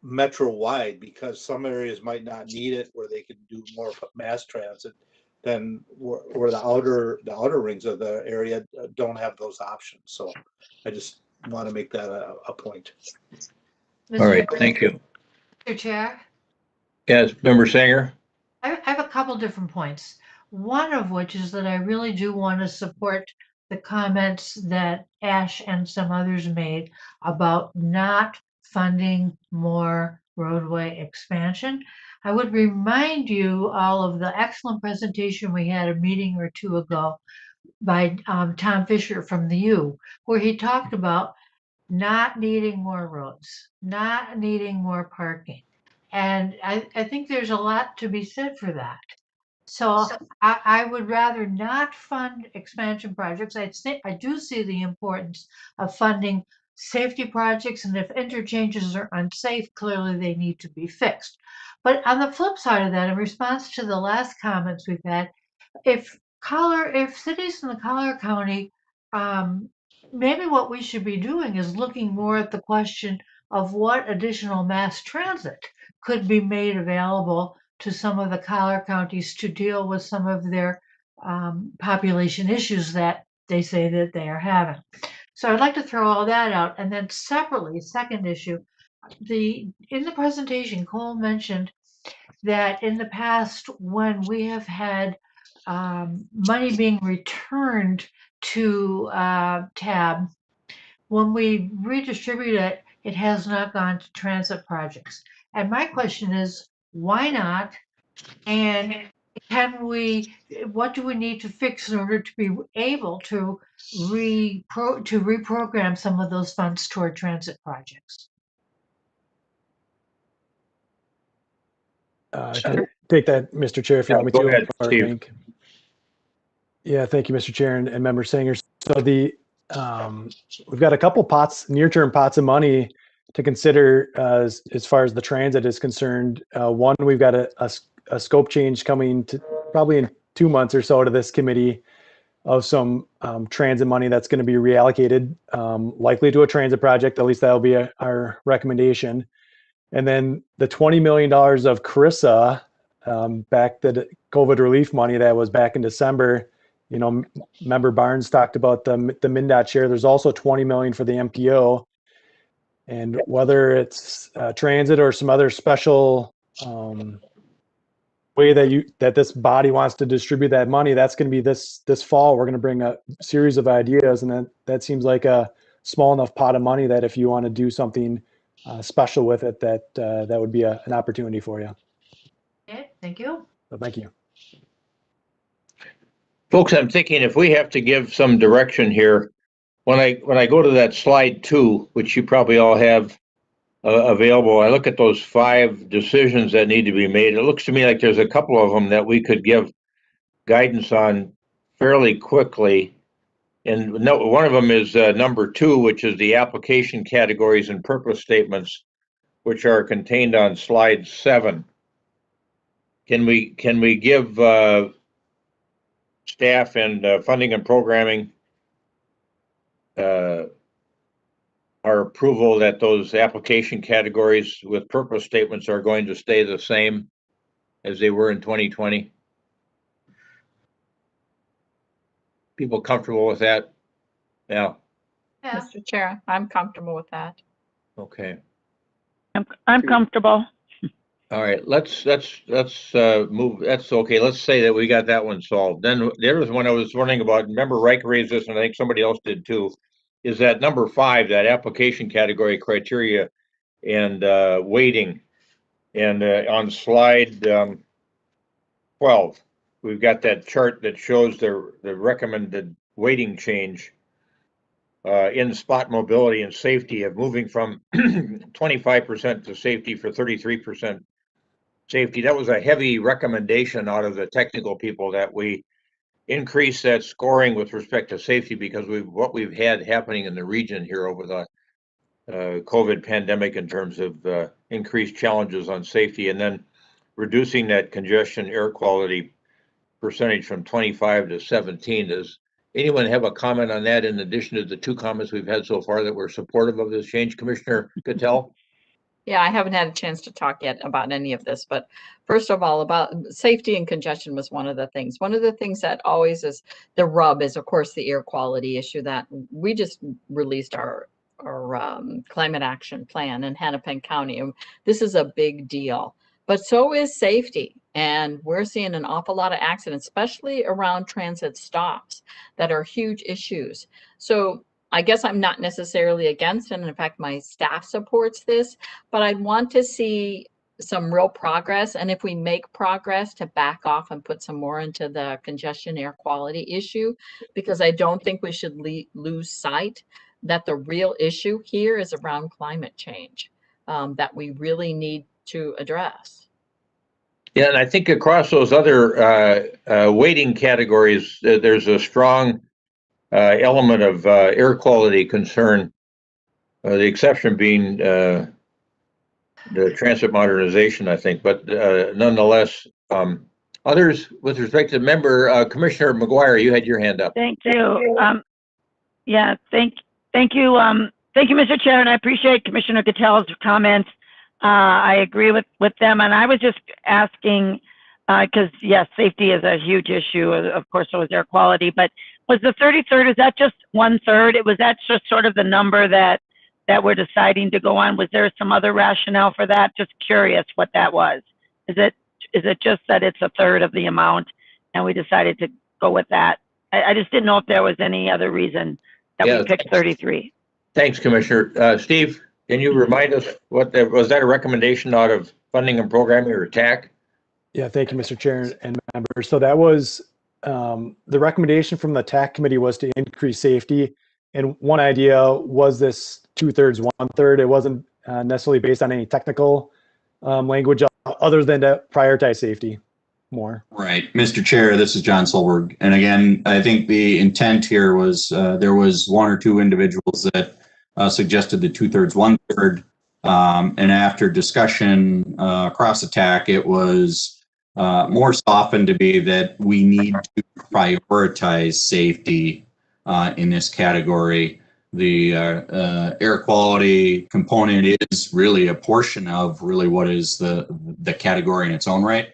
metro-wide because some areas might not need it where they can do more mass transit than where the outer rings of the area don't have those options. So I just want to make that a point. All right, thank you. Mr. Chair, Yes, Member Sanger. I have a couple different points. One of which is that I really do want to support the comments that Ash and some others made about not funding more roadway expansion. I would remind you all of the excellent presentation we had a meeting or two ago by Tom Fisher from the U, where he talked about not needing more roads, not needing more parking. And I think there's a lot to be said for that. So I would rather not fund expansion projects. I do see the importance of funding safety projects, and if interchanges are unsafe, clearly they need to be fixed. But on the flip side of that, in response to the last comments we've had, if cities in the Collier County, maybe what we should be doing is looking more at the question of what additional mass transit could be made available to some of the Collier counties to deal with some of their population issues that they say that they are having. So I'd like to throw all that out. And then separately, second issue, in the presentation, Cole mentioned that in the past, when we have had money being returned to TAB, when we redistribute it, it has not gone to transit projects. And my question is, why not? And what do we need to fix in order to be able to reprogram some of those funds toward transit projects? I can take that, Mr. Chair, if you want me to. Go ahead, Steve. Yeah, thank you, Mr. Chair and Member Sanger. So we've got a couple near-term pots of money to consider as far as the transit is concerned. One, we've got a scope change coming to probably in 2 months or so to this committee of some transit money that's going to be reallocated, likely to a transit project. At least that'll be our recommendation. And then the $20 million of CRISA, back the COVID relief money that was back in December. You know, Member Barnes talked about the MnDOT share. There's also $20 million for the MPO. And whether it's transit or some other special way that this body wants to distribute that money, that's going to be this fall. We're going to bring a series of ideas, and that seems like a small enough pot of money that if you want to do something special with it, that would be an opportunity for you. Okay, thank you. So thank you. Folks, I'm thinking if we have to give some direction here, when I go to that slide 2, which you probably all have available, I look at those 5 decisions that need to be made. It looks to me like there's a couple of them that we could give guidance on fairly quickly. And one of them is number 2, which is the application categories and purpose statements, which are contained on slide 7. Can we give staff and funding and programming our approval that those application categories with purpose statements are going to stay the same as they were in 2020? People comfortable with that? Yeah. Yeah. Mr. Chair, I'm comfortable with that. Okay. I'm comfortable. All right. Let's move. That's okay. Let's say that we got that one solved. Then there was one I was wondering about. Remember, Reich raised this, and I think somebody else did too. Is that number 5, that application category criteria and weighting? And on slide 12, we've got that chart that shows the recommended weighting change in spot mobility and safety of moving from 25% to safety for 33% safety. That was a heavy recommendation out of the technical people that we increase that scoring with respect to safety because what we've had happening in the region here over the COVID pandemic in terms of increased challenges on safety, and then reducing that congestion air quality percentage from 25 to 17. Does anyone have a comment on that in addition to the 2 comments we've had so far that were supportive of this change? Commissioner Cattell? Yeah, I haven't had a chance to talk yet about any of this, but first of all, about safety and congestion was one of the things. One of the things that always is the rub is, of course, the air quality issue that we just released our climate action plan in Hennepin County. And this is a big deal, but so is safety. And we're seeing an awful lot of accidents, especially around transit stops that are huge issues. So I guess I'm not necessarily against it. And in fact, my staff supports this, but I'd want to see some real progress. And if we make progress, to back off and put some more into the congestion air quality issue, because I don't think we should lose sight that the real issue here is around climate change that we really need to address. Yeah, and I think across those other weighting categories, there's a strong element of air quality concern, the exception being the transit modernization, I think. But nonetheless, others, with respect to member, Commissioner McGuire, you had your hand up. Thank you. Yeah, thank you. Thank you, Mr. Chair, and I appreciate Commissioner Cattell's comments. I agree with them, and I was just asking, because yes, safety is a huge issue, of course, so is air quality, but was the 33rd, is that just 1/3? Was that just sort of the number that we're deciding to go on? Was there some other rationale for that? Just curious what that was. Is it just that it's 1/3 of the amount and we decided to go with that? I just didn't know if there was any other reason that we picked 33. Thanks, Commissioner. Steve, can you remind us was that a recommendation out of funding and programming or TAC? Yeah, thank you, Mr. Chair and members. So that was the recommendation from the TAC committee was to increase safety. And one idea was this 2/3, 1/3. It wasn't necessarily based on any technical language other than to prioritize safety more. Right. Mr. Chair, this is John Solberg. And again, I think the intent here was there was 1 or 2 individuals that suggested the 2/3, 1/3. And after discussion across the TAC, it was more softened to be that we need to prioritize safety in this category. The air quality component is really a portion of really what is the category in its own right.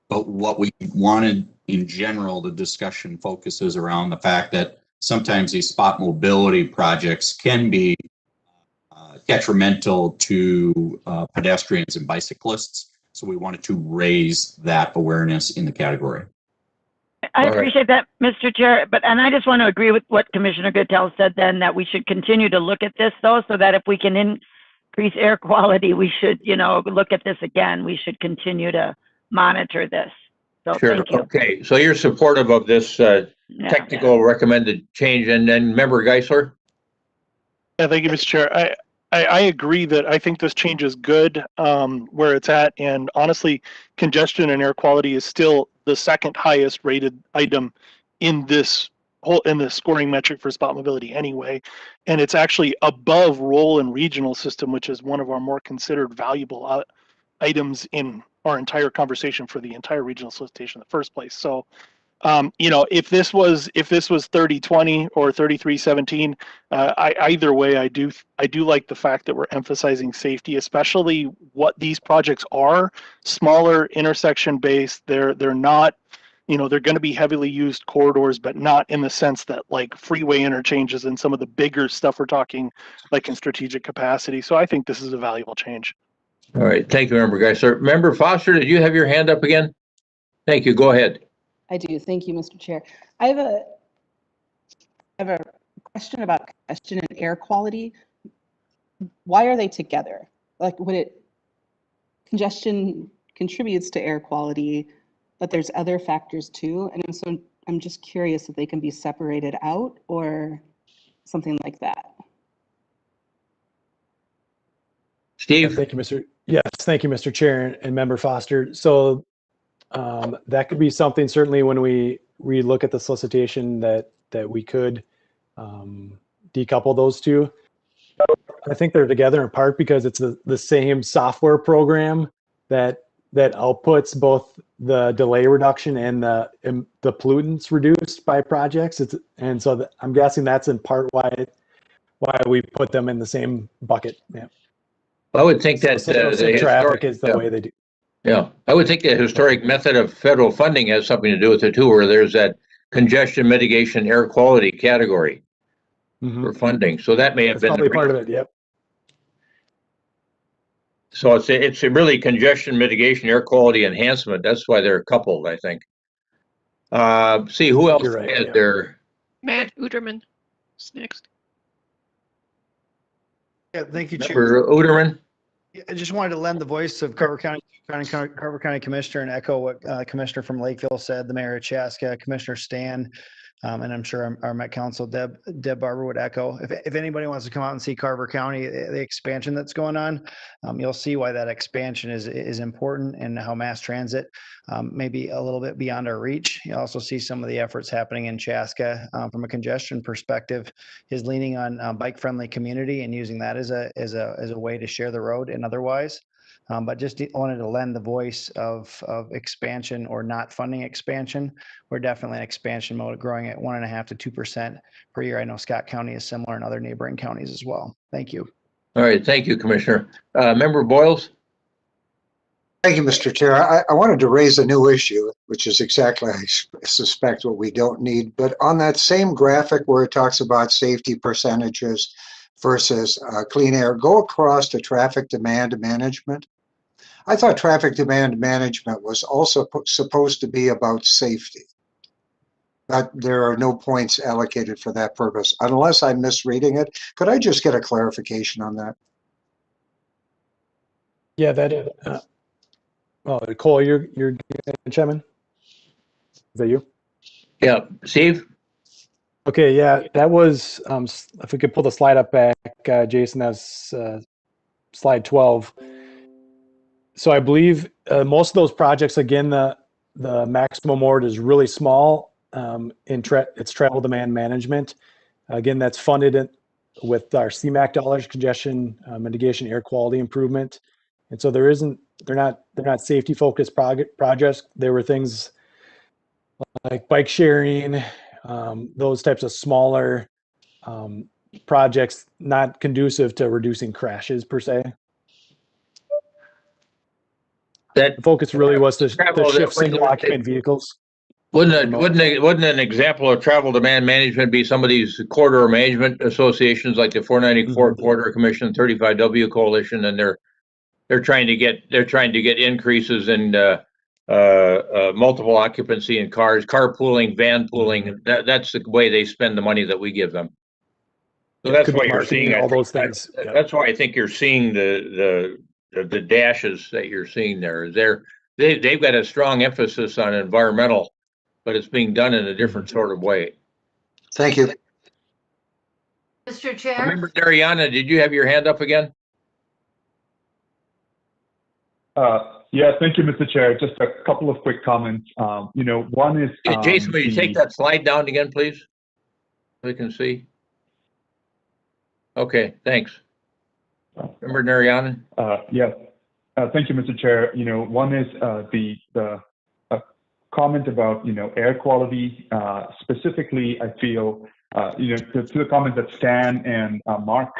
But what we wanted in general, the discussion focuses around the fact that sometimes these spot mobility projects can be detrimental to pedestrians and bicyclists. So we wanted to raise that awareness in the category. I appreciate that, Mr. Chair, and I just want to agree with what Commissioner Goodell said then, that we should continue to look at this though, so that if we can increase air quality, we should, look at this again. We should continue to monitor this. So Sure. thank you. Okay. So you're supportive of this technical recommended change, and then Member Geisler? Yeah, thank you, Mr. Chair. I agree that I think this change is good where it's at, and honestly, congestion and air quality is still the second highest rated item in this scoring metric for spot mobility anyway, and it's actually above rural and regional system, which is one of our more considered valuable items in our entire conversation for the entire regional solicitation in the first place. So if this was 30-20 or 33-17, either way, I do like the fact that we're emphasizing safety, especially what these projects are, smaller intersection based. They're not, they're going to be heavily used corridors, but not in the sense that like freeway interchanges and some of the bigger stuff we're talking like in strategic capacity. So I think this is a valuable change. All right. Thank you, Member Geisler. Member Foster, did you have your hand up again? Thank you. Go ahead. I do. Thank you, Mr. Chair. I have a question about congestion and air quality. Why are they together? Like, congestion contributes to air quality, but there's other factors too. And so I'm just curious if they can be separated out or something like that. Steve? Thank you, Mr. Yes, thank you, Mr. Chair and Member Foster. So that could be something certainly when we look at the solicitation that we could decouple those two. I think they're together in part because it's the same software program that outputs both the delay reduction and the pollutants reduced by projects. And so I'm guessing that's in part why we put them in the same bucket. Yeah. I would think that the traffic is the way they do. Yeah, I would think the historic method of federal funding has something to do with it too, where there's that congestion mitigation air quality category for funding. So that may have been probably part of it. Yep. So it's really congestion mitigation air quality enhancement. That's why they're coupled, I think. See who else is there? Matt Uderman is next. Yeah, thank you, Chair. Member Uderman. I just wanted to lend the voice of Carver County Commissioner and echo what Commissioner from Lakeville said, the Mayor of Chaska, Commissioner Stan, and I'm sure our Met Council Deb Barber would echo. If anybody wants to come out and see Carver County, the expansion that's going on, you'll see why that expansion is important and how mass transit may be a little bit beyond our reach. You also see some of the efforts happening in Chaska from a congestion perspective is leaning on bike-friendly community and using that as a way to share the road and otherwise. But just wanted to lend the voice of expansion or not funding expansion. We're definitely in expansion mode, growing at 1.5% to 2% per year. I know Scott County is similar in other neighboring counties as well. Thank you. All right, thank you, Commissioner. Member Boyles? Thank you, Mr. Chair. I wanted to raise a new issue, which is exactly, I suspect, what we don't need. But on that same graphic where it talks about safety percentages versus clean air, go across to traffic demand management. I thought traffic demand management was also supposed to be about safety. But there are no points allocated for that purpose, unless I'm misreading it. Could I just get a clarification on that? Yeah, Cole, you're Chairman? Is that you? Yeah, Steve? Okay, yeah, that was, if we could pull the slide up back, Jason, that's slide 12. So I believe most of those projects, again, the maximum award is really small. It's travel demand management. Again, that's funded with our CMAQ dollars, congestion mitigation, air quality improvement. And so they're not safety focused projects. There were things like bike sharing, those types of smaller projects, not conducive to reducing crashes per se. The focus really was to shift single occupant vehicles. Wouldn't an example of travel demand management be some of these corridor management associations like the 494 Corridor Commission, 35W Coalition, and they're trying to get increases in multiple occupancy in cars, carpooling, van pooling. That's the way they spend the money that we give them. So that's why you're seeing all those things. Yep. That's why I think you're seeing the dashes that you're seeing there. They've got a strong emphasis on environmental, but it's being done in a different sort of way. Thank you. Mr. Chair? Remember, Dariana, did you have your hand up again? Yeah, thank you, Mr. Chair. Just a couple of quick comments. One is Jason, will you take that slide down again, please? So we can see. Okay, thanks. Remember, Narayanan? Yes. Thank you, Mr. Chair. One is the comment about air quality. Specifically, I feel to the comment that Stan and Mark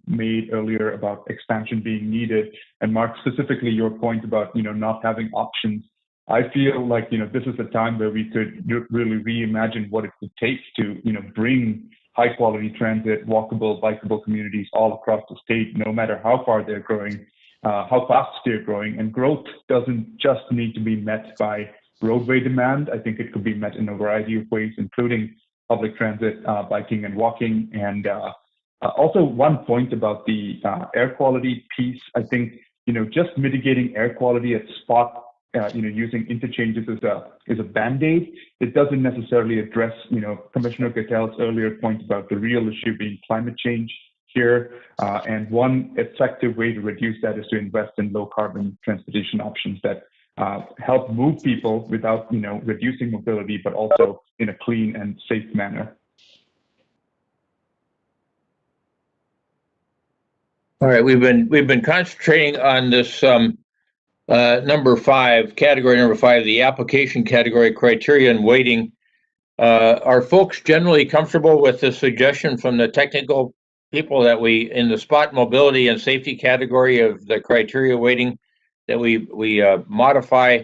made earlier about expansion being needed, and Mark, specifically your point about not having options. I feel like this is a time where we could really reimagine what it would take to bring high quality transit, walkable, bikeable communities all across the state, no matter how far they're growing, how fast they're growing. And growth doesn't just need to be met by roadway demand. I think it could be met in a variety of ways, including public transit, biking and walking. And also one point about the air quality piece, I think, just mitigating air quality at spot, using interchanges is a Band-Aid. It doesn't necessarily address, Commissioner Gattel's earlier point about the real issue being climate change here. And one effective way to reduce that is to invest in low carbon transportation options that help move people without, reducing mobility, but also in a clean and safe manner. All right, we've been concentrating on this category number 5, the application category criteria and weighting. Are folks generally comfortable with the suggestion from the technical people that we, in the spot mobility and safety category of the criteria weighting, that we modify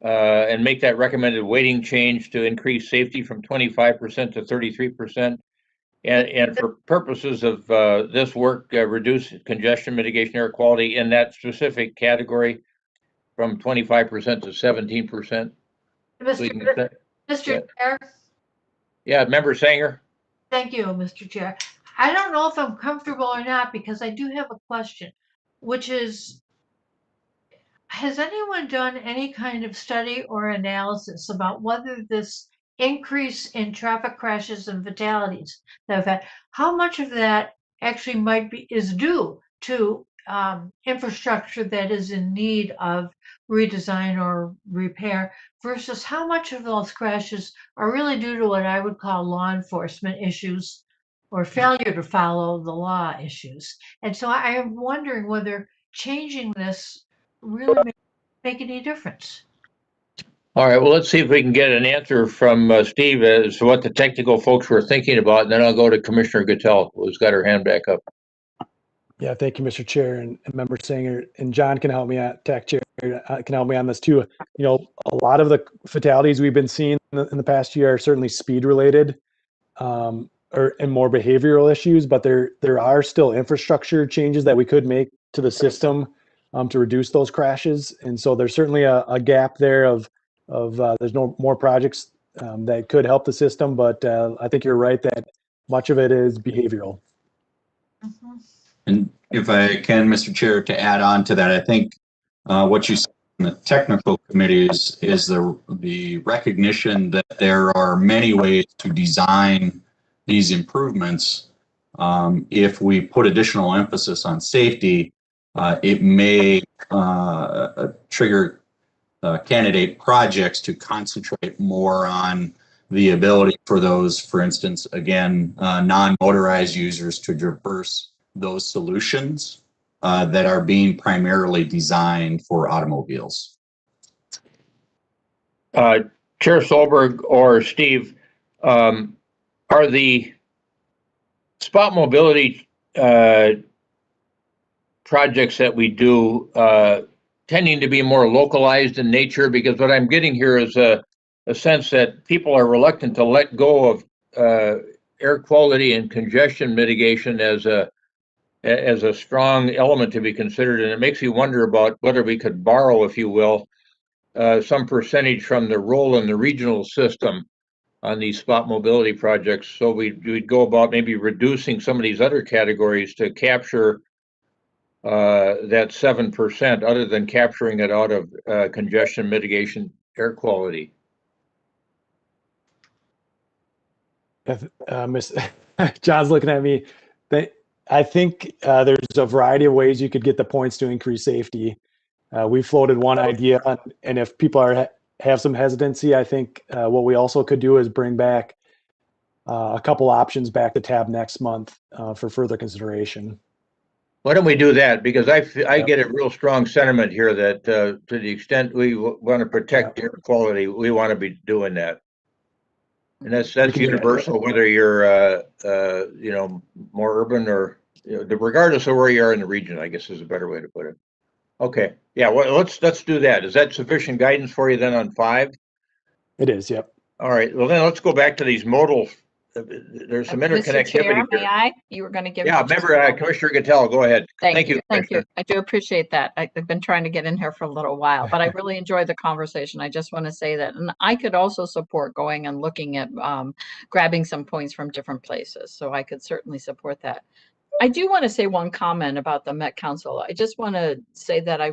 and make that recommended weighting change to increase safety from 25% to 33%? And for purposes of this work, reduce congestion mitigation air quality in that specific category from 25% to 17%. Mr. Chair? Yeah, Member Sanger? Thank you, Mr. Chair. I don't know if I'm comfortable or not, because I do have a question, which is, has anyone done any kind of study or analysis about whether this increase in traffic crashes and fatalities that have had, how much of that actually is due to infrastructure that is in need of redesign or repair, versus how much of those crashes are really due to what I would call law enforcement issues or failure to follow the law issues? And so I am wondering whether changing this really make any difference. All right, well, let's see if we can get an answer from Steve as to what the technical folks were thinking about, and then I'll go to Commissioner Gattel, who's got her hand back up. Yeah, thank you, Mr. Chair, and Member Sanger, and John can help me out, TAC Chair can help me on this too. A lot of the fatalities we've been seeing in the past year are certainly speed related, and more behavioral issues, but there are still infrastructure changes that we could make to the system to reduce those crashes. And so there's certainly a gap there of there's no more projects that could help the system, but I think you're right that much of it is behavioral. Mm-hmm. And if I can, Mr. Chair, to add on to that, I think what you see in the technical committees is the recognition that there are many ways to design these improvements. If we put additional emphasis on safety, it may trigger candidate projects to concentrate more on the ability for those, for instance, again, non-motorized users to traverse those solutions that are being primarily designed for automobiles. Chair Solberg or Steve, are the spot mobility projects that we do tending to be more localized in nature? Because what I'm getting here is a sense that people are reluctant to let go of air quality and congestion mitigation as a strong element to be considered, and it makes you wonder about whether we could borrow, if you will, some percentage from the role in the regional system on these spot mobility projects. So we'd go about maybe reducing some of these other categories to capture that 7%, other than capturing it out of congestion mitigation air quality. Miss John's looking at me. I think there's a variety of ways you could get the points to increase safety. We floated one idea, and if people have some hesitancy, I think what we also could do is bring back a couple options back to tab next month for further consideration. Why don't we do that? Because I get a real strong sentiment here that to the extent we want to protect air quality, we want to be doing that. And that's universal, whether you're more urban or regardless of where you are in the region, I guess is a better way to put it. Okay, yeah, well, let's do that. Is that sufficient guidance for you then on 5? It is, yep. All right, well then let's go back to these modal. There's some interconnectivity. Mr. Chair, here. may I? You were going to give. Yeah, member Commissioner Gattel, go ahead. Thank you. Thank you. I do appreciate that. I've been trying to get in here for a little while, but I really enjoyed the conversation. I just want to say that, and I could also support going and looking at grabbing some points from different places. So I could certainly support that. I do want to say one comment about the Met Council. I just want to say that I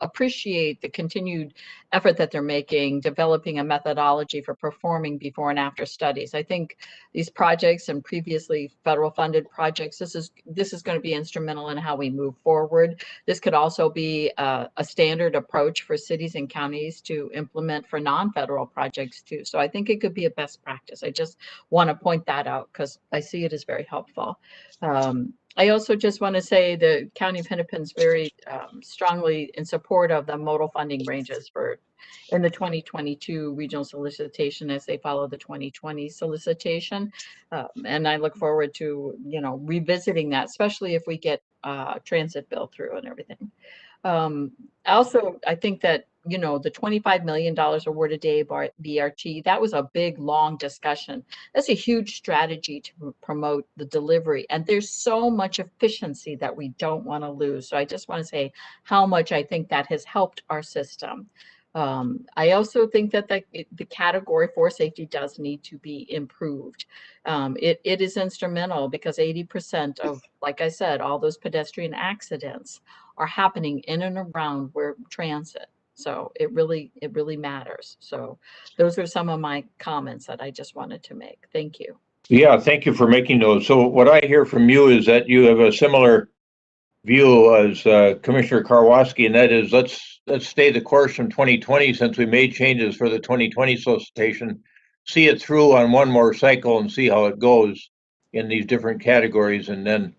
appreciate the continued effort that they're making, developing a methodology for performing before and after studies. I think these projects and previously federal funded projects, this is going to be instrumental in how we move forward. This could also be a standard approach for cities and counties to implement for non-federal projects too. So I think it could be a best practice. I just want to point that out because I see it as very helpful. I also just want to say the County of Hennepin's very strongly in support of the modal funding ranges in the 2022 regional solicitation as they follow the 2020 solicitation. And I look forward to, revisiting that, especially if we get transit bill through and everything. Also, I think that, the $25 million awarded to BRT, that was a big, long discussion. That's a huge strategy to promote the delivery. And there's so much efficiency that we don't want to lose. So I just want to say how much I think that has helped our system. I also think that the category 4 safety does need to be improved. It is instrumental because 80% of, like I said, all those pedestrian accidents are happening in and around where transit. So it really matters. So those are some of my comments that I just wanted to make. Thank you. Yeah, thank you for making those. So what I hear from you is that you have a similar view as Commissioner Karwoski, and that is let's stay the course from 2020 since we made changes for the 2020 solicitation, see it through on one more cycle and see how it goes in these different categories, and then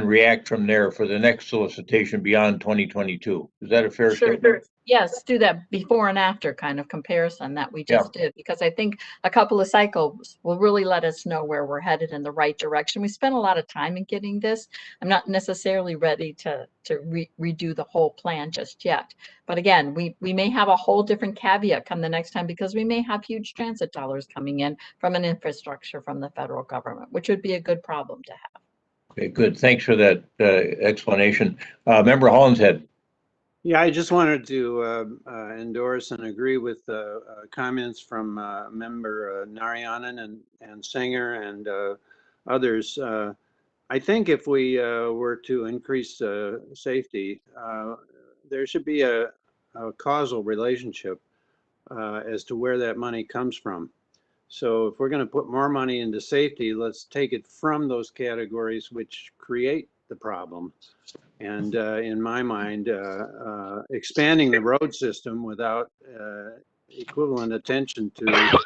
react from there for the next solicitation beyond 2022. Is that a fair statement? Yes, do that before and after kind of comparison that we just did, because I think a couple of cycles will really let us know where we're headed in the right direction. We spent a lot of time in getting this. I'm not necessarily ready to redo the whole plan just yet. But again, we may have a whole different caveat come the next time because we may have huge transit dollars coming in from an infrastructure from the federal government, which would be a good problem to have. Okay, good. Thanks for that explanation. Member Hollinshead. Yeah, I just wanted to endorse and agree with comments from Member Narayanan and Singer and others. I think if we were to increase safety, there should be a causal relationship as to where that money comes from. So if we're going to put more money into safety, let's take it from those categories which create the problem. And in my mind, expanding the road system without equivalent attention to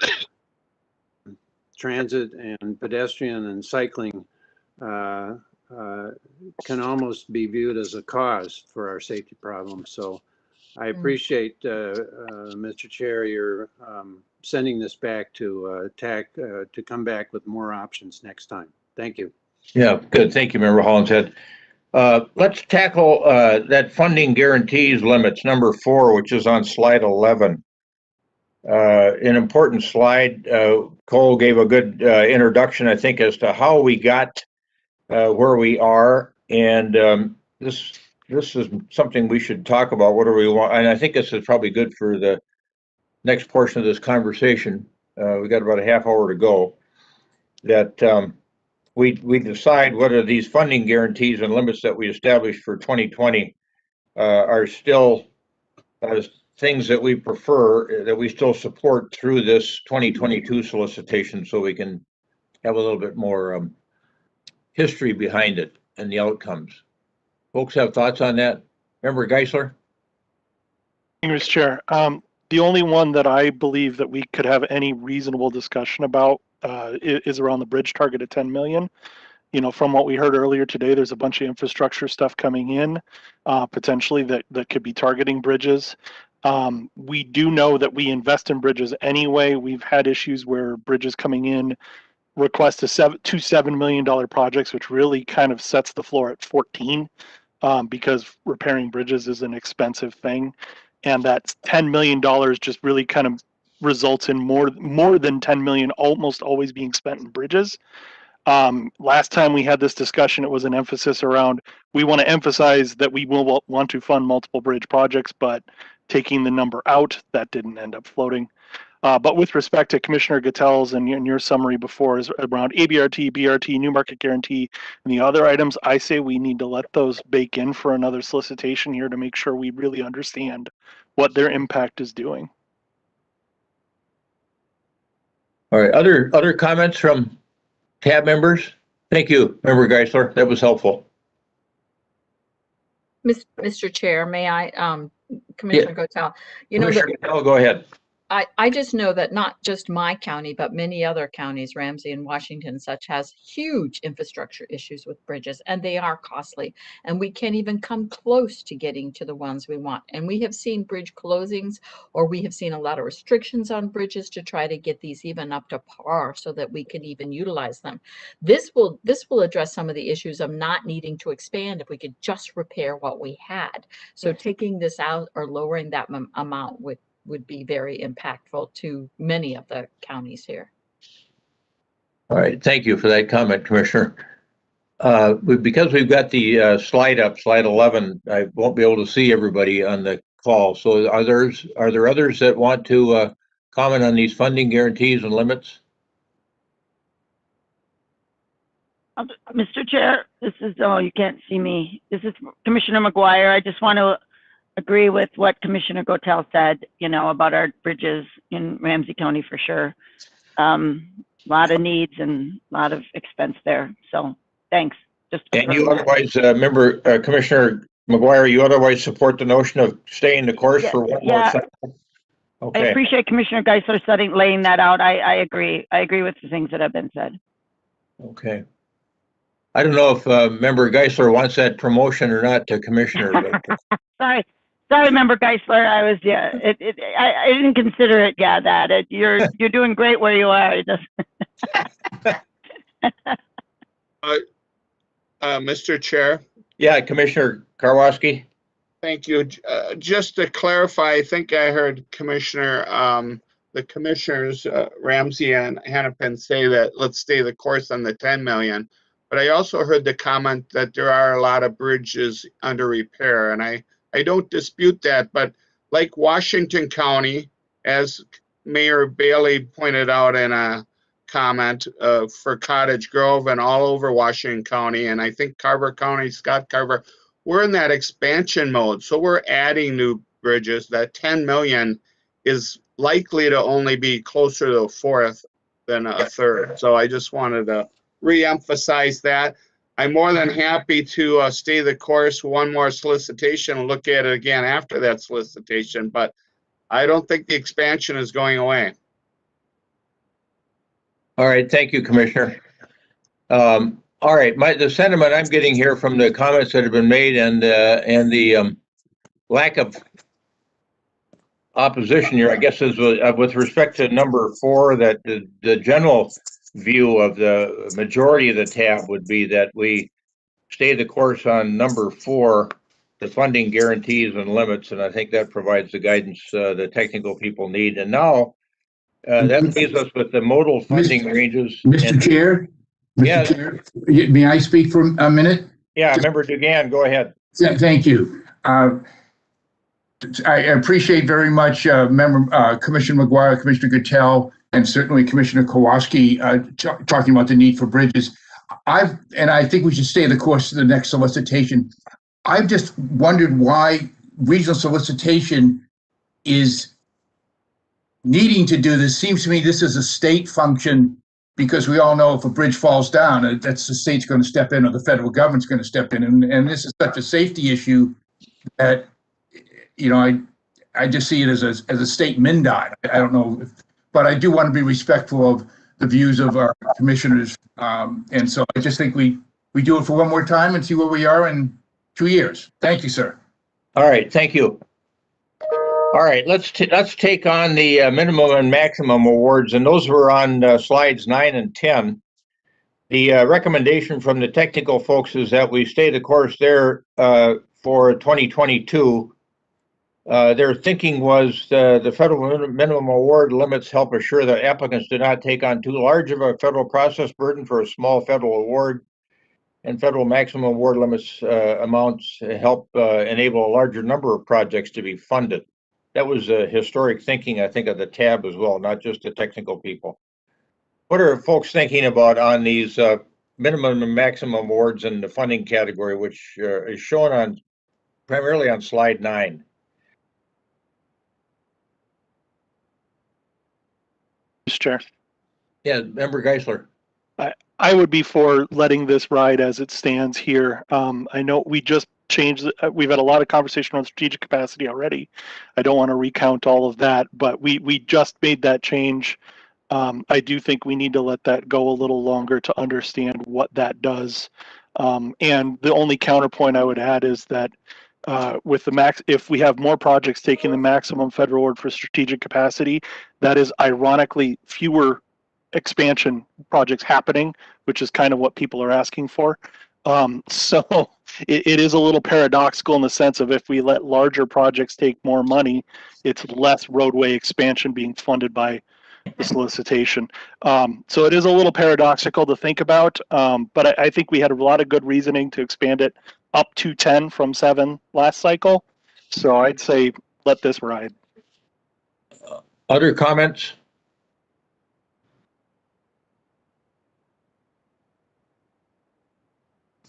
transit and pedestrian and cycling can almost be viewed as a cause for our safety problem. So I appreciate, Mr. Chair, your sending this back to TAC to come back with more options next time. Thank you. Yeah, good. Thank you, Member Hollinshead. Let's tackle that funding guarantees limits, number 4, which is on slide 11. an important slide. Cole gave a good introduction, I think, as to how we got where we are, and this is something we should talk about. What do we want? And I think this is probably good for the next portion of this conversation. We got about a half hour to go. That we decide whether these funding guarantees and limits that we established for 2020 are still things that we prefer, that we still support through this 2022 solicitation, so we can have a little bit more history behind it and the outcomes. Folks have thoughts on that? Member Geisler? Mr. Chair, the only one that I believe that we could have any reasonable discussion about is around the bridge target at 10 million. You know, from what we heard earlier today, there's a bunch of infrastructure stuff coming in, potentially that could be targeting bridges. We do know that we invest in bridges anyway. We've had issues where bridges coming in request two $7 million projects, which really kind of sets the floor at 14, because repairing bridges is an expensive thing. And that $10 million just really kind of results in more than 10 million almost always being spent in bridges. Last time we had this discussion, it was an emphasis around, we want to emphasize that we will want to fund multiple bridge projects, but taking the number out, that didn't end up floating. But with respect to Commissioner Gattel's and your summary before is around ABRT, BRT, new market guarantee, and the other items, I say we need to let those bake in for another solicitation here to make sure we really understand what their impact is doing. All right, other comments from tab members? Thank you, Member Geisler. That was helpful. Mr. Chair, may I, Commissioner Gotell, you know, Commissioner Gotell, go ahead. I just know that not just my county, but many other counties, Ramsey and Washington, such has huge infrastructure issues with bridges, and they are costly. And we can't even come close to getting to the ones we want. And we have seen bridge closings, or we have seen a lot of restrictions on bridges to try to get these even up to par so that we can even utilize them. This will address some of the issues of not needing to expand if we could just repair what we had. So taking this out or lowering that amount would be very impactful to many of the counties here. All right, thank you for that comment, Commissioner. Because we've got the slide up, slide 11, I won't be able to see everybody on the call. So are there others that want to comment on these funding guarantees and limits? Mr. Chair, this is, oh, you can't see me. This is Commissioner McGuire. I just want to agree with what Commissioner Gotell said, you know, about our bridges in Ramsey County for sure. A lot of needs and a lot of expense there. So thanks. And you otherwise, Commissioner McGuire, you otherwise support the notion of staying the course for one more cycle? Okay. I appreciate Commissioner Geisler laying that out. I agree. I agree with the things that have been said. Okay. I don't know if Member Geisler wants that promotion or not to Commissioner. But Sorry, Member Geisler. I was, I didn't consider it. Yeah, that you're doing great where you are. It Mr. Chair. Yeah, Commissioner Karwoski. Thank you. Just to clarify, I think I heard the commissioners, Ramsey and Hennepin, say that let's stay the course on the 10 million. But I also heard the comment that there are a lot of bridges under repair, and I don't dispute that. But like Washington County, as Mayor Bailey pointed out in a comment for Cottage Grove and all over Washington County, and I think Carver County, Scott Carver, we're in that expansion mode. So we're adding new bridges. That 10 million is likely to only be closer to a fourth than a third. So I just wanted to re-emphasize that. I'm more than happy to stay the course, one more solicitation, and look at it again after that solicitation, but I don't think the expansion is going away. All right, thank you, Commissioner. All right, the sentiment I'm getting here from the comments that have been made and the lack of opposition here, I guess, is with respect to number 4, that the general view of the majority of the tab would be that we stay the course on number 4 the funding guarantees and limits, and I think that provides the guidance the technical people need. And now that leaves us with the modal funding ranges. Mr. Chair? Yeah. Mr. Chair, may I speak for a minute? Yeah, Member Dugan, go ahead. Thank you. I appreciate very much Commissioner McGuire, Commissioner Guttel, and certainly Commissioner Kowalski talking about the need for bridges. And I think we should stay the course of the next solicitation. I've just wondered why regional solicitation is needing to do this. Seems to me this is a state function, because we all know if a bridge falls down, that's the state's going to step in or the federal government's going to step in. And this is such a safety issue that, you know, I just see it as a state MnDOT. I don't know, but I do want to be respectful of the views of our commissioners. And so I just think we do it for one more time and see where we are in 2 years. Thank you, sir. All right, thank you. All right, let's take on the minimum and maximum awards, and those were on slides 9 and 10. The recommendation from the technical folks is that we stay the course there for 2022. Their thinking was the federal minimum award limits help assure that applicants do not take on too large of a federal process burden for a small federal award, and federal maximum award limits amounts help enable a larger number of projects to be funded. That was historic thinking, I think, of the TAB as well, not just the technical people. What are folks thinking about on these minimum and maximum awards in the funding category, which is shown on primarily on slide 9? Mr. Chair. Yeah, Member Geisler. I would be for letting this ride as it stands here. I know we just changed, we've had a lot of conversation on strategic capacity already. I don't want to recount all of that, but we just made that change. I do think we need to let that go a little longer to understand what that does. And the only counterpoint I would add is that with the max, if we have more projects taking the maximum federal award for strategic capacity, that is ironically fewer expansion projects happening, which is kind of what people are asking for. So it is a little paradoxical in the sense of if we let larger projects take more money, it's less roadway expansion being funded by the solicitation. So it is a little paradoxical to think about, but I think we had a lot of good reasoning to expand it up to 10 from 7 last cycle. So I'd say let this ride. Other comments?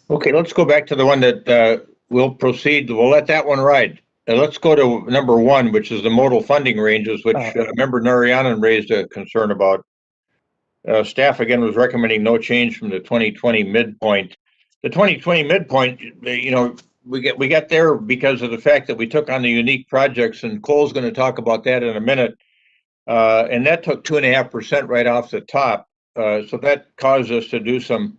Okay, let's go back to the one that we'll proceed. We'll let that one ride. Let's go to number 1, which is the modal funding ranges, which Member Narayanan raised a concern about. Staff again was recommending no change from the 2020 midpoint. The 2020 midpoint, you know, we got there because of the fact that we took on the unique projects, and Cole's going to talk about that in a minute. And that took 2.5% right off the top. So that caused us to do some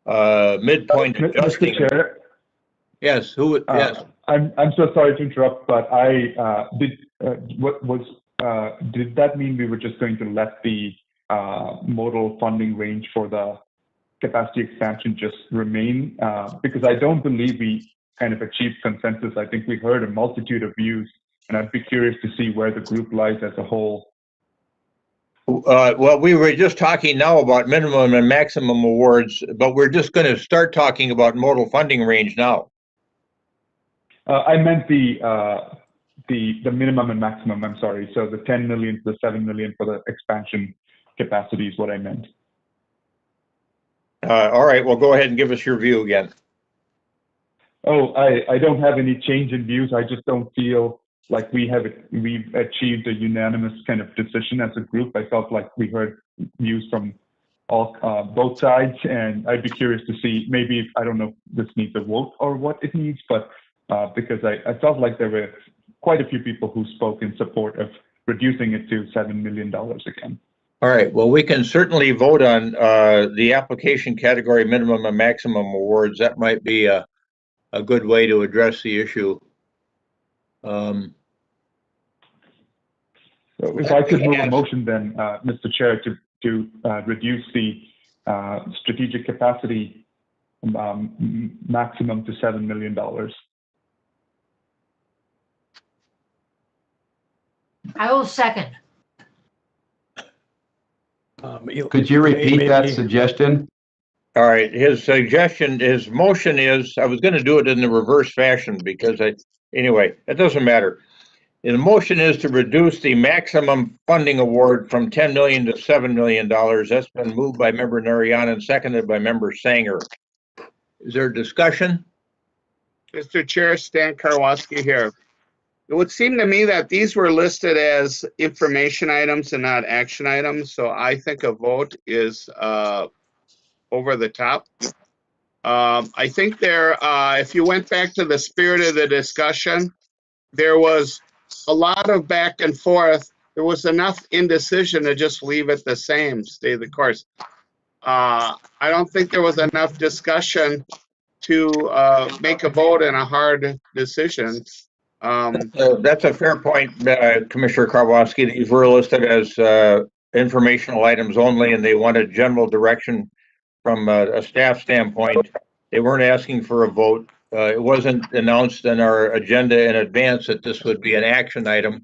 midpoint adjusting. Mr. Chair. Yes, yes. I'm so sorry to interrupt, but I did that mean we were just going to let the modal funding range for the capacity expansion just remain? Because I don't believe we kind of achieved consensus. I think we heard a multitude of views, and I'd be curious to see where the group lies as a whole. Well, we were just talking now about minimum and maximum awards, but we're just going to start talking about modal funding range now. I meant the minimum and maximum. I'm sorry. So the 10 million to the 7 million for the expansion capacity is what I meant. All right. Well, go ahead and give us your view again. Oh, I don't have any change in views. I just don't feel like we've achieved a unanimous kind of decision as a group. I felt like we heard views from both sides, and I'd be curious to see maybe if, I don't know if this needs a vote or what it needs, but because I felt like there were quite a few people who spoke in support of reducing it to $7 million again. All right. Well, we can certainly vote on the application category minimum and maximum awards. That might be a good way to address the issue. So if I could move a motion then, Mr. Chair, to reduce the strategic capacity maximum to $7 million. I will second. Could you repeat that suggestion? All right, his motion is, I was gonna do it in the reverse fashion because anyway, it doesn't matter. The motion is to reduce the maximum funding award from 10 million to $7 million. That's been moved by member Narayan and seconded by member Sanger. Is there discussion? Mr. Chair, Stan Karwoski here. It would seem to me that these were listed as information items and not action items, so I think a vote is over the top. I think if you went back to the spirit of the discussion, there was a lot of back and forth. There was enough indecision to just leave it the same, stay the course. I don't think there was enough discussion to make a vote and a hard decision. That's a fair point, Commissioner Karwoski. These were listed as informational items only, and they wanted general direction from a staff standpoint. They weren't asking for a vote. It wasn't announced in our agenda in advance that this would be an action item.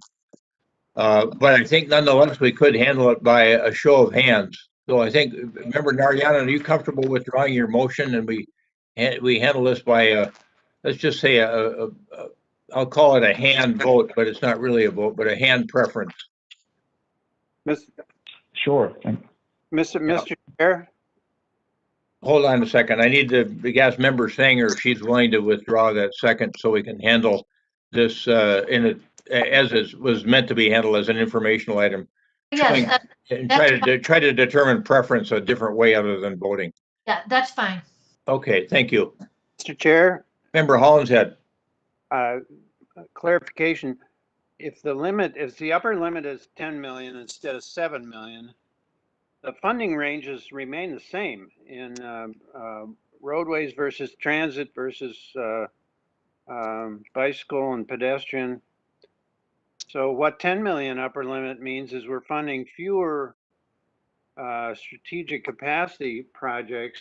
But I think nonetheless, we could handle it by a show of hands. So I think, member Narayan, are you comfortable withdrawing your motion and we handle this by let's just say I'll call it a hand vote, but it's not really a vote, but a hand preference. Sure. Mr. Chair? Hold on a second. I need to ask member Sanger if she's willing to withdraw that second so we can handle this as it was meant to be handled as an informational item. Yes. And try to determine preference a different way other than voting. Yeah, that's fine. Okay, thank you. Mr. Chair? Member Hollinshead. Clarification. If the upper limit is 10 million instead of 7 million, the funding ranges remain the same in roadways versus transit versus bicycle and pedestrian. So what 10 million upper limit means is we're funding fewer strategic capacity projects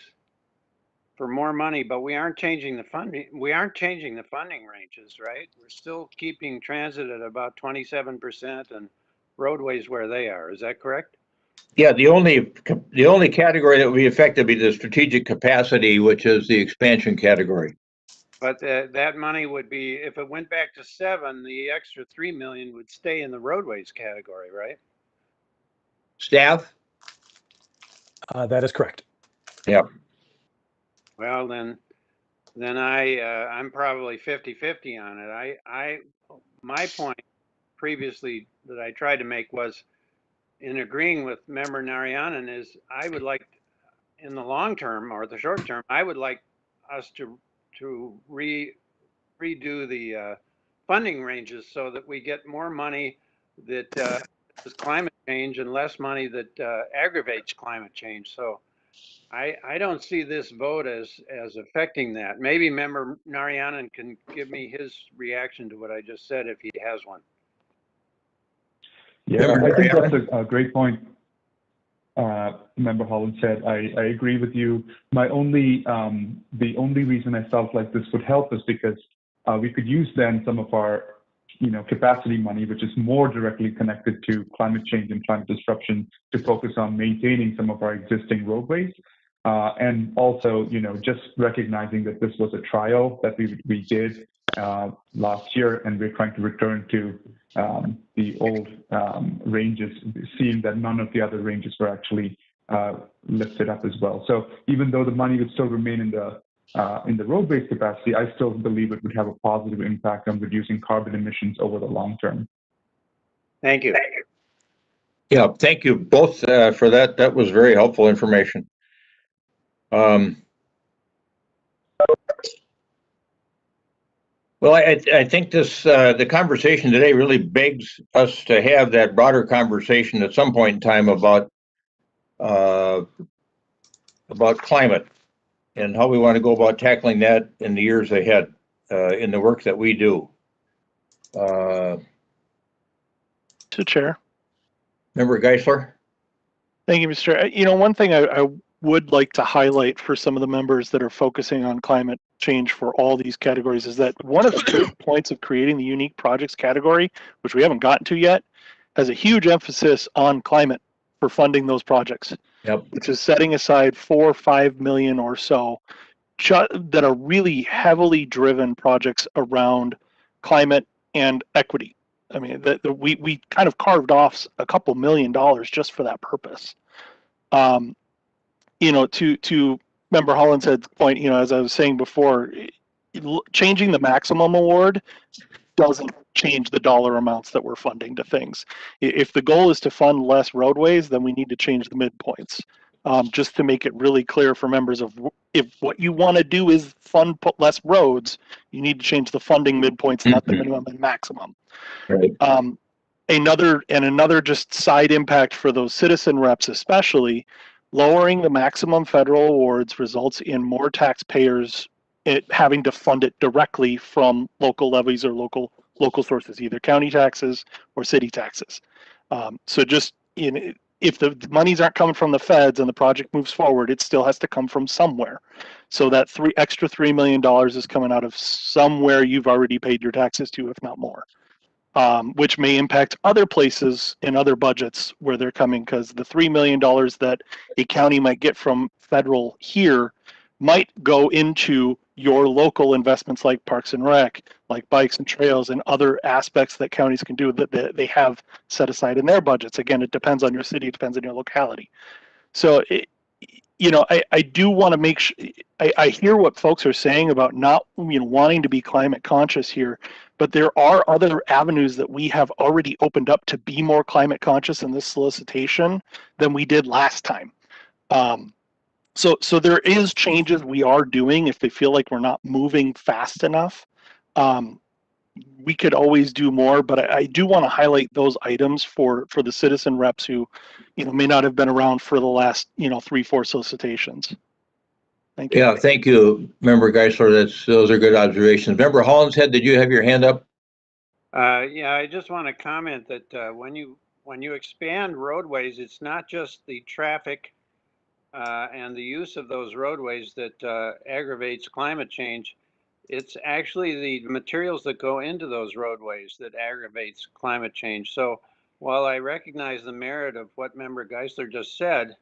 for more money, but we aren't changing the funding. We aren't changing the funding ranges, right? We're still keeping transit at about 27% and roadways where they are. Is that correct? Yeah, the only category that would be affected would be the strategic capacity, which is the expansion category. But that money would be, if it went back to 7, the extra 3 million would stay in the roadways category, right? Staff? That is correct. Yeah. Well, then I'm probably 50-50 on it. My point previously that I tried to make was in agreeing with member Narayanan is I would like in the long term or the short term, I would like us to redo the funding ranges so that we get more money that is climate change and less money that aggravates climate change. So I don't see this vote as affecting that. Maybe member Narayanan can give me his reaction to what I just said if he has one. Yeah, I think that's a great point. Member Holland said, I agree with you. The only reason I felt like this would help is because we could use then some of our, capacity money, which is more directly connected to climate change and climate disruption, to focus on maintaining some of our existing roadways. And also, just recognizing that this was a trial that we did last year, and we're trying to return to the old ranges, seeing that none of the other ranges were actually lifted up as well. So even though the money would still remain in the road-based capacity, I still believe it would have a positive impact on reducing carbon emissions over the long term. Thank you. Yeah, thank you both for that. That was very helpful information. Well, I think the conversation today really begs us to have that broader conversation at some point in time about climate and how we want to go about tackling that in the years ahead in the work that we do. To Chair. Member Geisler? Thank you, Mr. Chair. One thing I would like to highlight for some of the members that are focusing on climate change for all these categories is that one of the points of creating the unique projects category, which we haven't gotten to yet, has a huge emphasis on climate for funding those projects. Yep. Which is setting aside 4 or 5 million or so that are really heavily driven projects around climate and equity. I mean, we kind of carved off a couple $1 million just for that purpose. You know, to Member Hollinshead's point, you know, as I was saying before, changing the maximum award doesn't change the dollar amounts that we're funding to things. If the goal is to fund less roadways, then we need to change the midpoints. Just to make it really clear for members of, if what you want to do is fund less roads, you need to change the funding midpoints, not the minimum and maximum. Right. Another just side impact for those citizen reps, especially, lowering the maximum federal awards results in more taxpayers having to fund it directly from local levies or local sources, either county taxes or city taxes. So just if the monies aren't coming from the feds and the project moves forward, it still has to come from somewhere. So that extra $3 million is coming out of somewhere you've already paid your taxes to, if not more. Which may impact other places in other budgets where they're coming, because the $3 million that a county might get from federal here might go into your local investments like Parks and Rec, like bikes and trails, and other aspects that counties can do that they have set aside in their budgets. Again, it depends on your city, it depends on your locality. So, I do want to make sure, I hear what folks are saying about not, wanting to be climate conscious here, but there are other avenues that we have already opened up to be more climate conscious in this solicitation than we did last time. So there is changes we are doing if they feel like we're not moving fast enough. We could always do more, but I do want to highlight those items for the citizen reps who, may not have been around for the last, 3-4 solicitations. Thank you. Yeah, thank you, Member Geisler. Those are good observations. Member Hollinshead, did you have your hand up? Yeah, I just want to comment that when you expand roadways, it's not just the traffic and the use of those roadways that aggravates climate change. It's actually the materials that go into those roadways that aggravates climate change. So while I recognize the merit of what Member Geisler just said,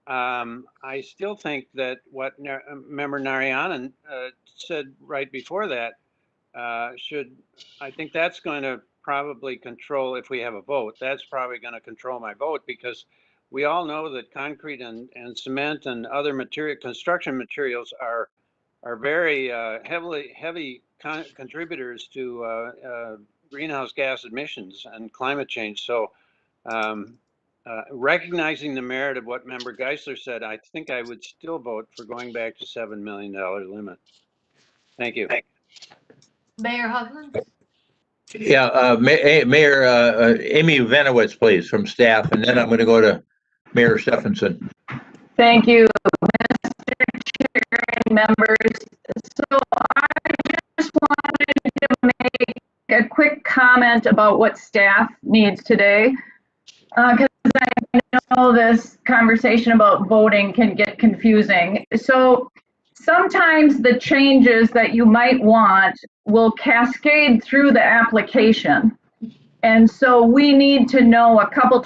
I still think that what Member Narayanan said right before that I think that's going to probably control, if we have a vote, that's probably going to control my vote, because we all know that concrete and cement and other construction materials are very heavy contributors to greenhouse gas emissions and climate change. So recognizing the merit of what Member Geisler said, I think I would still vote for going back to $7 million limit. Thank you. Mayor Hugland? Yeah, Mayor Amy Venowitz, please, from staff, and then I'm going to go to Mayor Stephenson. Thank you, Mr. Chair and members. So I just wanted to make a quick comment about what staff needs today, because I know this conversation about voting can get confusing. So sometimes the changes that you might want will cascade through the application. And so we need to know a couple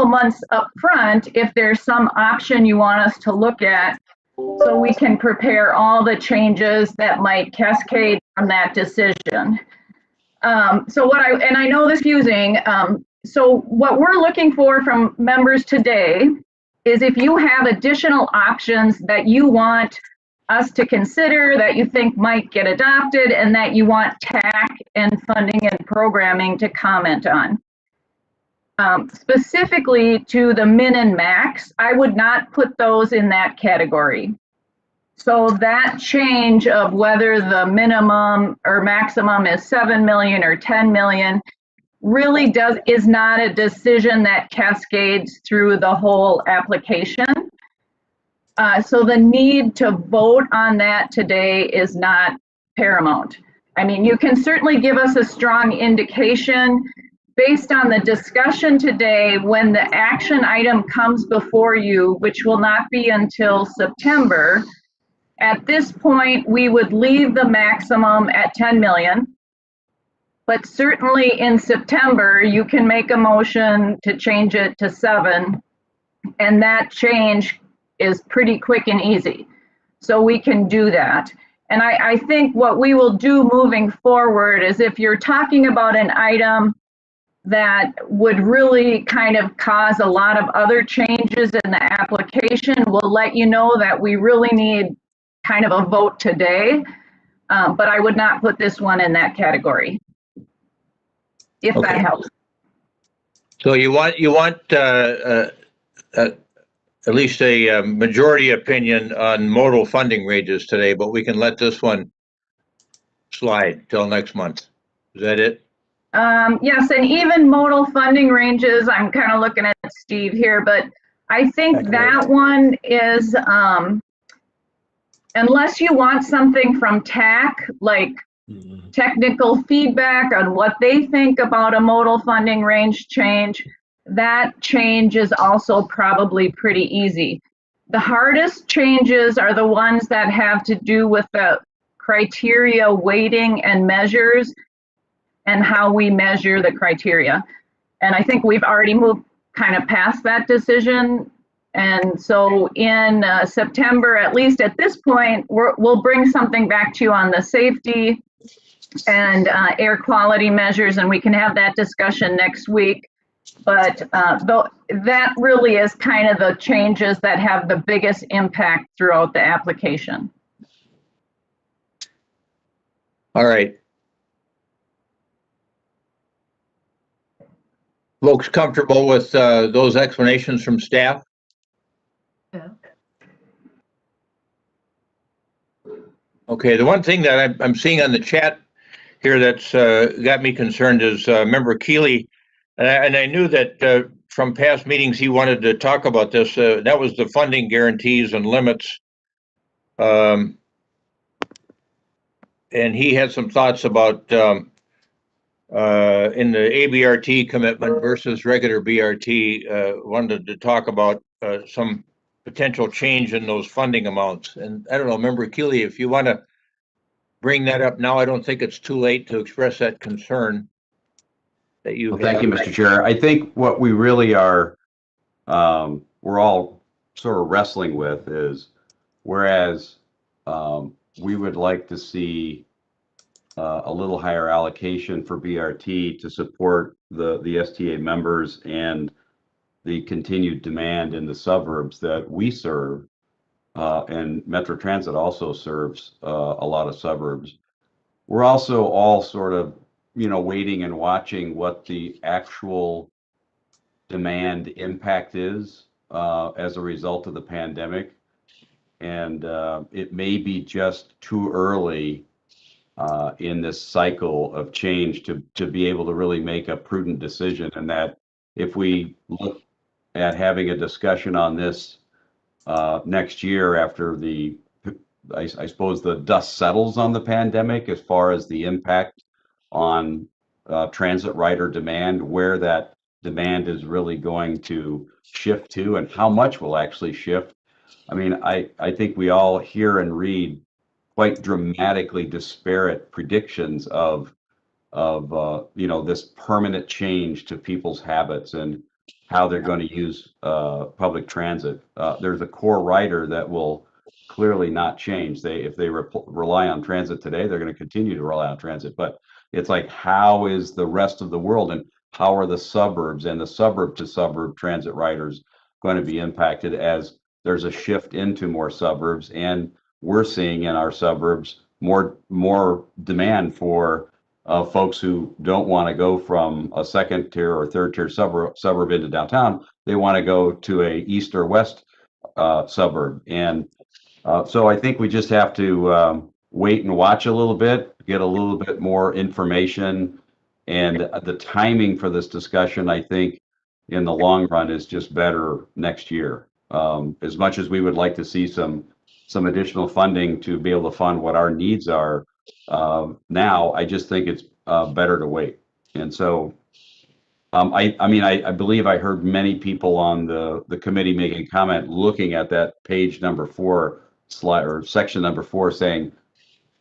months up front if there's some option you want us to look at, so we can prepare all the changes that might cascade from that decision. And I know this is confusing. So what we're looking for from members today is if you have additional options that you want us to consider, that you think might get adopted, and that you want TAC and funding and programming to comment on. Specifically to the min and max, I would not put those in that category. So that change of whether the minimum or maximum is 7 million or 10 million really is not a decision that cascades through the whole application. So the need to vote on that today is not paramount. I mean, you can certainly give us a strong indication based on the discussion today when the action item comes before you, which will not be until September. At this point, we would leave the maximum at 10 million, But certainly in September, you can make a motion to change it to 7, and that change is pretty quick and easy. So we can do that. And I think what we will do moving forward is if you're talking about an item that would really kind of cause a lot of other changes in the application, we'll let you know that we really need kind of a vote today. But I would not put this one in that category, if that Okay. helps. So you want at least a majority opinion on modal funding ranges today, but we can let this one slide till next month. Is that it? Yes, and even modal funding ranges, I'm kind of looking at Steve here, but I think that one is, unless you want something from TAC, like technical feedback on what they think about a modal funding range change, that change is also probably pretty easy. The hardest changes are the ones that have to do with the criteria weighting and measures and how we measure the criteria. And I think we've already moved kind of past that decision. And so in September, at least at this point, we'll bring something back to you on the safety and air quality measures, and we can have that discussion next week. But that really is kind of the changes that have the biggest impact throughout the application. All right. Folks comfortable with those explanations from staff? Yeah. Okay, the one thing that I'm seeing on the chat here that's got me concerned is Member Keeley, and I knew that from past meetings he wanted to talk about this. That was the funding guarantees and limits. And he had some thoughts about in the ABRT commitment versus regular BRT, wanted to talk about some potential change in those funding amounts. And I don't know, Member Keeley, if you want to bring that up now, I don't think it's too late to express that concern that you have. Thank you, Mr. Chair. I think what we really are, we're all sort of wrestling with is, whereas we would like to see a little higher allocation for BRT to support the STA members and the continued demand in the suburbs that we serve, and Metro Transit also serves a lot of suburbs. We're also all sort of, waiting and watching what the actual demand impact is as a result of the pandemic. And it may be just too early in this cycle of change to be able to really make a prudent decision. And that if we look at having a discussion on this next year after I suppose the dust settles on the pandemic as far as the impact on transit rider demand, where that demand is really going to shift to and how much will actually shift. I mean, I think we all hear and read quite dramatically disparate predictions of this permanent change to people's habits and how they're going to use public transit. There's a core rider that will clearly not change. If they rely on transit today, they're going to continue to rely on transit. But it's like, how is the rest of the world, and how are the suburbs and the suburb to suburb transit riders going to be impacted as there's a shift into more suburbs, and we're seeing in our suburbs more demand for folks who don't want to go from a second tier or third tier suburb into downtown. They want to go to a east or west suburb. And so I think we just have to wait and watch a little bit, get a little bit more information. And the timing for this discussion, I think, in the long run is just better next year. As much as we would like to see some additional funding to be able to fund what our needs are now, I just think it's better to wait. And so, I believe I heard many people on the committee making comment looking at that page number 4 slide or section number 4 saying,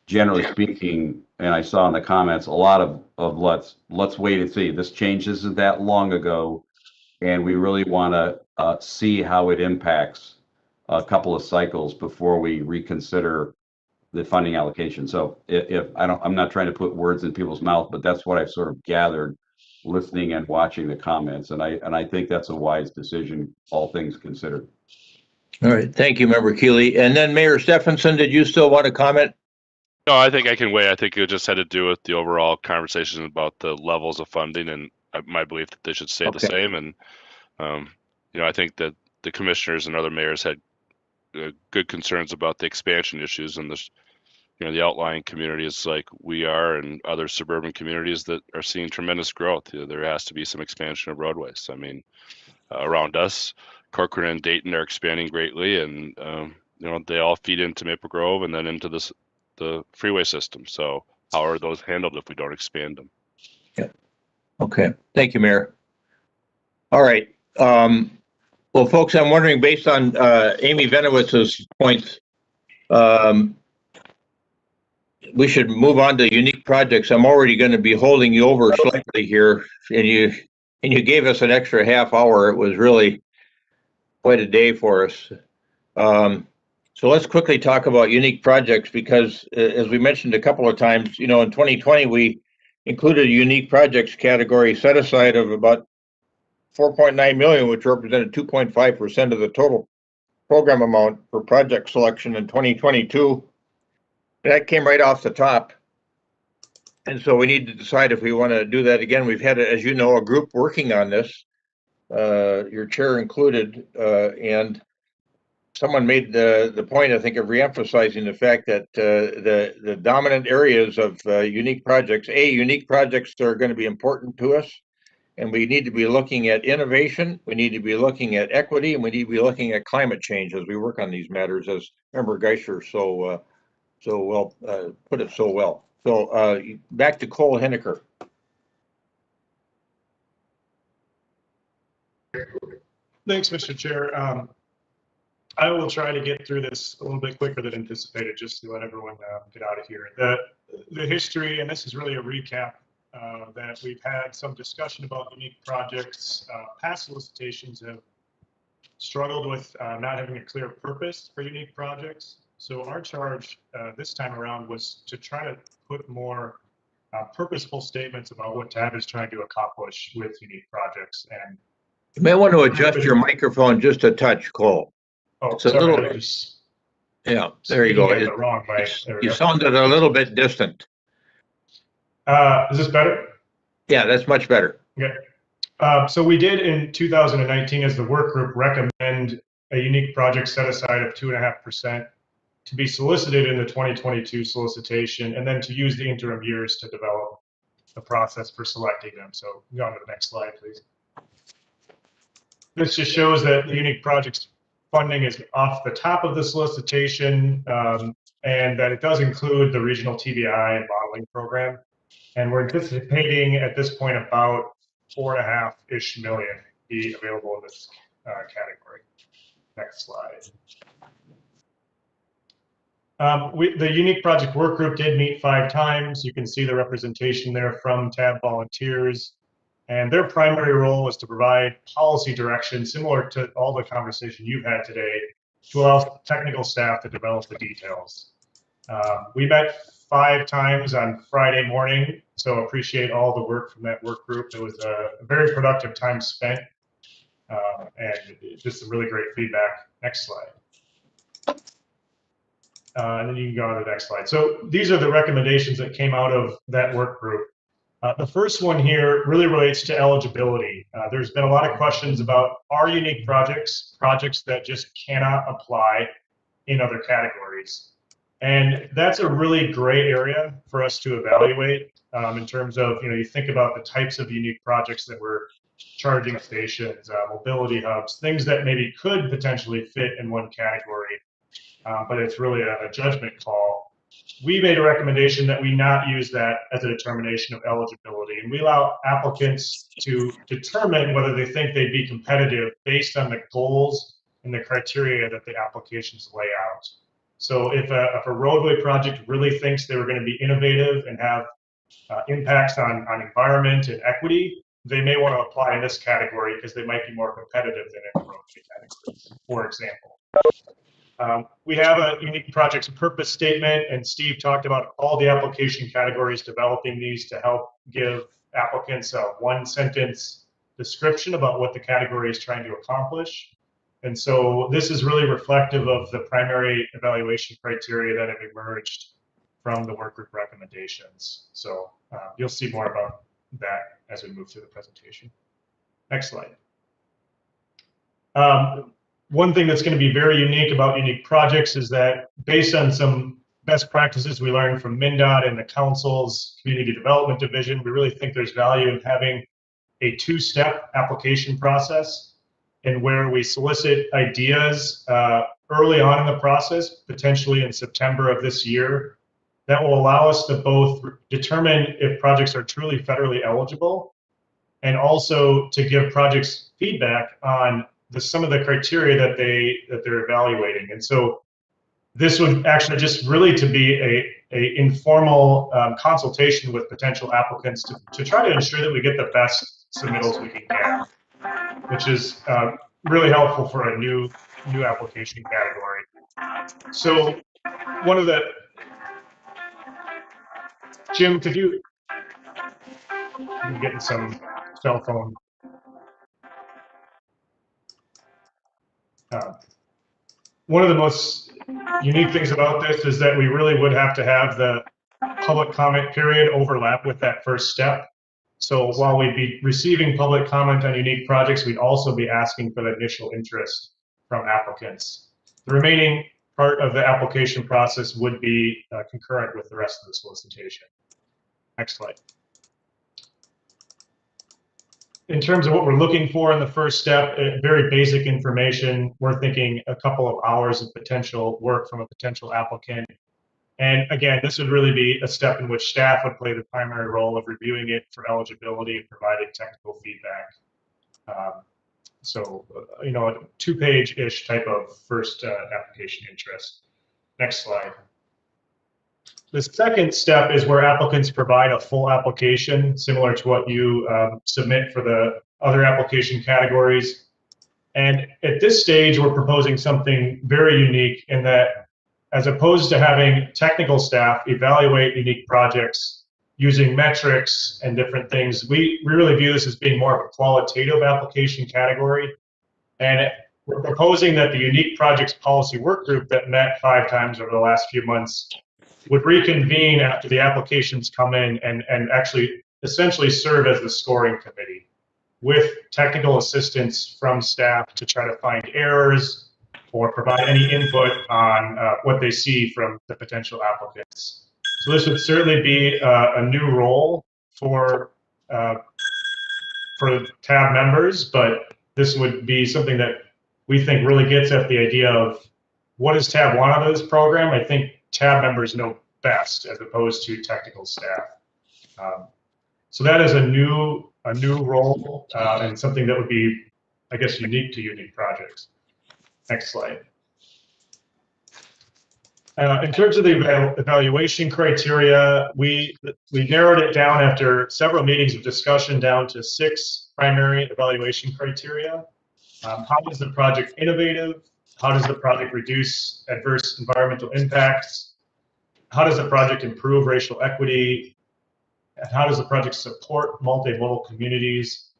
generally speaking, and I saw in the comments, a lot of let's wait and see. This change isn't that long ago, and we really want to see how it impacts a couple of cycles before we reconsider the funding allocation. So if I'm not trying to put words in people's mouth, but that's what I've sort of gathered listening and watching the comments. And I think that's a wise decision, all things considered. All right, thank you, Member Keeley. And then Mayor Stephenson, did you still want to comment? No, I think I can wait. I think it just had to do with the overall conversation about the levels of funding and my belief that they should stay the same. And, I think that the commissioners and other mayors had good concerns about the expansion issues and the outlying communities like we are and other suburban communities that are seeing tremendous growth. There has to be some expansion of roadways. I mean, around us, Corcoran and Dayton are expanding greatly, and they all feed into Maple Grove and then into the freeway system. So how are those handled if we don't expand them? Yeah. Okay. Thank you, Mayor. All right. Well, folks, I'm wondering, based on Amy Venowitz's points, we should move on to unique projects. I'm already going to be holding you over slightly here, and you gave us an extra half hour. It was really quite a day for us. So let's quickly talk about unique projects, because as we mentioned a couple of times, in 2020, we included a unique projects category set aside of about 4.9 million, which represented 2.5% of the total program amount for project selection in 2022. That came right off the top. And so we need to decide if we want to do that again. We've had, as you know, a group working on this, your chair included, and someone made the point, I think, of reemphasizing the fact that the dominant areas of unique projects are going to be important to us. And we need to be looking at innovation, we need to be looking at equity, and we need to be looking at climate change as we work on these matters, as Member Geisler so well put it so well. So back to Cole Henniker. Thanks, Mr. Chair. I will try to get through this a little bit quicker than anticipated, just to let everyone get out of here. The history, and this is really a recap, that we've had some discussion about unique projects. Past solicitations have struggled with not having a clear purpose for unique projects. So our charge this time around was to try to put more purposeful statements about what TAB is trying to accomplish with unique projects. And you may want to adjust your microphone just a touch, Cole. Oh, it's a sorry, little. Yeah, there you go. You sounded a little bit distant. Is this better? Yeah, that's much better. Okay. So we did in 2019, as the work group, recommend a unique project set aside of 2.5% to be solicited in the 2022 solicitation, and then to use the interim years to develop the process for selecting them. So go on to the next slide, please. This just shows that the unique projects funding is off the top of the solicitation, and that it does include the regional TBI and modeling program. And we're anticipating at this point about 4.5-ish million be available in this category. Next slide. The unique project work group did meet 5 times. You can see the representation there from TAB volunteers. And their primary role was to provide policy direction, similar to all the conversation you've had today, to allow technical staff to develop the details. We met 5 times on Friday morning, so appreciate all the work from that work group. It was a very productive time spent, and just some really great feedback. Next slide. And then you can go on to the next slide. So these are the recommendations that came out of that work group. The first one here really relates to eligibility. There's been a lot of questions about our unique projects that just cannot apply in other categories. And that's a really gray area for us to evaluate in terms of, you think about the types of unique projects that we're charging stations, mobility hubs, things that maybe could potentially fit in one category, but it's really a judgment call. We made a recommendation that we not use that as a determination of eligibility, and we allow applicants to determine whether they think they'd be competitive based on the goals and the criteria that the applications lay out. So if a roadway project really thinks they were going to be innovative and have impacts on environment and equity, they may want to apply in this category because they might be more competitive than in the roadway category, for example. We have a unique project's purpose statement, and Steve talked about all the application categories, developing these to help give applicants a one-sentence description about what the category is trying to accomplish. And so this is really reflective of the primary evaluation criteria that have emerged from the work group recommendations. So you'll see more about that as we move through the presentation. Next slide. One thing that's going to be very unique about unique projects is that based on some best practices we learned from MnDOT and the council's community development division, we really think there's value in having a two-step application process, and where we solicit ideas early on in the process, potentially in September of this year, that will allow us to both determine if projects are truly federally eligible, and also to give projects feedback on some of the criteria that they're evaluating. And so this would actually just really to be a informal consultation with potential applicants to try to ensure that we get the best submittals we can get, which is really helpful for a new application category. So one of the, Jim, could you, I'm getting some cell phone. One of the most unique things about this is that we really would have to have the public comment period overlap with that first step. So while we'd be receiving public comment on unique projects, we'd also be asking for the initial interest from applicants. The remaining part of the application process would be concurrent with the rest of the solicitation. Next slide. In terms of what we're looking for in the first step, very basic information. We're thinking a couple of hours of potential work from a potential applicant. And again, this would really be a step in which staff would play the primary role of reviewing it for eligibility and providing technical feedback. So, you know, a two-page-ish type of first application interest. Next slide. The second step is where applicants provide a full application, similar to what you submit for the other application categories. And at this stage, we're proposing something very unique in that, as opposed to having technical staff evaluate unique projects using metrics and different things, we really view this as being more of a qualitative application category. And we're proposing that the unique projects policy work group that met 5 times over the last few months would reconvene after the applications come in and actually essentially serve as the scoring committee with technical assistance from staff to try to find errors or provide any input on what they see from the potential applicants. So this would certainly be a new role for TAB members, but this would be something that we think really gets at the idea of what does TAB want out of this program. I think TAB members know best as opposed to technical staff. So that is a new role and something that would be, I guess, unique to unique projects. Next slide. In terms of the evaluation criteria, we narrowed it down after several meetings of discussion down to 6 primary evaluation criteria. How is the project innovative? How does the project reduce adverse environmental impacts? How does the project improve racial equity? And how does the project support multimodal communities?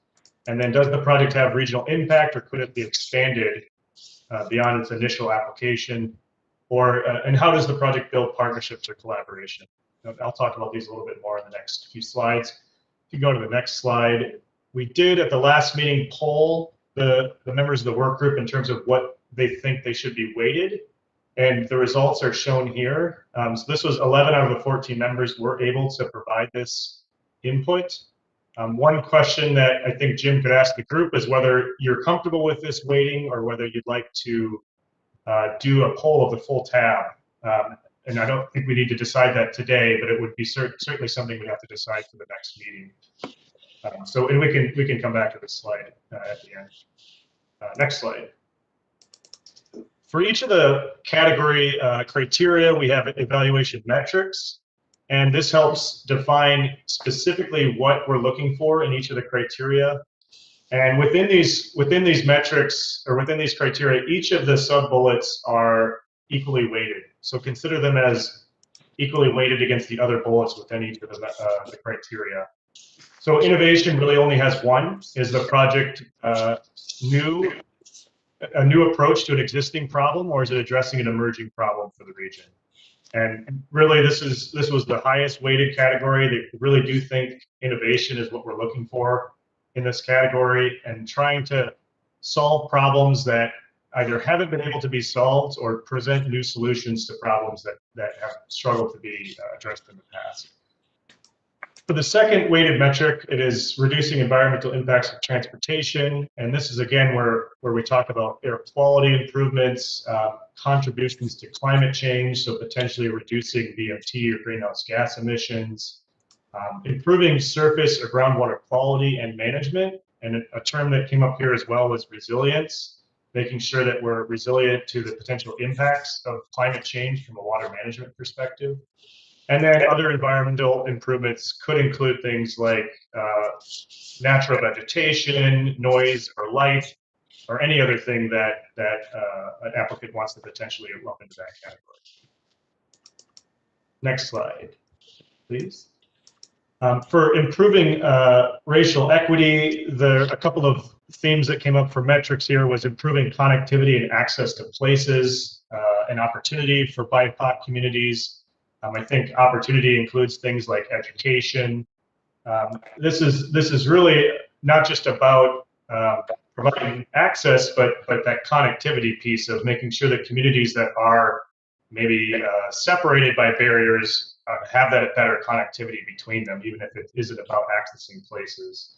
And then does the project have regional impact, or could it be expanded beyond its initial application? Or and how does the project build partnerships or collaboration? I'll talk about these a little bit more in the next few slides. If you go to the next slide, we did at the last meeting poll the members of the work group in terms of what they think they should be weighted. And the results are shown here. So this was 11 out of the 14 members were able to provide this input. One question that I think Jim could ask the group is whether you're comfortable with this weighting or whether you'd like to do a poll of the full tab. And I don't think we need to decide that today, but it would be certainly something we have to decide for the next meeting. And we can come back to this slide at the end. Next slide. For each of the category criteria, we have evaluation metrics, and this helps define specifically what we're looking for in each of the criteria. And within these metrics, or within these criteria, each of the sub-bullets are equally weighted. So consider them as equally weighted against the other bullets within each of the criteria. So innovation really only has one. Is the project a new approach to an existing problem, or is it addressing an emerging problem for the region? And really, this was the highest weighted category. They really do think innovation is what we're looking for in this category, and trying to solve problems that either haven't been able to be solved or present new solutions to problems that have struggled to be addressed in the past. For the second weighted metric, it is reducing environmental impacts of transportation. And this is, again, where we talk about air quality improvements, contributions to climate change, so potentially reducing VMT or greenhouse gas emissions, improving surface or groundwater quality and management. And a term that came up here as well was resilience, making sure that we're resilient to the potential impacts of climate change from a water management perspective. And then other environmental improvements could include things like natural vegetation, noise or light, or any other thing that an applicant wants to potentially lump into that category. Next slide, please. For improving racial equity, a couple of themes that came up for metrics here was improving connectivity and access to places and opportunity for BIPOC communities. I think opportunity includes things like education. This is really not just about providing access, but that connectivity piece of making sure that communities that are maybe separated by barriers have that better connectivity between them, even if it isn't about accessing places.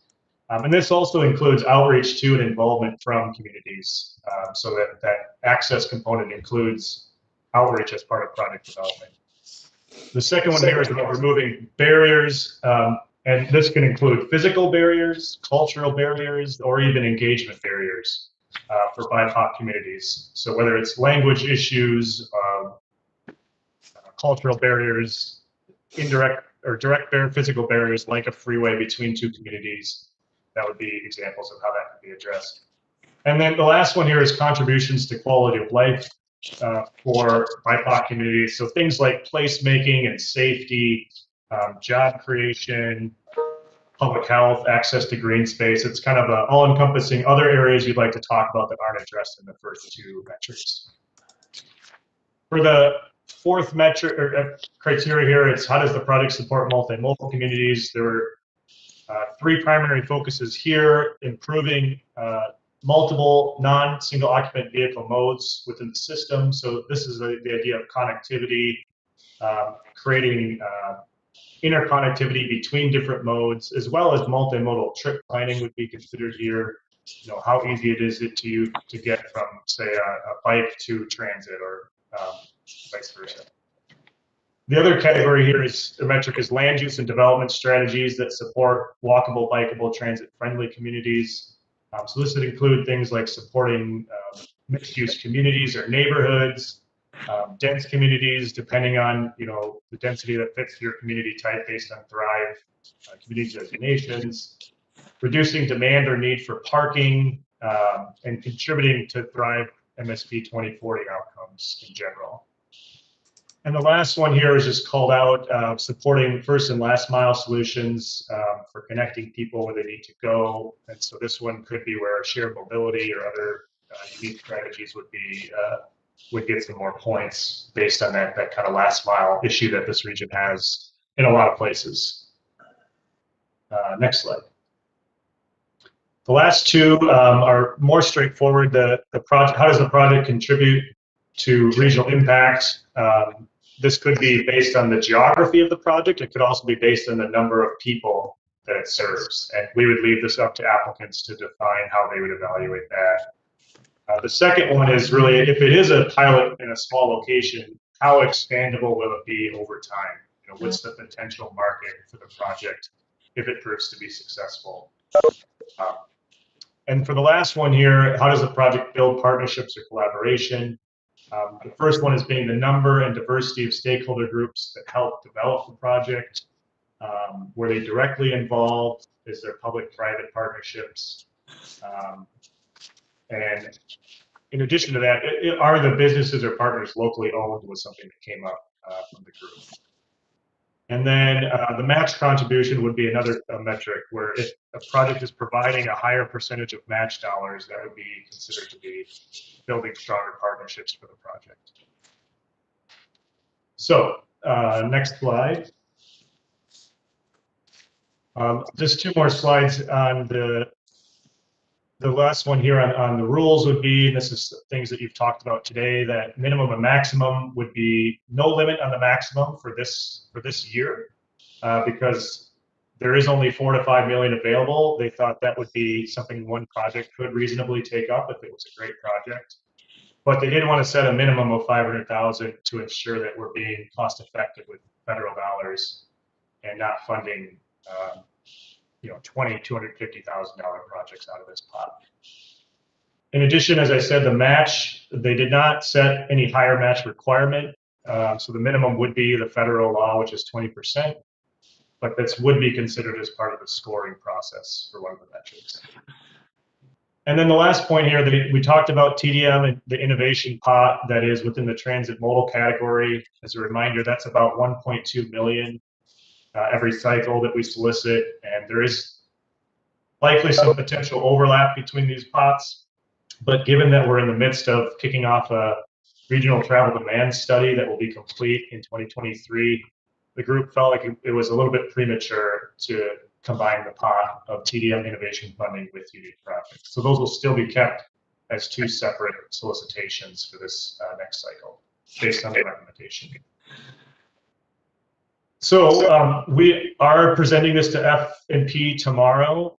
And this also includes outreach to and involvement from communities, so that access component includes outreach as part of project development. The second one here is about removing barriers, and this can include physical barriers, cultural barriers, or even engagement barriers for BIPOC communities. So whether it's language issues, cultural barriers, indirect or direct physical barriers like a freeway between two communities, that would be examples of how that could be addressed. And then the last one here is contributions to quality of life for BIPOC communities. So things like placemaking and safety, job creation, public health, access to green space. It's kind of all-encompassing other areas you'd like to talk about that aren't addressed in the first two metrics. For the fourth metric or criteria here, it's how does the project support multimodal communities? There were three primary focuses here: improving multiple non-single occupant vehicle modes within the system. So this is the idea of connectivity, creating interconnectivity between different modes, as well as multimodal trip planning would be considered here. You know, how easy it is to get from, say, a bike to transit, or vice versa. The other category here is the metric is land use and development strategies that support walkable, bikeable, transit-friendly communities. So this would include things like supporting mixed-use communities or neighborhoods, dense communities, depending on the density that fits your community type based on Thrive community designations, reducing demand or need for parking, and contributing to Thrive MSP 2040 outcomes in general. And the last one here is just called out, supporting first and last mile solutions for connecting people where they need to go. And so this one could be where shared mobility or other unique strategies would get some more points based on that kind of last mile issue that this region has in a lot of places. Next slide. The last two are more straightforward. The project, how does the project contribute to regional impact? This could be based on the geography of the project. It could also be based on the number of people that it serves. And we would leave this up to applicants to define how they would evaluate that. The second one is really, if it is a pilot in a small location, how expandable will it be over time? What's the potential market for the project if it proves to be successful? And for the last one here, how does the project build partnerships or collaboration? The first one is being the number and diversity of stakeholder groups that help develop the project. Were they directly involved? Is there public-private partnerships? And in addition to that, are the businesses or partners locally owned was something that came up from the group. And then the match contribution would be another metric where if a project is providing a higher percentage of match dollars, that would be considered to be building stronger partnerships for the project. So next slide. Just two more slides on the last one here on the rules would be, and this is things that you've talked about today, that minimum and maximum would be no limit on the maximum for this year, because there is only 4 to 5 million available. They thought that would be something one project could reasonably take up if it was a great project. But they did want to set a minimum of 500,000 to ensure that we're being cost effective with federal dollars and not funding $250,000 projects out of this pot. In addition, as I said, the match, they did not set any higher match requirement. So the minimum would be the federal law, which is 20%, but this would be considered as part of the scoring process for one of the metrics. And then the last point here, that we talked about TDM and the innovation pot that is within the transit modal category. As a reminder, that's about 1.2 million every cycle that we solicit, and there is likely some potential overlap between these pots. But given that we're in the midst of kicking off a regional travel demand study that will be complete in 2023, the group felt like it was a little bit premature to combine the pot of TDM innovation funding with unique projects. So those will still be kept as two separate solicitations for this next cycle, based on the recommendation. So we are presenting this to F&P tomorrow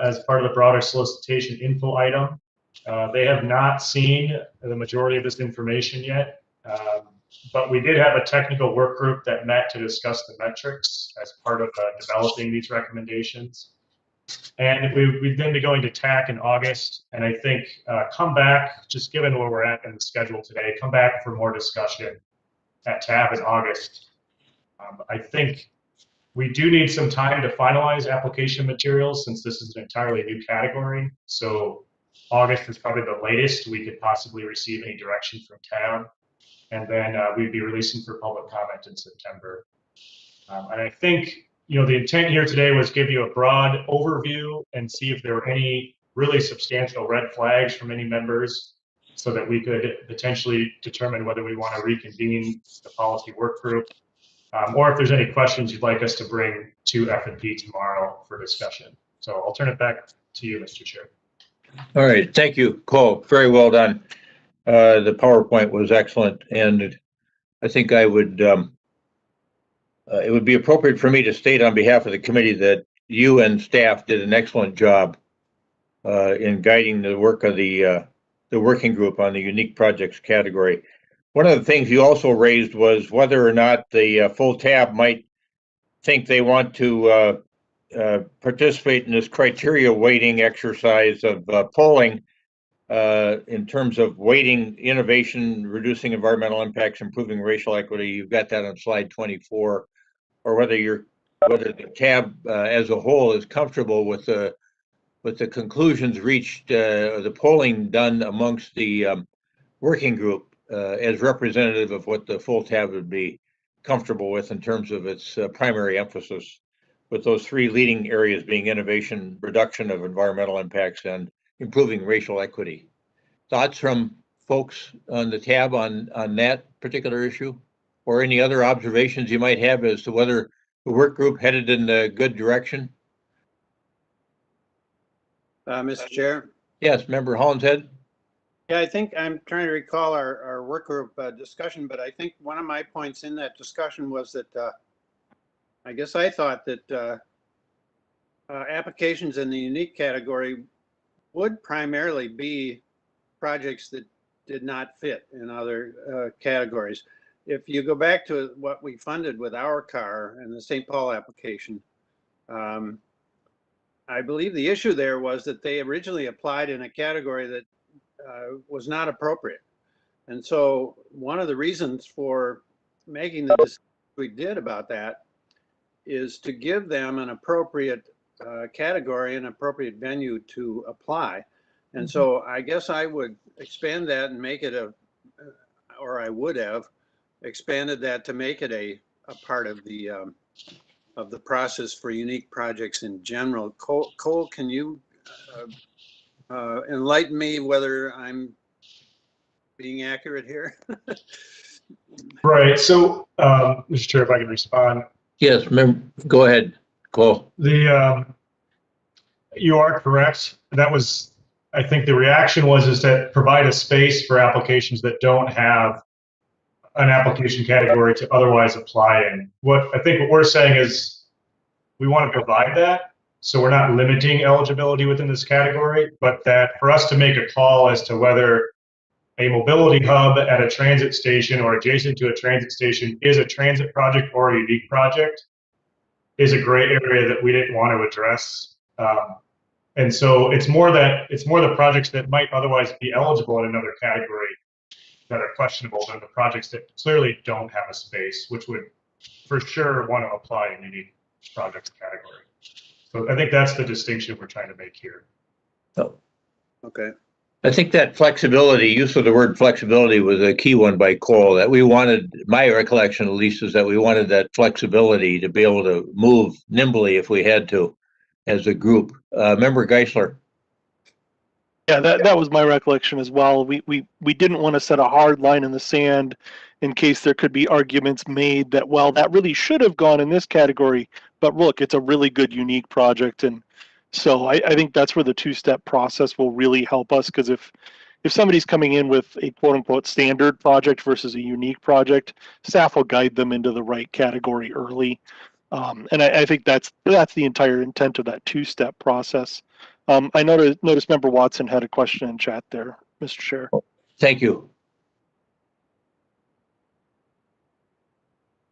as part of the broader solicitation info item. They have not seen the majority of this information yet, but we did have a technical work group that met to discuss the metrics as part of developing these recommendations. And we've then been going to TAC in August, and I think come back, just given where we're at in the schedule today, come back for more discussion at TAB in August. I think we do need some time to finalize application materials since this is an entirely new category. So August is probably the latest we could possibly receive any direction from TAB. And then we'd be releasing for public comment in September. And I think, the intent here today was give you a broad overview and see if there were any really substantial red flags from any members so that we could potentially determine whether we want to reconvene the policy work group. Or if there's any questions you'd like us to bring to F&P tomorrow for discussion. So I'll turn it back to you, Mr. Chair. All right, thank you, Cole. Very well done. The PowerPoint was excellent, and I think it would be appropriate for me to state on behalf of the committee that you and staff did an excellent job in guiding the work of the working group on the unique projects category. One of the things you also raised was whether or not the full tab might think they want to participate in this criteria weighting exercise of polling in terms of weighting innovation, reducing environmental impacts, improving racial equity. You've got that on slide 24, or whether the tab as a whole is comfortable with the conclusions reached, the polling done amongst the working group as representative of what the full tab would be comfortable with in terms of its primary emphasis, with those three leading areas being innovation, reduction of environmental impacts, and improving racial equity. Thoughts from folks on the tab on that particular issue, or any other observations you might have as to whether the work group headed in the good direction? Mr. Chair? Yes, Member Hollinshead? Yeah, I think I'm trying to recall our work group discussion, but I think one of my points in that discussion was that I guess I thought that applications in the unique category would primarily be projects that did not fit in other categories. If you go back to what we funded with our car and the St. Paul application, I believe the issue there was that they originally applied in a category that was not appropriate. And so one of the reasons for making the decision we did about that is to give them an appropriate category, an appropriate venue to apply. And so I guess I would expand that and make it or I would have expanded that to make it a part of the process for unique projects in general. Cole, can you enlighten me whether I'm being accurate here? Right. So, Mr. Chair, if I can respond. Yes, go ahead, Cole. You are correct. That was, I think the reaction is that provide a space for applications that don't have an application category to otherwise apply in. What we're saying is we want to provide that, so we're not limiting eligibility within this category, but that for us to make a call as to whether a mobility hub at a transit station or adjacent to a transit station is a transit project or a unique project is a gray area that we didn't want to address. And so it's more the projects that might otherwise be eligible in another category that are questionable than the projects that clearly don't have a space, which would for sure want to apply in unique projects category. So I think that's the distinction we're trying to make here. Oh. Okay. I think that flexibility, use of the word flexibility, was a key one by Cole. That we wanted, my recollection at least, is that we wanted that flexibility to be able to move nimbly if we had to, as a group. Member Geisler. Yeah, that was my recollection as well. We didn't want to set a hard line in the sand in case there could be arguments made that, well, that really should have gone in this category, but look, it's a really good unique project. And so I think that's where the two-step process will really help us, because if somebody's coming in with a quote-unquote standard project versus a unique project, staff will guide them into the right category early. And I think that's the entire intent of that two-step process. I noticed Member Watson had a question in chat there, Mr. Chair. Thank you.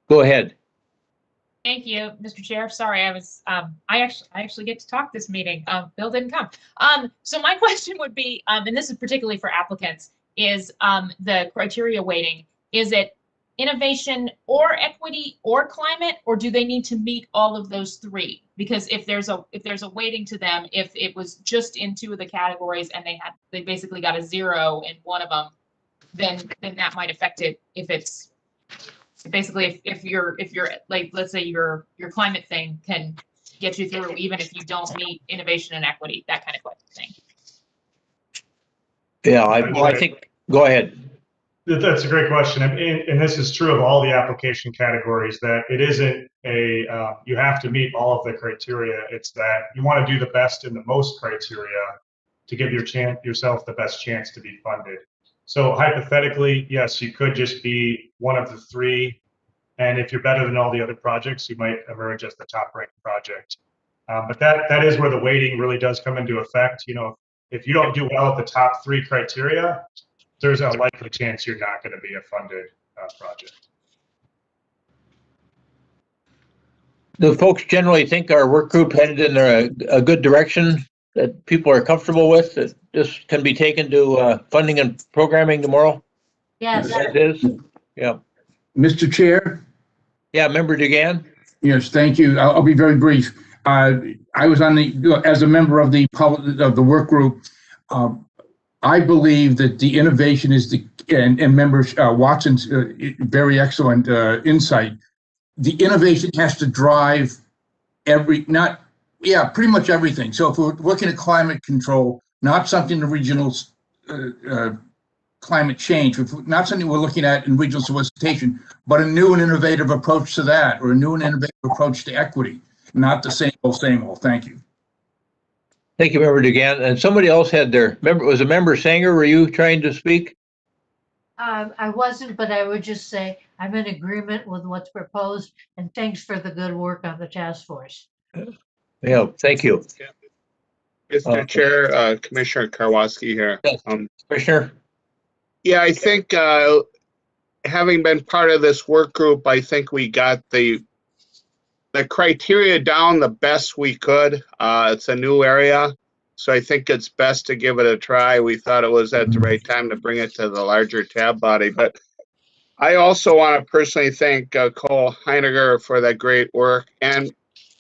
Go ahead. Thank you, Mr. Chair. Sorry, I was I actually get to talk this meeting. Bill didn't come. So my question would be, and this is particularly for applicants, is the criteria weighting. Is it innovation or equity or climate, or do they need to meet all of those three? Because if there's a weighting to them, if it was just in two of the categories and they basically got a 0 in one of them, then that might affect it. If it's basically if you're like, let's say your climate thing can get you through even if you don't meet innovation and equity, that kind of thing. Yeah, I think, go ahead. That's a great question. And this is true of all the application categories, that it isn't you have to meet all of the criteria. It's that you want to do the best in the most criteria to give yourself the best chance to be funded. So hypothetically, yes, you could just be one of the three. And if you're better than all the other projects, you might emerge as the top ranked project. But that is where the weighting really does come into effect. You know, if you don't do well at the top three criteria, there's a likely chance you're not going to be a funded project. Do folks generally think our work group headed in a good direction that people are comfortable with, that this can be taken to funding and programming tomorrow? Yes. As is? Yeah. Mr. Chair? Yeah, Member Dugan? Yes, thank you. I'll be very brief. I was as a member of the work group. I believe that the innovation is and Member Watson's very excellent insight. The innovation has to drive pretty much everything. So if we're looking at climate control, not something the regional climate change, not something we're looking at in regional solicitation, but a new and innovative approach to that, or a new and innovative approach to equity, not the same old, same old. Thank you. Thank you, Member Dugan. And somebody else had was a Member Sanger, were you trying to speak? I wasn't, but I would just say I'm in agreement with what's proposed, and thanks for the good work on the task force. Yeah, thank you. Mr. Chair, Commissioner Karwoski here. Yes, Commissioner? Yeah, I think having been part of this work group, I think we got the criteria down the best we could. It's a new area, So I think it's best to give it a try. We thought it was at the right time to bring it to the larger tab body. But I also want to personally thank Cole Heiniger for that great work, and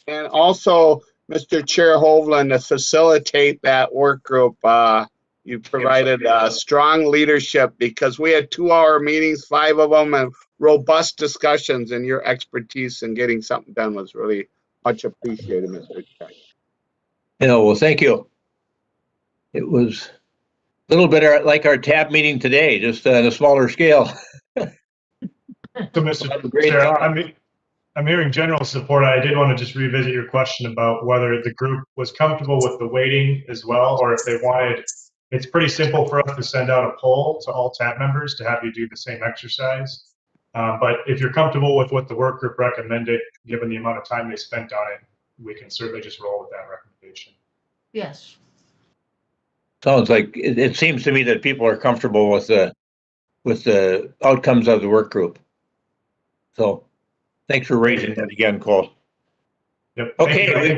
also Mr. Chair Hovland to facilitate that work group. You provided strong leadership because we had 2-hour meetings, 5 of them, and robust discussions, and your expertise in getting something done was really much appreciated, Mr. Chair. Well, thank you. It was a little bit like our tab meeting today, just on a smaller scale. So, Mr. Chair, I'm hearing general support. I did want to just revisit your question about whether the group was comfortable with the weighting as well, or if they wanted. It's pretty simple for us to send out a poll to all tab members to have you do the same exercise. But if you're comfortable with what the work group recommended, given the amount of time they spent on it, we can certainly just roll with that recommendation. Yes. Sounds like it seems to me that people are comfortable with the outcomes of the work group. So thanks for raising that again, Cole. Yep. Okay,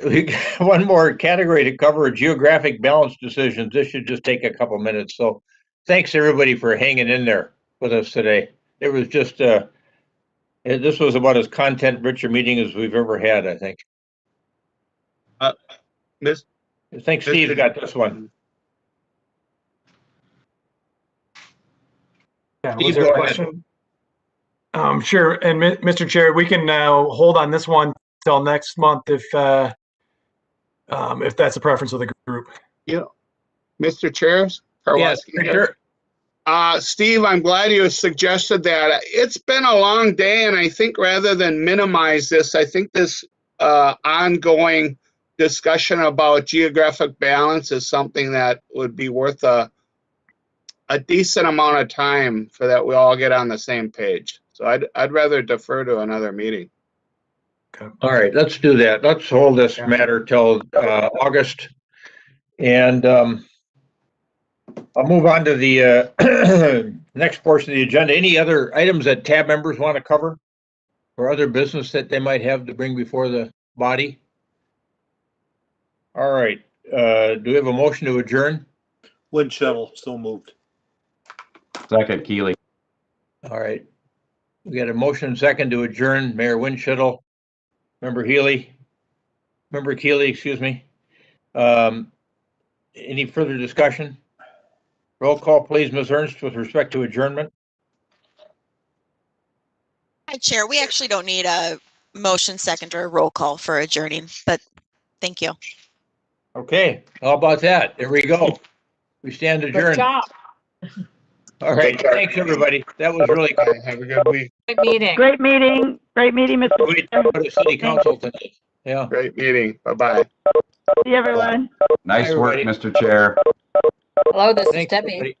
we got one more category to cover, geographic balance decisions. This should just take a couple minutes. So thanks everybody for hanging in there with us today. It was just, this was about as content-rich a meeting as we've ever had, I think. I think Steve got this one. Yeah, Steve, was there go a ahead. question? Sure. And Mr. Chair, we can hold on this one till next month if that's a preference of the group. Yeah. Mr. Chair? Yes, sure. Steve, I'm glad you suggested that. It's been a long day, and I think rather than minimize this, I think this ongoing discussion about geographic balance is something that would be worth a decent amount of time for that we all get on the same page. So I'd rather defer to another meeting. Okay. All right, let's do that. Let's hold this matter till August. And I'll move on to the next portion of the agenda. Any other items that tab members want to cover or other business that they might have to bring before the body? All right, do we have a motion to adjourn? Wind shuttle, so moved. Second, Keeley. All right. We got a motion and second to adjourn. Mayor Winchittle, Member Healy, Member Keeley, excuse me. Any further discussion? Roll call, please, Ms. Ernst, with respect to adjournment. Hi, Chair. We actually don't need a motion, second, or a roll call for adjourning, but thank you. Okay, how about that? There we go. We stand adjourned. Good job. All right, thanks, everybody. That was really good. Have a good week. Great meeting. Great meeting. Great meeting, Mr. Wait Chair. for the city council tonight. Yeah. Great meeting. Bye-bye. See everyone. Nice work, everybody. Mr. Chair. Hello, this is Thanks, Debbie. everybody.